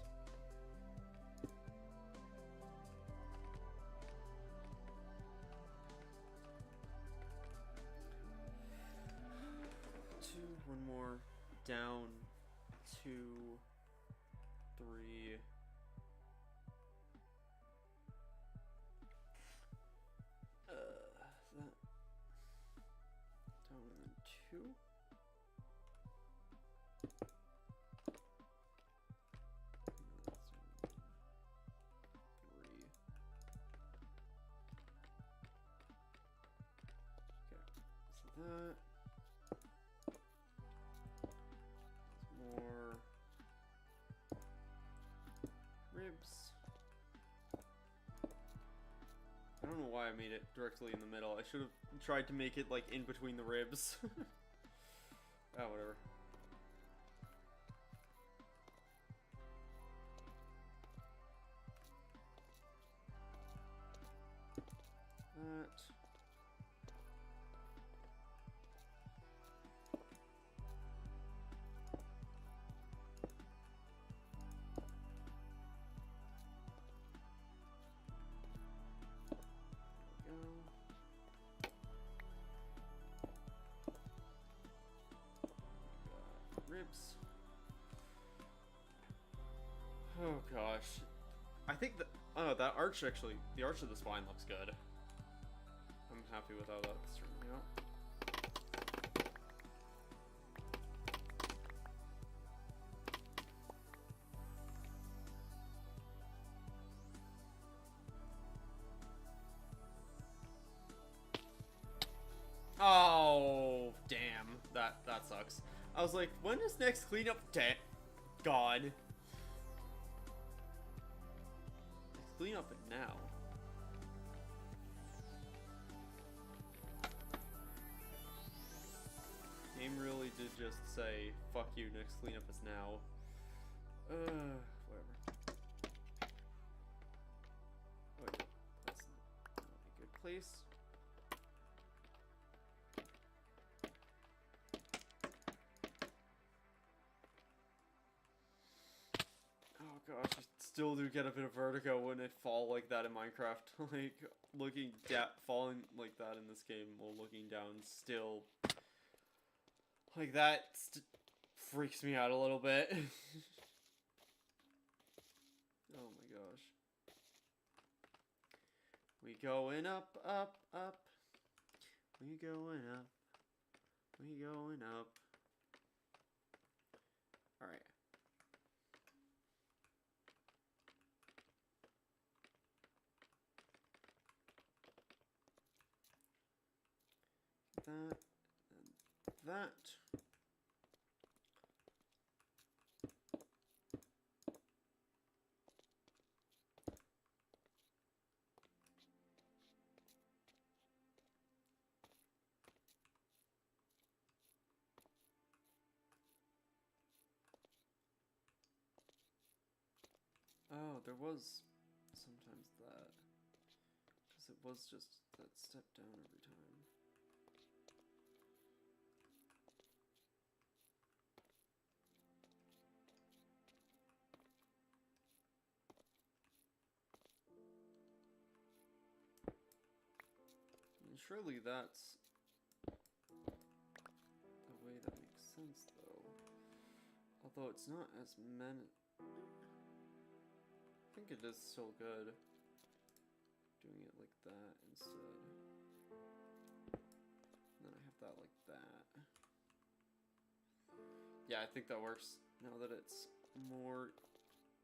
Two, one more, down, 2, 3. That down and then 2. That more ribs. I don't know why I made it directly in the middle. I should have tried to make it like in between the ribs. Ah, whatever. That. Ribs. Oh gosh. I think that that arch actually, the arch of the spine looks good. I'm happy with how that's turning out. Oh, damn. That sucks. I was like, when is next cleanup day? God. Next cleanup it now. Game really did just say, fuck you, next cleanup is now. Whatever. Wait, that's not a good place. Oh gosh, I still do get a bit of vertigo when I fall like that in Minecraft. Like, looking down, falling like that in this game while looking down still... Like, that freaks me out a little bit. Oh my gosh. We going up, up, up. We going up. We going up. Alright. That and that. Oh, there was sometimes that. Because it was just that step down every time. And surely that's the way that makes sense, though. Although it's not as many... I think it is still good doing it like that instead. And then I have that like that. Yeah, I think that works now that it's more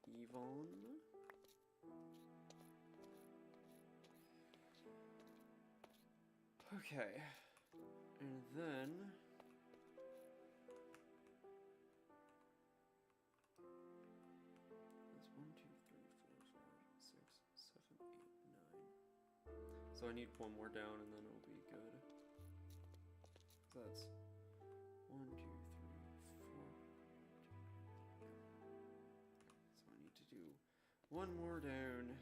even. Okay, and then that's 1, 2, 3, 4, 5, 6, 7, 8, 9. So I need one more down, and then it'll be good. So that's 1, 2, 3, 4. So I need to do one more down.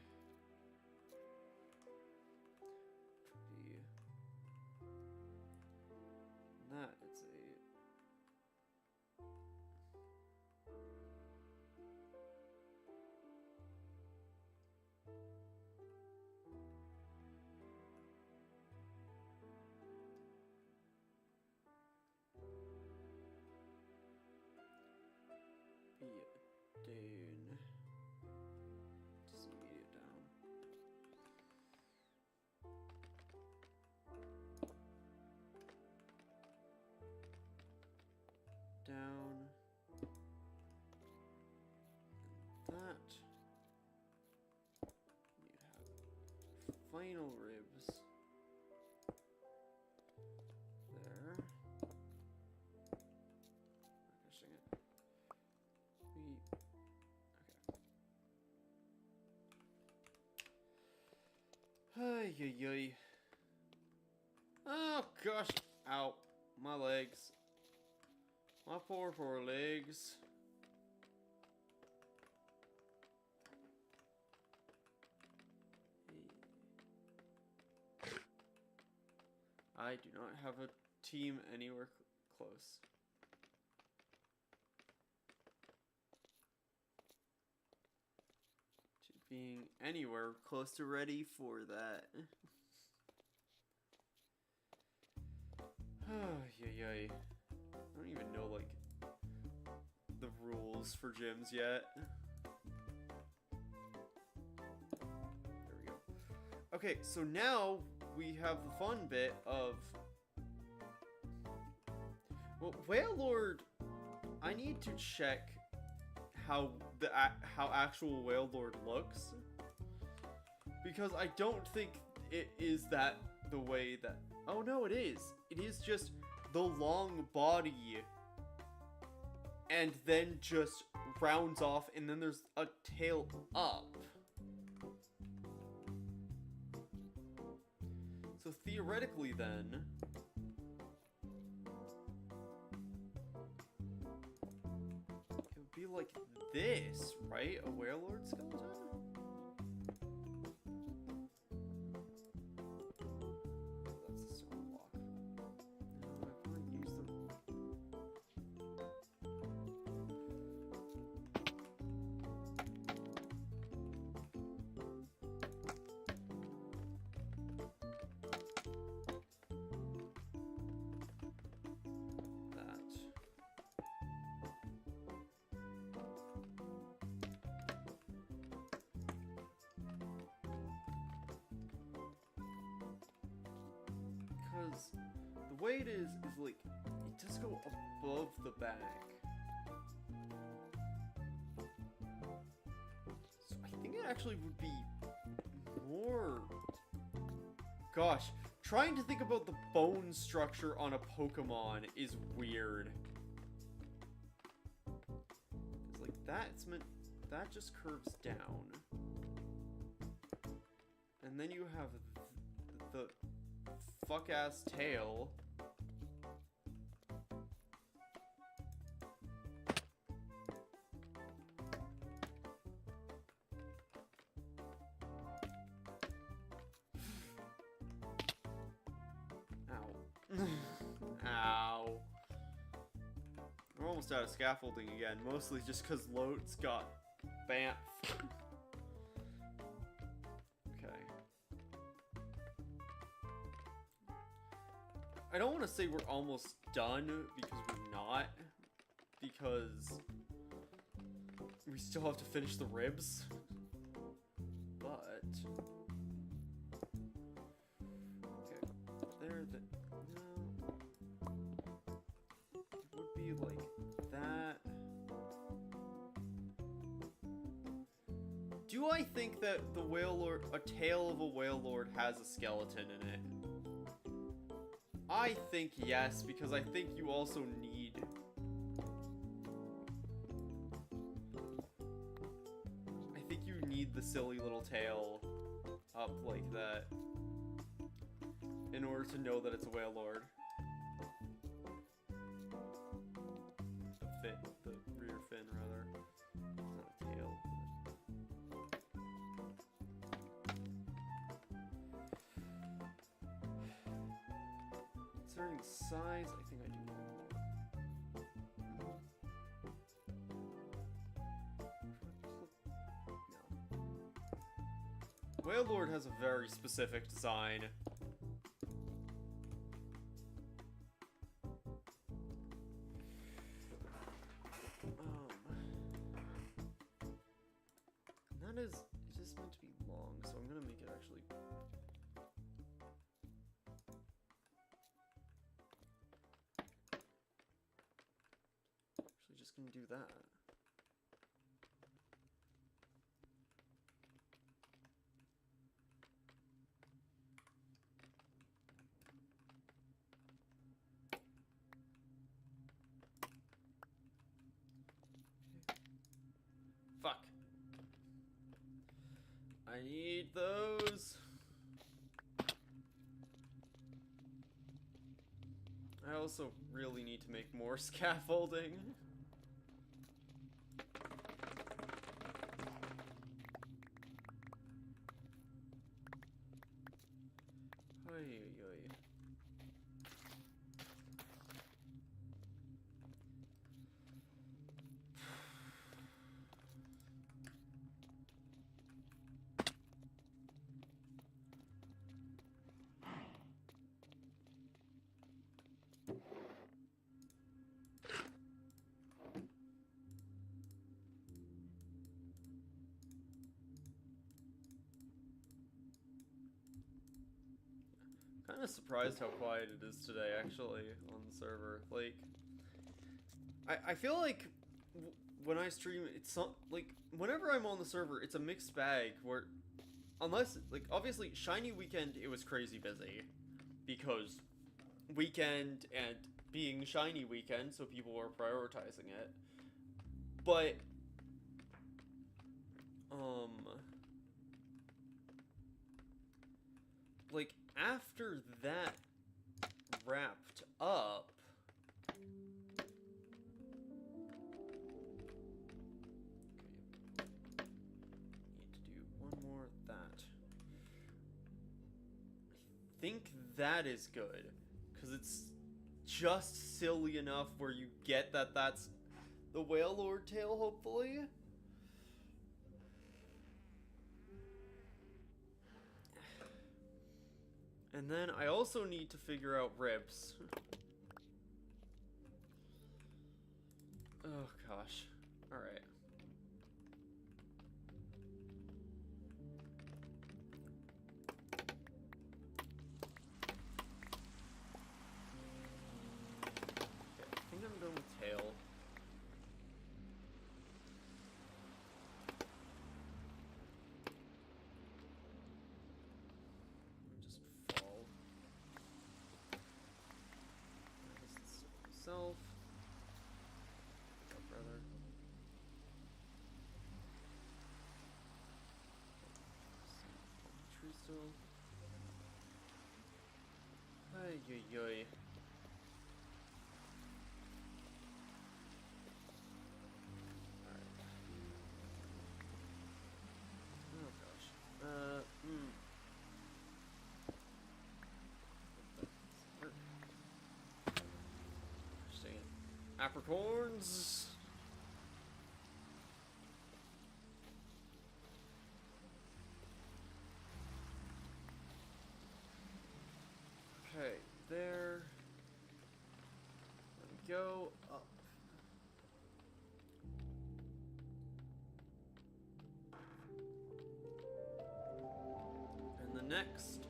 That it's a be down. Just need it down. Down. And that. You have final ribs. There. Pushing it. Okay. Ay, ay, ay. Oh gosh. Ow. My legs. My poor legs. I do not have a team anywhere close. To being anywhere close to ready for that. Yay. I don't even know, like, the rules for gyms yet. There we go. Okay, so now we have the fun bit of... Well, Whale Lord, I need to check how actual Whale Lord looks. Because I don't think it is that the way that... Oh no, it is. It is just the long body and then just rounds off, and then there's a tail up. So theoretically then, it would be like this, right? A Werelord skeleton? Because the way it is like, it does go above the back. So I think it actually would be more... Gosh, trying to think about the bone structure on a Pokemon is weird. It's like, that's meant... That just curves down. And then you have the fuck-ass tail. Ow. Ow. We're almost out of scaffolding again, mostly just because Lote's got Bamf. I don't want to say we're almost done, because we're not, because we still have to finish the ribs, but, okay, there, no, it would be like that, Do I think that the Whale Lord, a Tale of a Whale Lord, has a skeleton in it? I think yes, because I think you also need... I think you need the silly little tail up like that in order to know that it's a Whale Lord. The fin, the rear fin, rather. It's not a tail. Considering the size, I think I do want more. No. Whale Lord has a very specific design. That is just meant to be long, so I'm gonna make it actually... Actually just gonna do that. Fuck. I need those. I also really need to make more scaffolding. Oy, oy, oy. Kind of surprised how quiet it is today, actually, on the server. Like, I feel like when I stream, it's not, like, whenever I'm on the server, it's a mixed bag, where, unless, like, obviously, Shiny Weekend, it was crazy busy, because weekend and being Shiny Weekend, so people were prioritizing it, but, like, after that wrapped up, need to do one more of that. I think that is good, because it's just silly enough where you get that that's the Whale Lord tail, hopefully. And then I also need to figure out ribs. Oh gosh. Alright. Okay, I think I'm done with tail. Self. What's up, brother? Tree still. Ay, ay, ay. Alright. Oh gosh. Apricorns. Okay, there. Let me go up. And the next.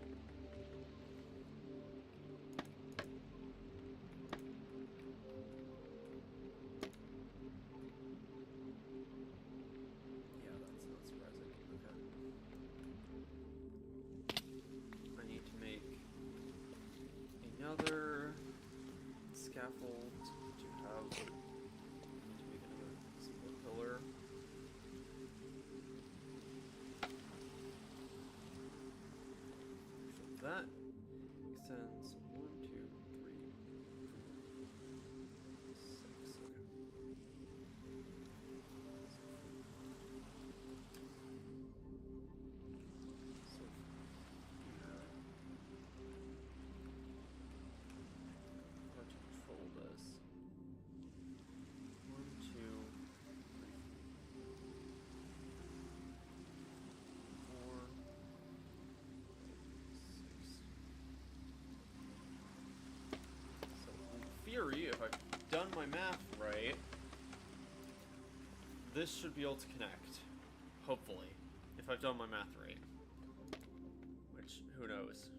theory, if I've done my math right, this should be able to connect. Hopefully. If I've done my math right. Which, who knows.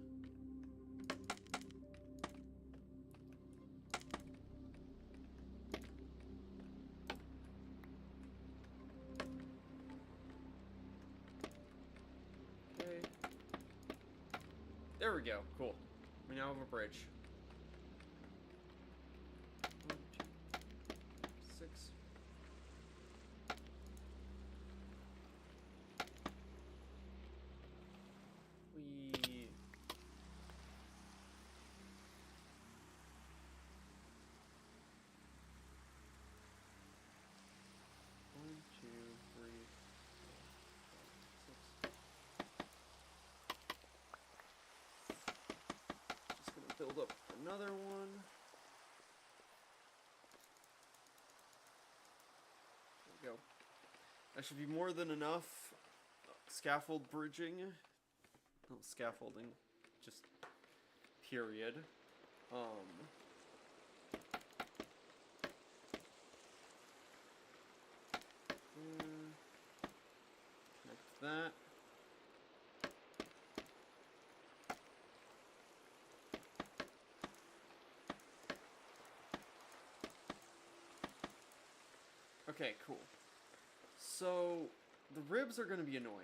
Okay. There we go. Cool. We now have a bridge. 1, 2, 6. Build up another one. There we go. That should be more than enough scaffold bridging. No, scaffolding. Just period. Connect that. Okay, cool. So, the ribs are going to be annoying.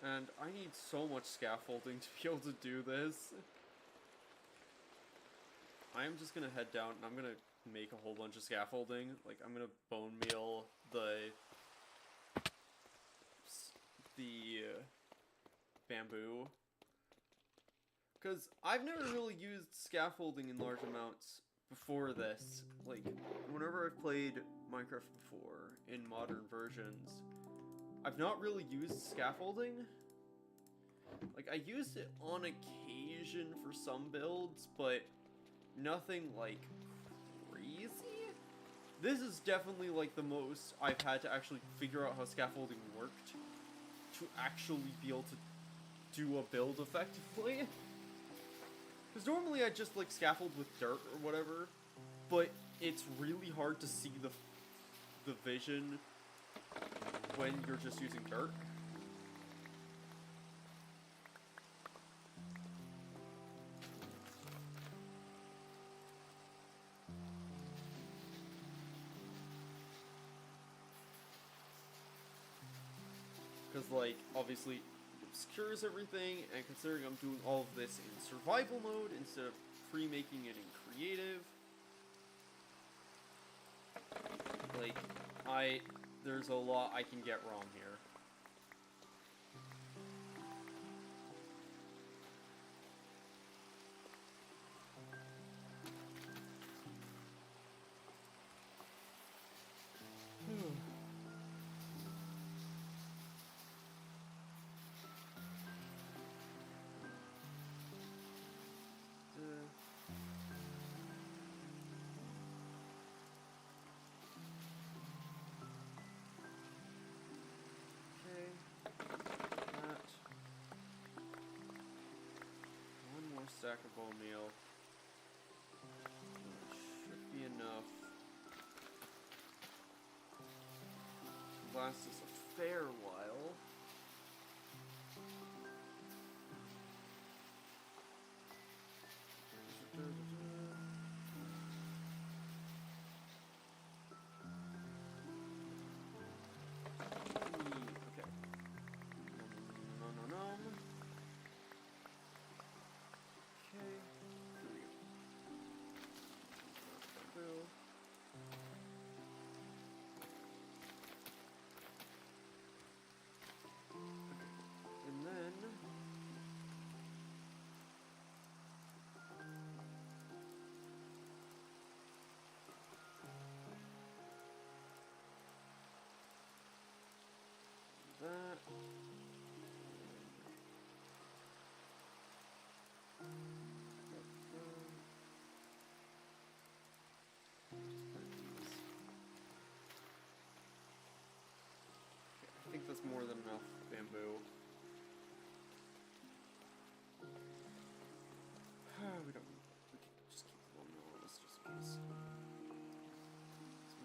And I need so much scaffolding to be able to do this. I am just going to head down and I'm going to make a whole bunch of scaffolding. Like, I'm going to bone meal the bamboo. Because I've never really used scaffolding in large amounts before this. Like, whenever I've played Minecraft before, in modern versions, I've not really used scaffolding. Like, I used it on occasion for some builds, but nothing, like, crazy. This is definitely, like, the most I've had to actually figure out how scaffolding worked to actually be able to do a build effectively. Because normally I just, like, scaffold with dirt or whatever, but it's really hard to see the vision when you're just using dirt. Because, like, obviously it obscures everything, and considering I'm doing all of this in survival mode instead of pre-making it in creative, like, there's a lot I can get wrong here. Stack of bone meal. Should be enough to last us a fair while. Okay. No.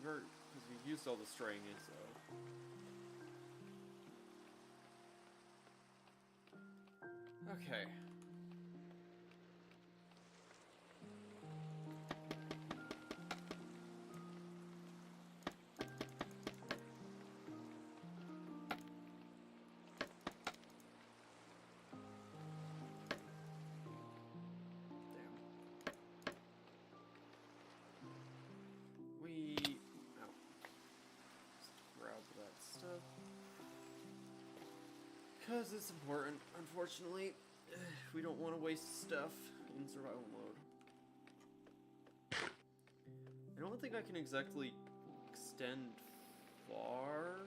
because we used all the string, so. Okay. Because it's important, unfortunately. We don't want to waste stuff in survival mode. I don't think I can exactly extend far.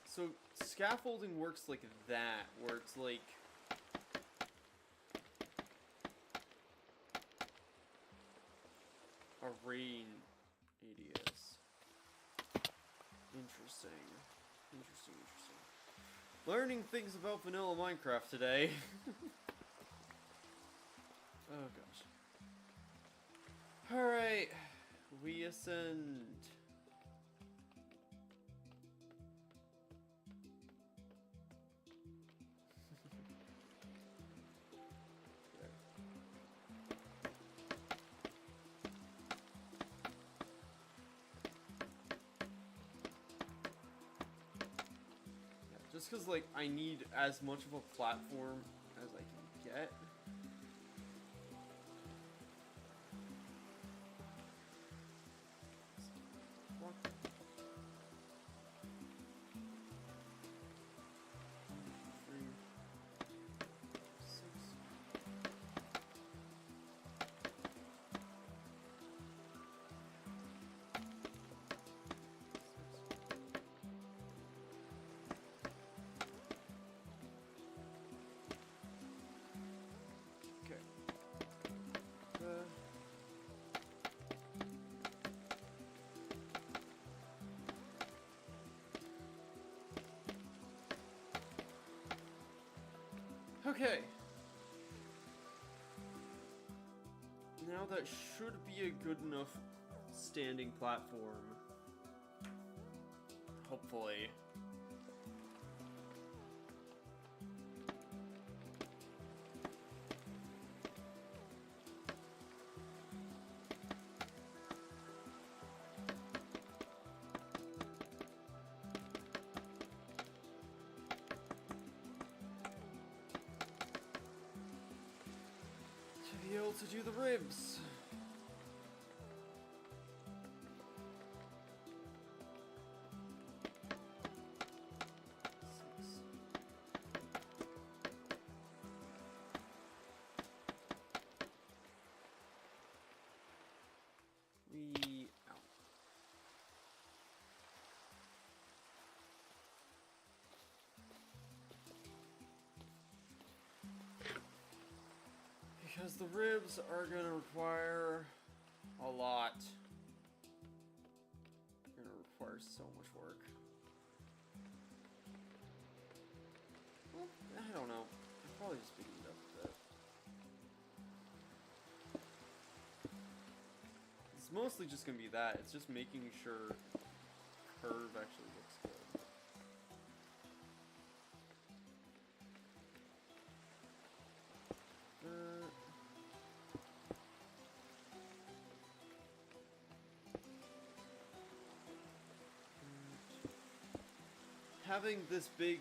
So, scaffolding works like that, where it's like... a rain ADS. Interesting. Interesting. Learning things about vanilla Minecraft today. Oh gosh. Alright. We ascend. Just because, like, I need as much of a platform as I can get. Okay. Now that should be a good enough standing platform. Hopefully. To be able to do the ribs. Because the ribs are gonna require a lot. They're gonna require so much work. Well, I don't know. I'll probably just speed it up a bit. It's mostly just gonna be that. It's just making sure curve actually looks good. Having this big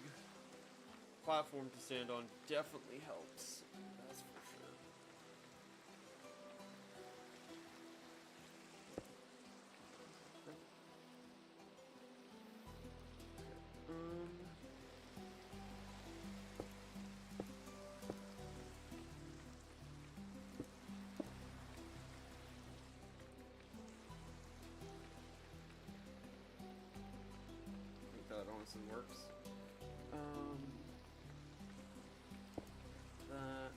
platform to stand on definitely helps. That's for sure. That honestly works. That.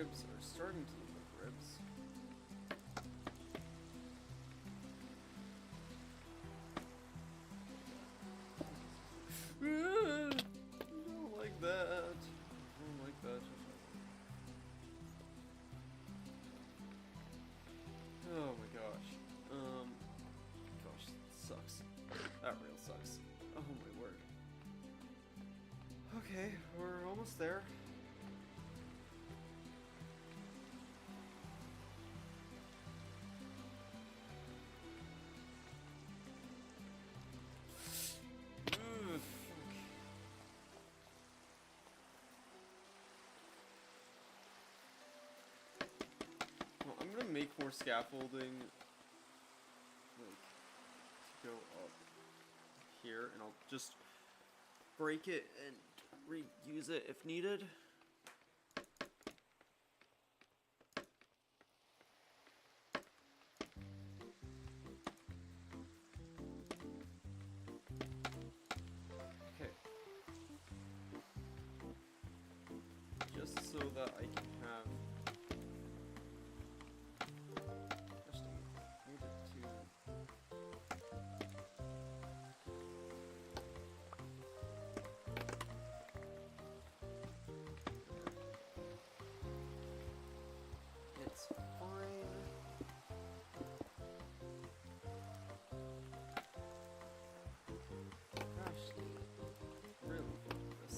ribs are starting to look like ribs. I don't like that. I don't like that. Oh my gosh. Gosh, that sucks. That real sucks. Oh my word. Okay, we're almost there. Well, I'm gonna make more scaffolding, like, to go up here, and I'll just break it and reuse it if needed. Okay. Just so that I can have... Gosh dang it. I needed to... It's fine. Gosh, really good at this.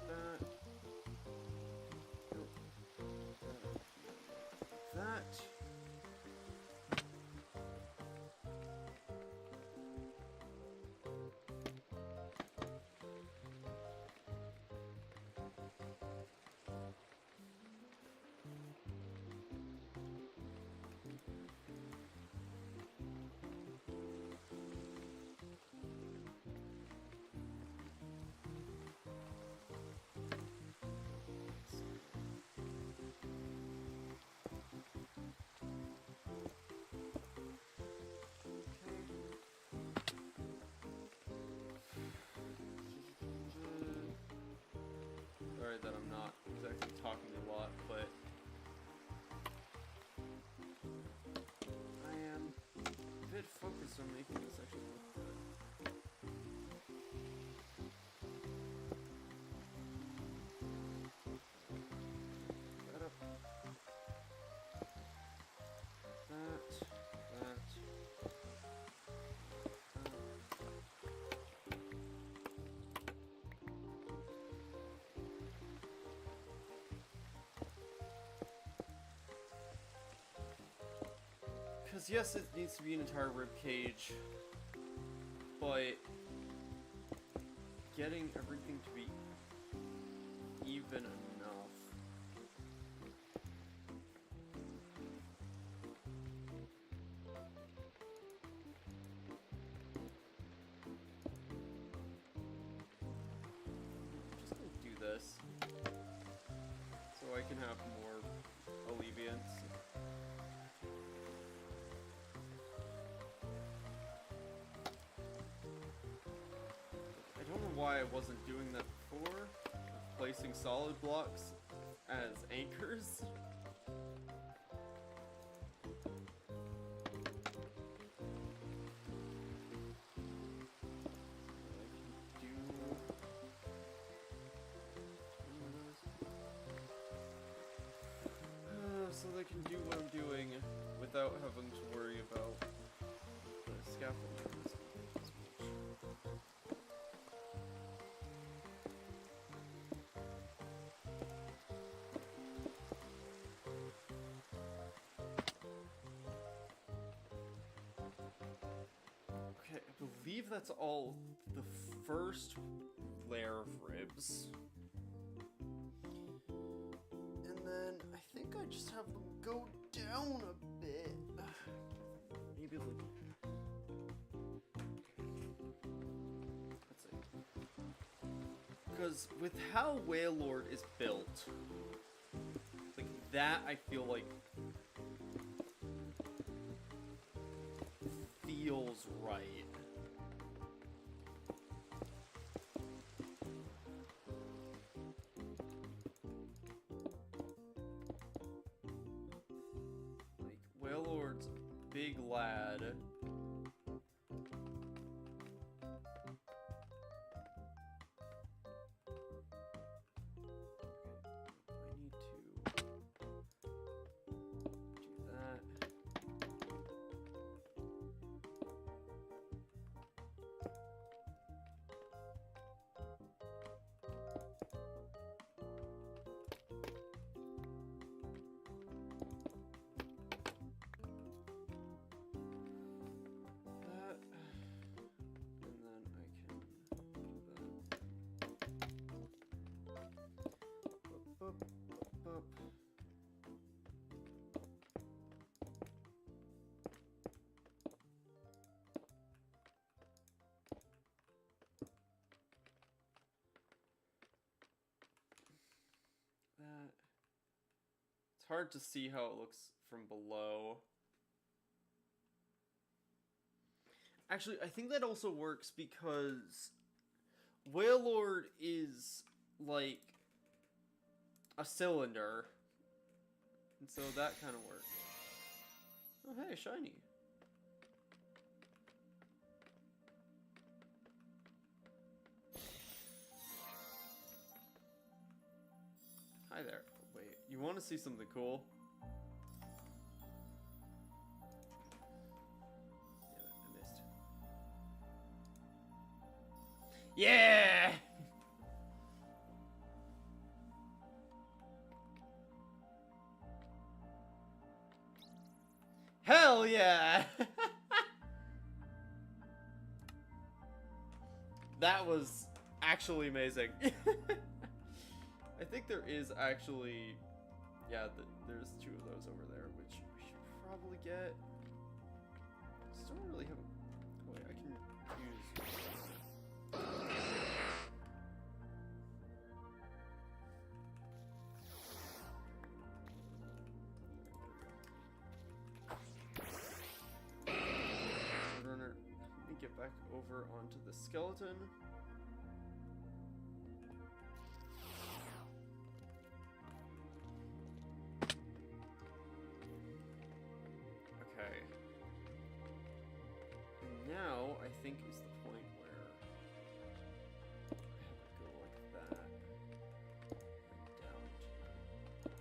That. Nope. That. Sorry that I'm not exactly talking a lot, but I am a bit focused on making this actually look good. That up. That. Because yes, it needs to be an entire rib cage, but getting everything to be even enough. I'm just gonna do this so I can have more alleviance. I don't know why I wasn't doing that before, placing solid blocks as anchors. So they can do what I'm doing without having to worry about the scaffolding. Okay, I believe that's all the first layer of ribs. And then I think I just have them go down a bit. Maybe like... Let's see. Because with how Wailord is built, like that I feel like feels right. Like, Wailord's big lad. It's hard to see how it looks from below. Actually, I think that also works because Wailord is like a cylinder. And so that kind of works. Oh, hey, shiny. Hi there. Wait, you want to see something cool? Damn it, I missed. Yeah! Hell yeah! That was actually amazing. I think there is actually, yeah, there's 2 of those over there, which we should probably get. Just don't really have. Oh wait, I can use. Runner, let me get back over onto the skeleton. Okay. And now, I think is the point where I have to go like that. And down to 2.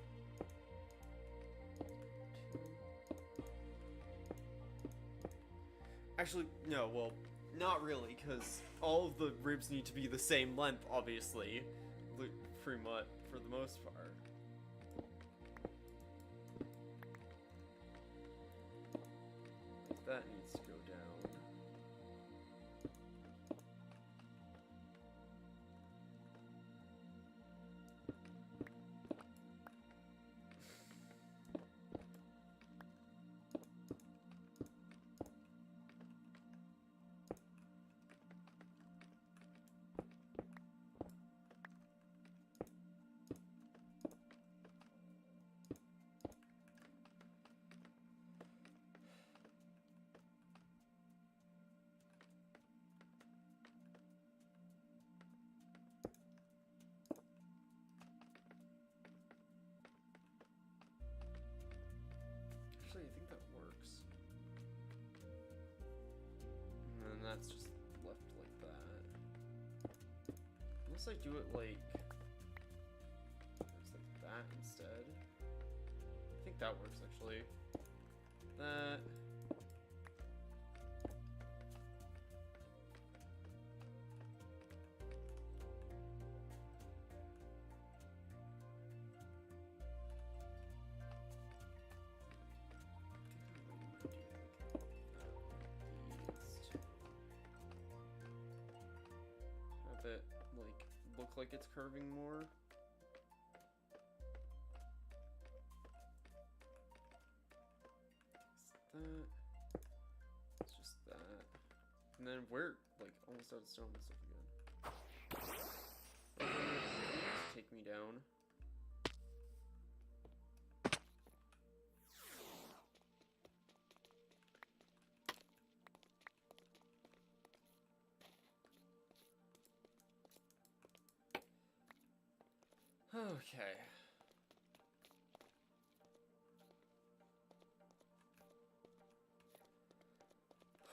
Actually, no, well, not really, because all of the ribs need to be the same length, obviously. Pretty much, for the most part. That needs to go down. Actually, I think that works. And then that's just left like that. Unless I do it like... It's like that instead. I think that works, actually. That... It like look like it's curving more. That. It's just that. And then we're like almost out of stone and stuff again. Take me down. Okay.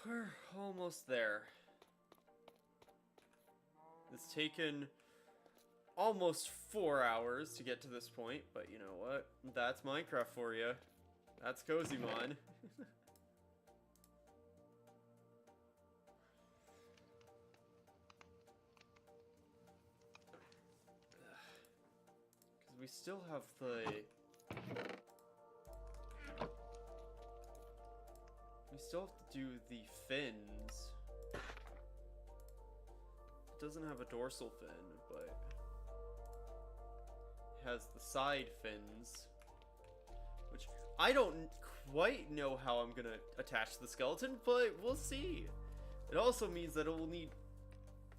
We're almost there. It's taken almost 4 hours to get to this point, but you know what? That's Minecraft for you. That's Cozymon. Because we still have the... We still have to do the fins. It doesn't have a dorsal fin, but it has the side fins, which I don't quite know how I'm gonna attach the skeleton, but we'll see. It also means that it will need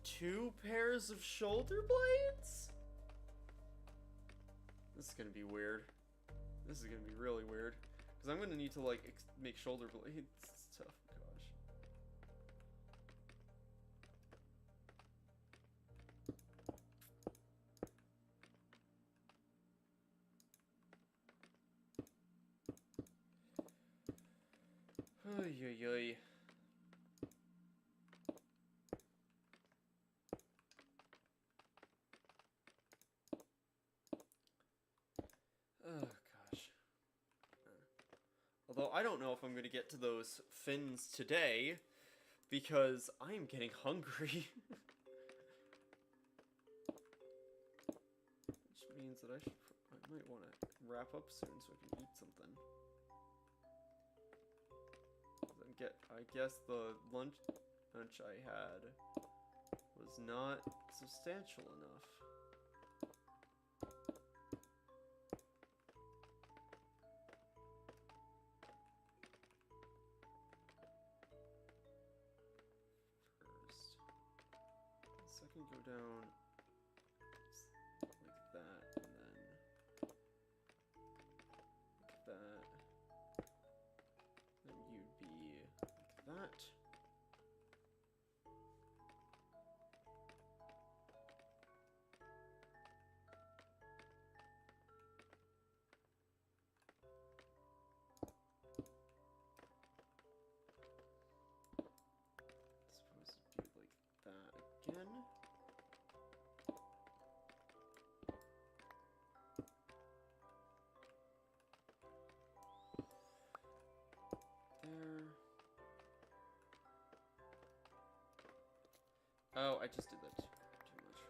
2 pairs of shoulder blades? This is gonna be weird. This is gonna be really weird. Because I'm gonna need to, like, make shoulder blades stuff. Gosh. Oy, oy, oy. Oh, gosh. Although I don't know if I'm going to get to those fins today, because I'm getting hungry. Which means that I might want to wrap up soon so I can eat something. I guess the lunch I had was not substantial enough. Second, go down like that, and then like that. Then you'd be like that. Suppose it'd be like that again. There. Oh, I just did that too much.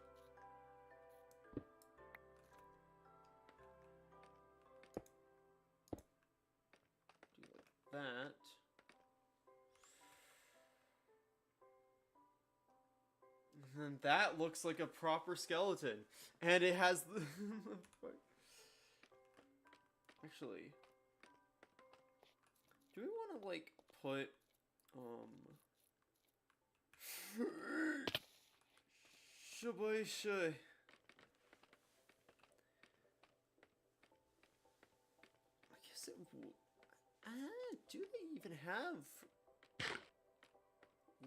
Do like that. And then that looks like a proper skeleton. And it has the... Actually... Do we want to, like, put, SkylaWuzHere. I guess it will... do they even have,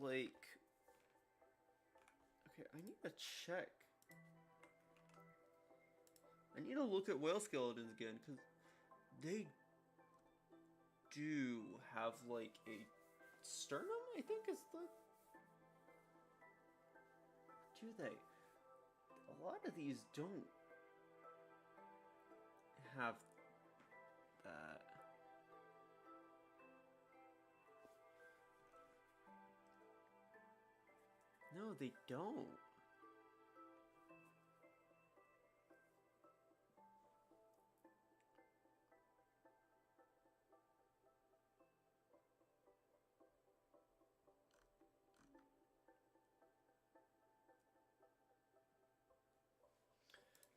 like... Okay, I need to check. I need to look at whale skeletons again, because they do have, like, a sternum, I think is the... Do they? A lot of these don't have that. No, they don't.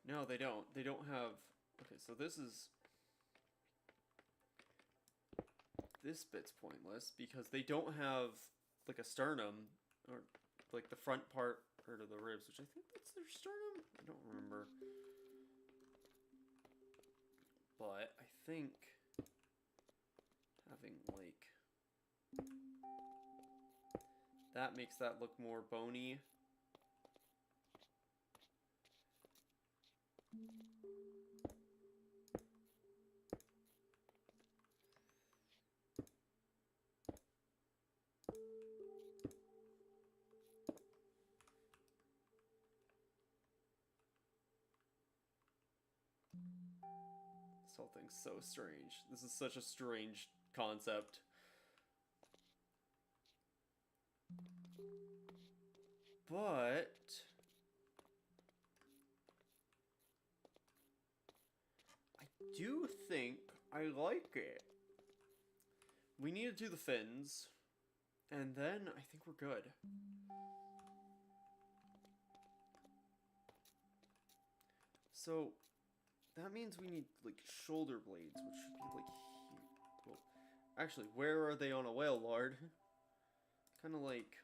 No, they don't. They don't have... Okay, so this is... This bit's pointless, because they don't have, like, a sternum, or, like, the front part of the ribs, which I think that's their sternum? I don't remember. But I think having, like... That makes that look more bony. This whole thing's so strange. This is such a strange concept. But I do think I like it. We need to do the fins, and then I think we're good. So that means we need like shoulder blades, which should be like here. Well, actually, where are they on a whale, Lord? Kind of like,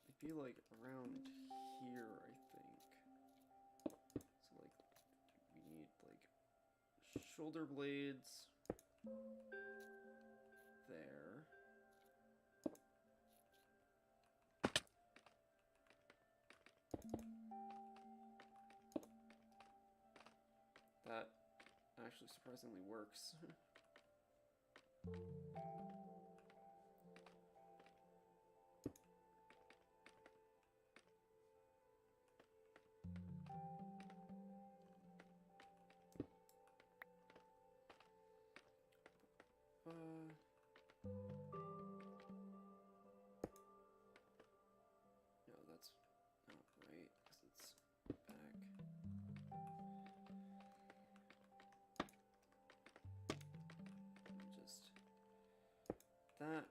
they'd be like around here, I think. So like, we need like shoulder blades there. That actually surprisingly works. No, that's not right, because it's back. Just that.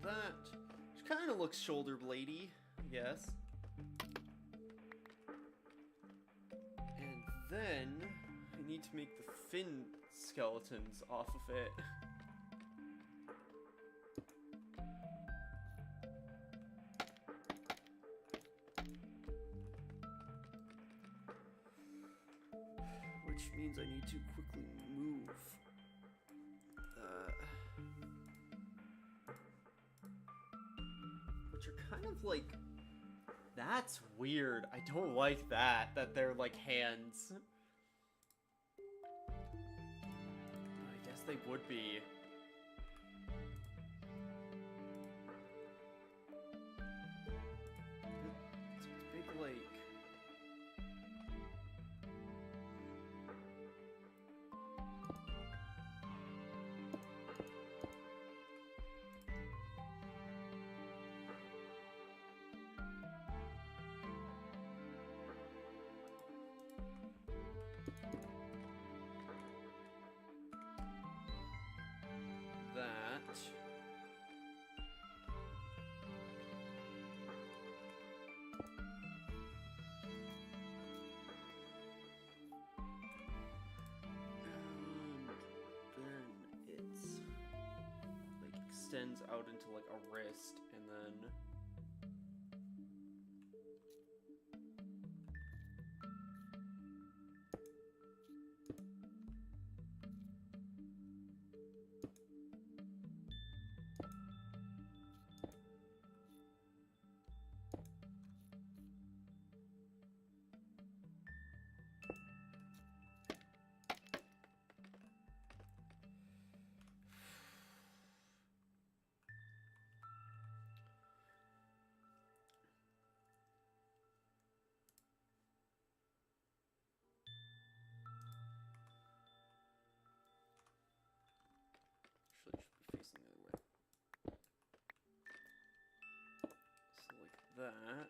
That kind of looks shoulder bladey, I guess. And then I need to make the fin skeletons off of it. Which means I need to quickly move. Which are kind of like, that's weird. I don't like that they're like hands. I guess they would be. It's a big lake. That. And then it's like extends out into like a wrist, and then actually should be facing the other way. So like that.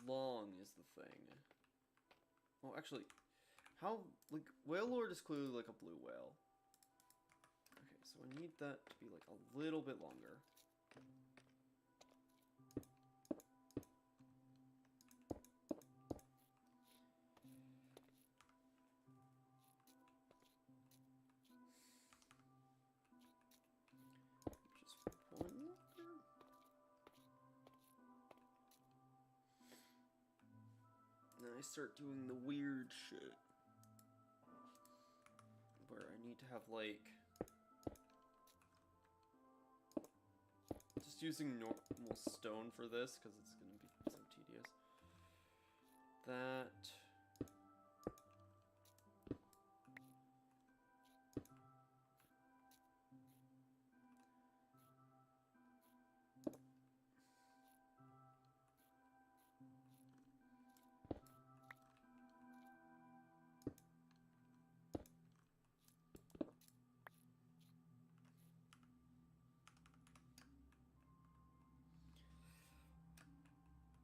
Long is the thing. Actually, how, like, whale lord is clearly like a blue whale. Okay, so I need that to be like a little bit longer. Just one longer. Then I start doing the weird shit. Where I need to have, like... Just using normal stone for this, because it's going to be so tedious. That...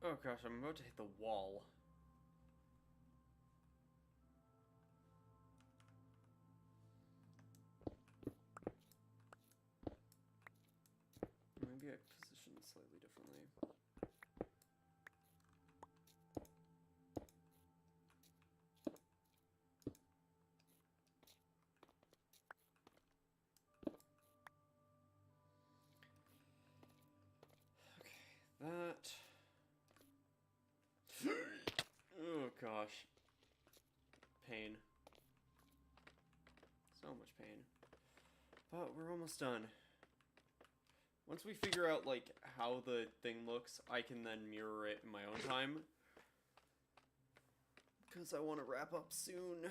Oh gosh, I'm about to hit the wall. Maybe I position it slightly differently. Okay, that... Oh gosh. Pain. So much pain. But we're almost done. Once we figure out, like, how the thing looks, I can then mirror it in my own time. Because I want to wrap up soon.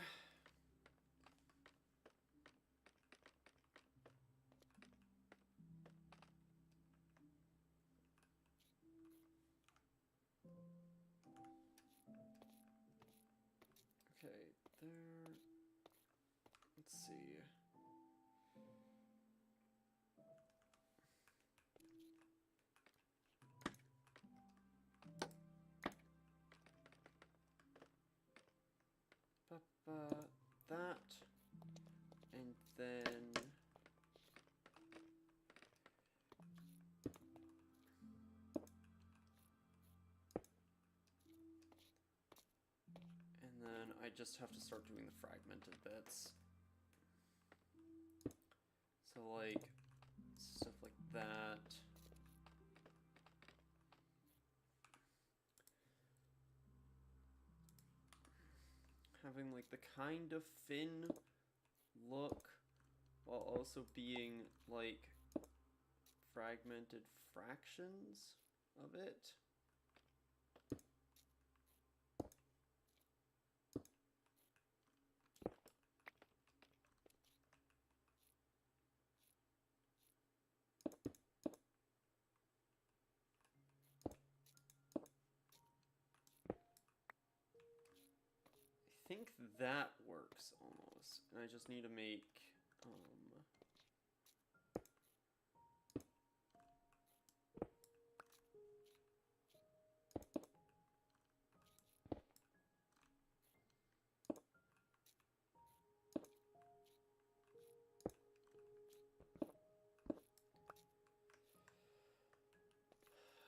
Okay, there. Let's see. That, and then I just have to start doing the fragmented bits. So like stuff like that. Having like the kind of fin look while also being like fragmented fractions of it. I think that works almost, and I just need to make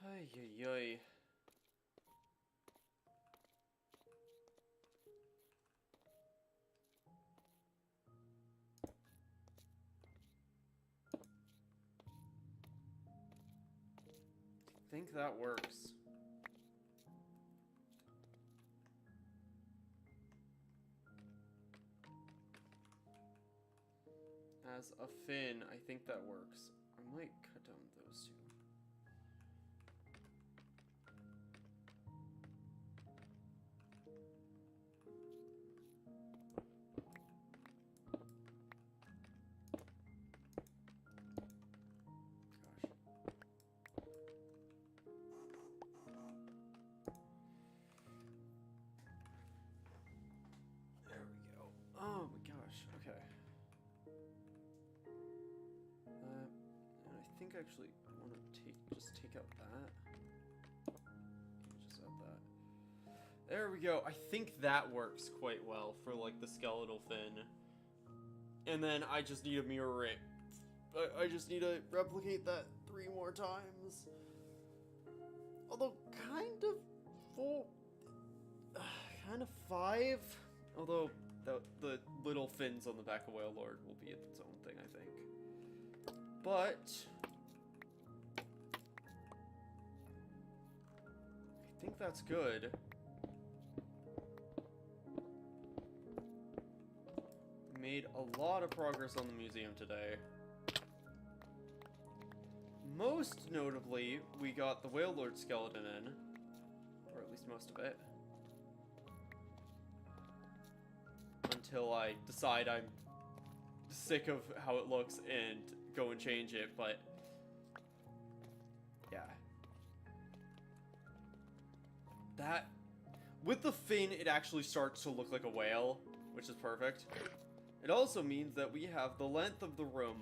ay ay ay. I think that works. As a fin, I think that works. I might cut down those two. Oh my gosh, okay. And I think actually I want to just take out that. Just add that. There we go. I think that works quite well for, like, the skeletal fin. And then I just need to mirror it. I just need to replicate that 3 more times. Although, kind of 4... kind of 5. Although, the little fins on the back of Whale Lord will be its own thing, I think. But... I think that's good. Made a lot of progress on the museum today. Most notably, we got the Whale Lord skeleton in. Or at least most of it. Until I decide I'm sick of how it looks and go and change it, but... yeah. That... with the fin, it actually starts to look like a whale, which is perfect. It also means that we have the length of the room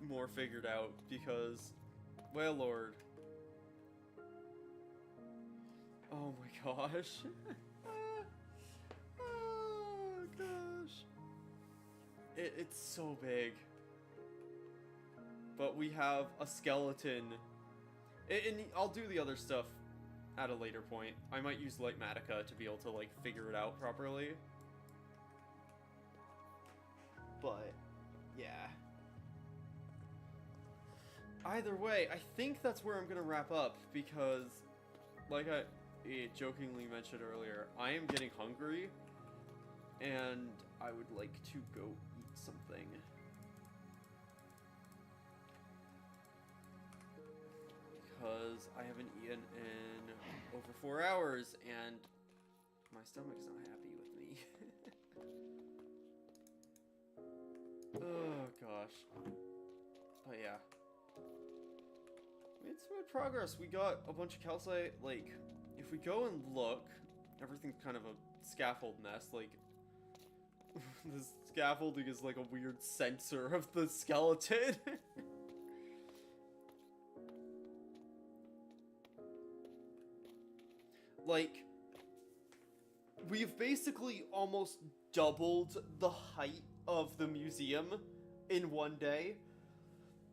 more figured out, because... Whale Lord. Oh my gosh. Oh gosh. It's so big. But we have a skeleton. And I'll do the other stuff at a later point. I might use Lightmatica to be able to, like, figure it out properly. But, yeah. Either way, I think that's where I'm gonna wrap up, because, like I jokingly mentioned earlier, I am getting hungry, and I would like to go eat something. Because I haven't eaten in over 4 hours, and my stomach's not happy with me. Oh gosh. But yeah. We made some good progress. We got a bunch of calcite. Like, if we go and look, everything's kind of a scaffold mess. Like, the scaffolding is like a weird sensor of the skeleton. Like, we've basically almost doubled the height of the museum in one day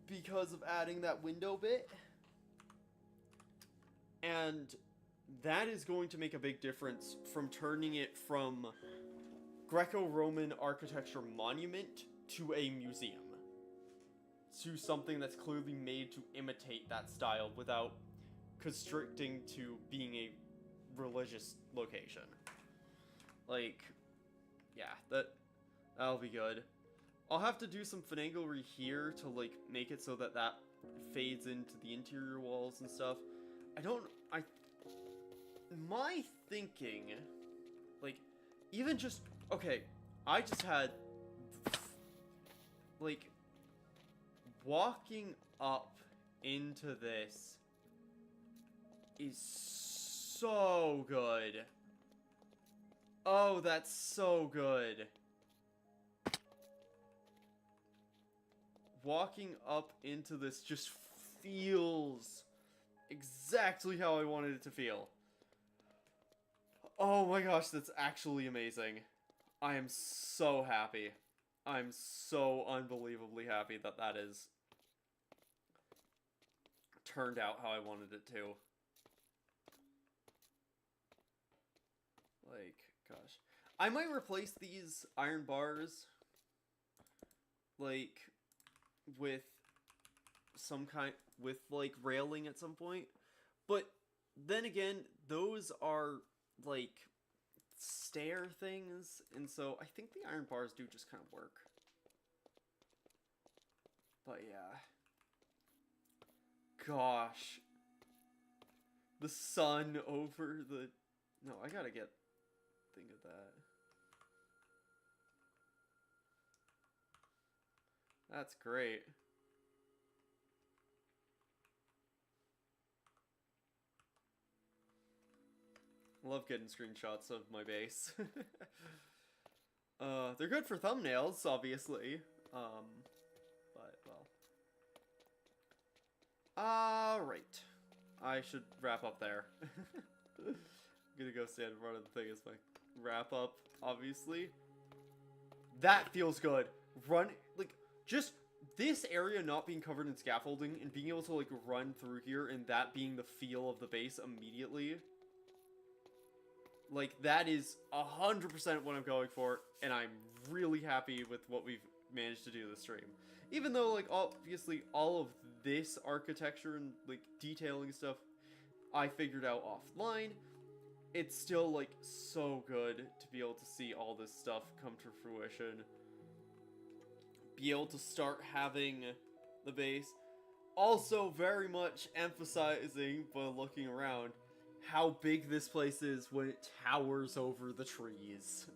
because of adding that window bit. And that is going to make a big difference from turning it from Greco-Roman architecture monument to a museum. To something that's clearly made to imitate that style without constricting to being a religious location. Like, yeah, that'll be good. I'll have to do some finaglery here to, like, make it so that that fades into the interior walls and stuff. My thinking, like, even just, okay, I just had, like, walking up into this is so good. Oh, that's so good. Walking up into this just feels exactly how I wanted it to feel. Oh my gosh, that's actually amazing. I am so happy. I'm so unbelievably happy that that is turned out how I wanted it to. Like, gosh. I might replace these iron bars, like, with some kind, with, like, railing at some point. But then again, those are, like, stair things, and so I think the iron bars do just kind of work. But yeah. Gosh. The sun over the... No, I gotta get... think of that. That's great. Love getting screenshots of my base. They're good for thumbnails, obviously. But, well. Alright. I should wrap up there. gonna go stand in front of the thing as my wrap up, obviously. That feels good. Run, like, just this area not being covered in scaffolding and being able to, like, run through here and that being the feel of the base immediately. Like, that is 100% what I'm going for, and I'm really happy with what we've managed to do this stream. Even though, like, obviously all of this architecture and, like, detailing stuff I figured out offline, it's still, like, so good to be able to see all this stuff come to fruition. Be able to start having the base. Also very much emphasizing, by looking around, how big this place is when it towers over the trees.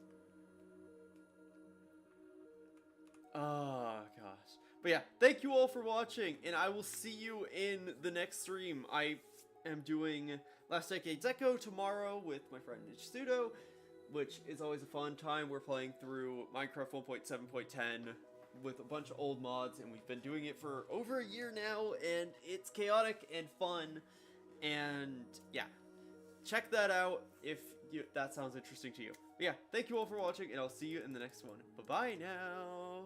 Oh, gosh. But yeah, thank you all for watching, and I will see you in the next stream. I am doing Last Decade's Echo tomorrow with my friend Nichisudo, which is always a fun time. We're playing through Minecraft 1.7.10 with a bunch of old mods, and we've been doing it for over a year now, and it's chaotic and fun, and yeah, check that out if that sounds interesting to you. But yeah, thank you all for watching, and I'll see you in the next one. Bye-bye now!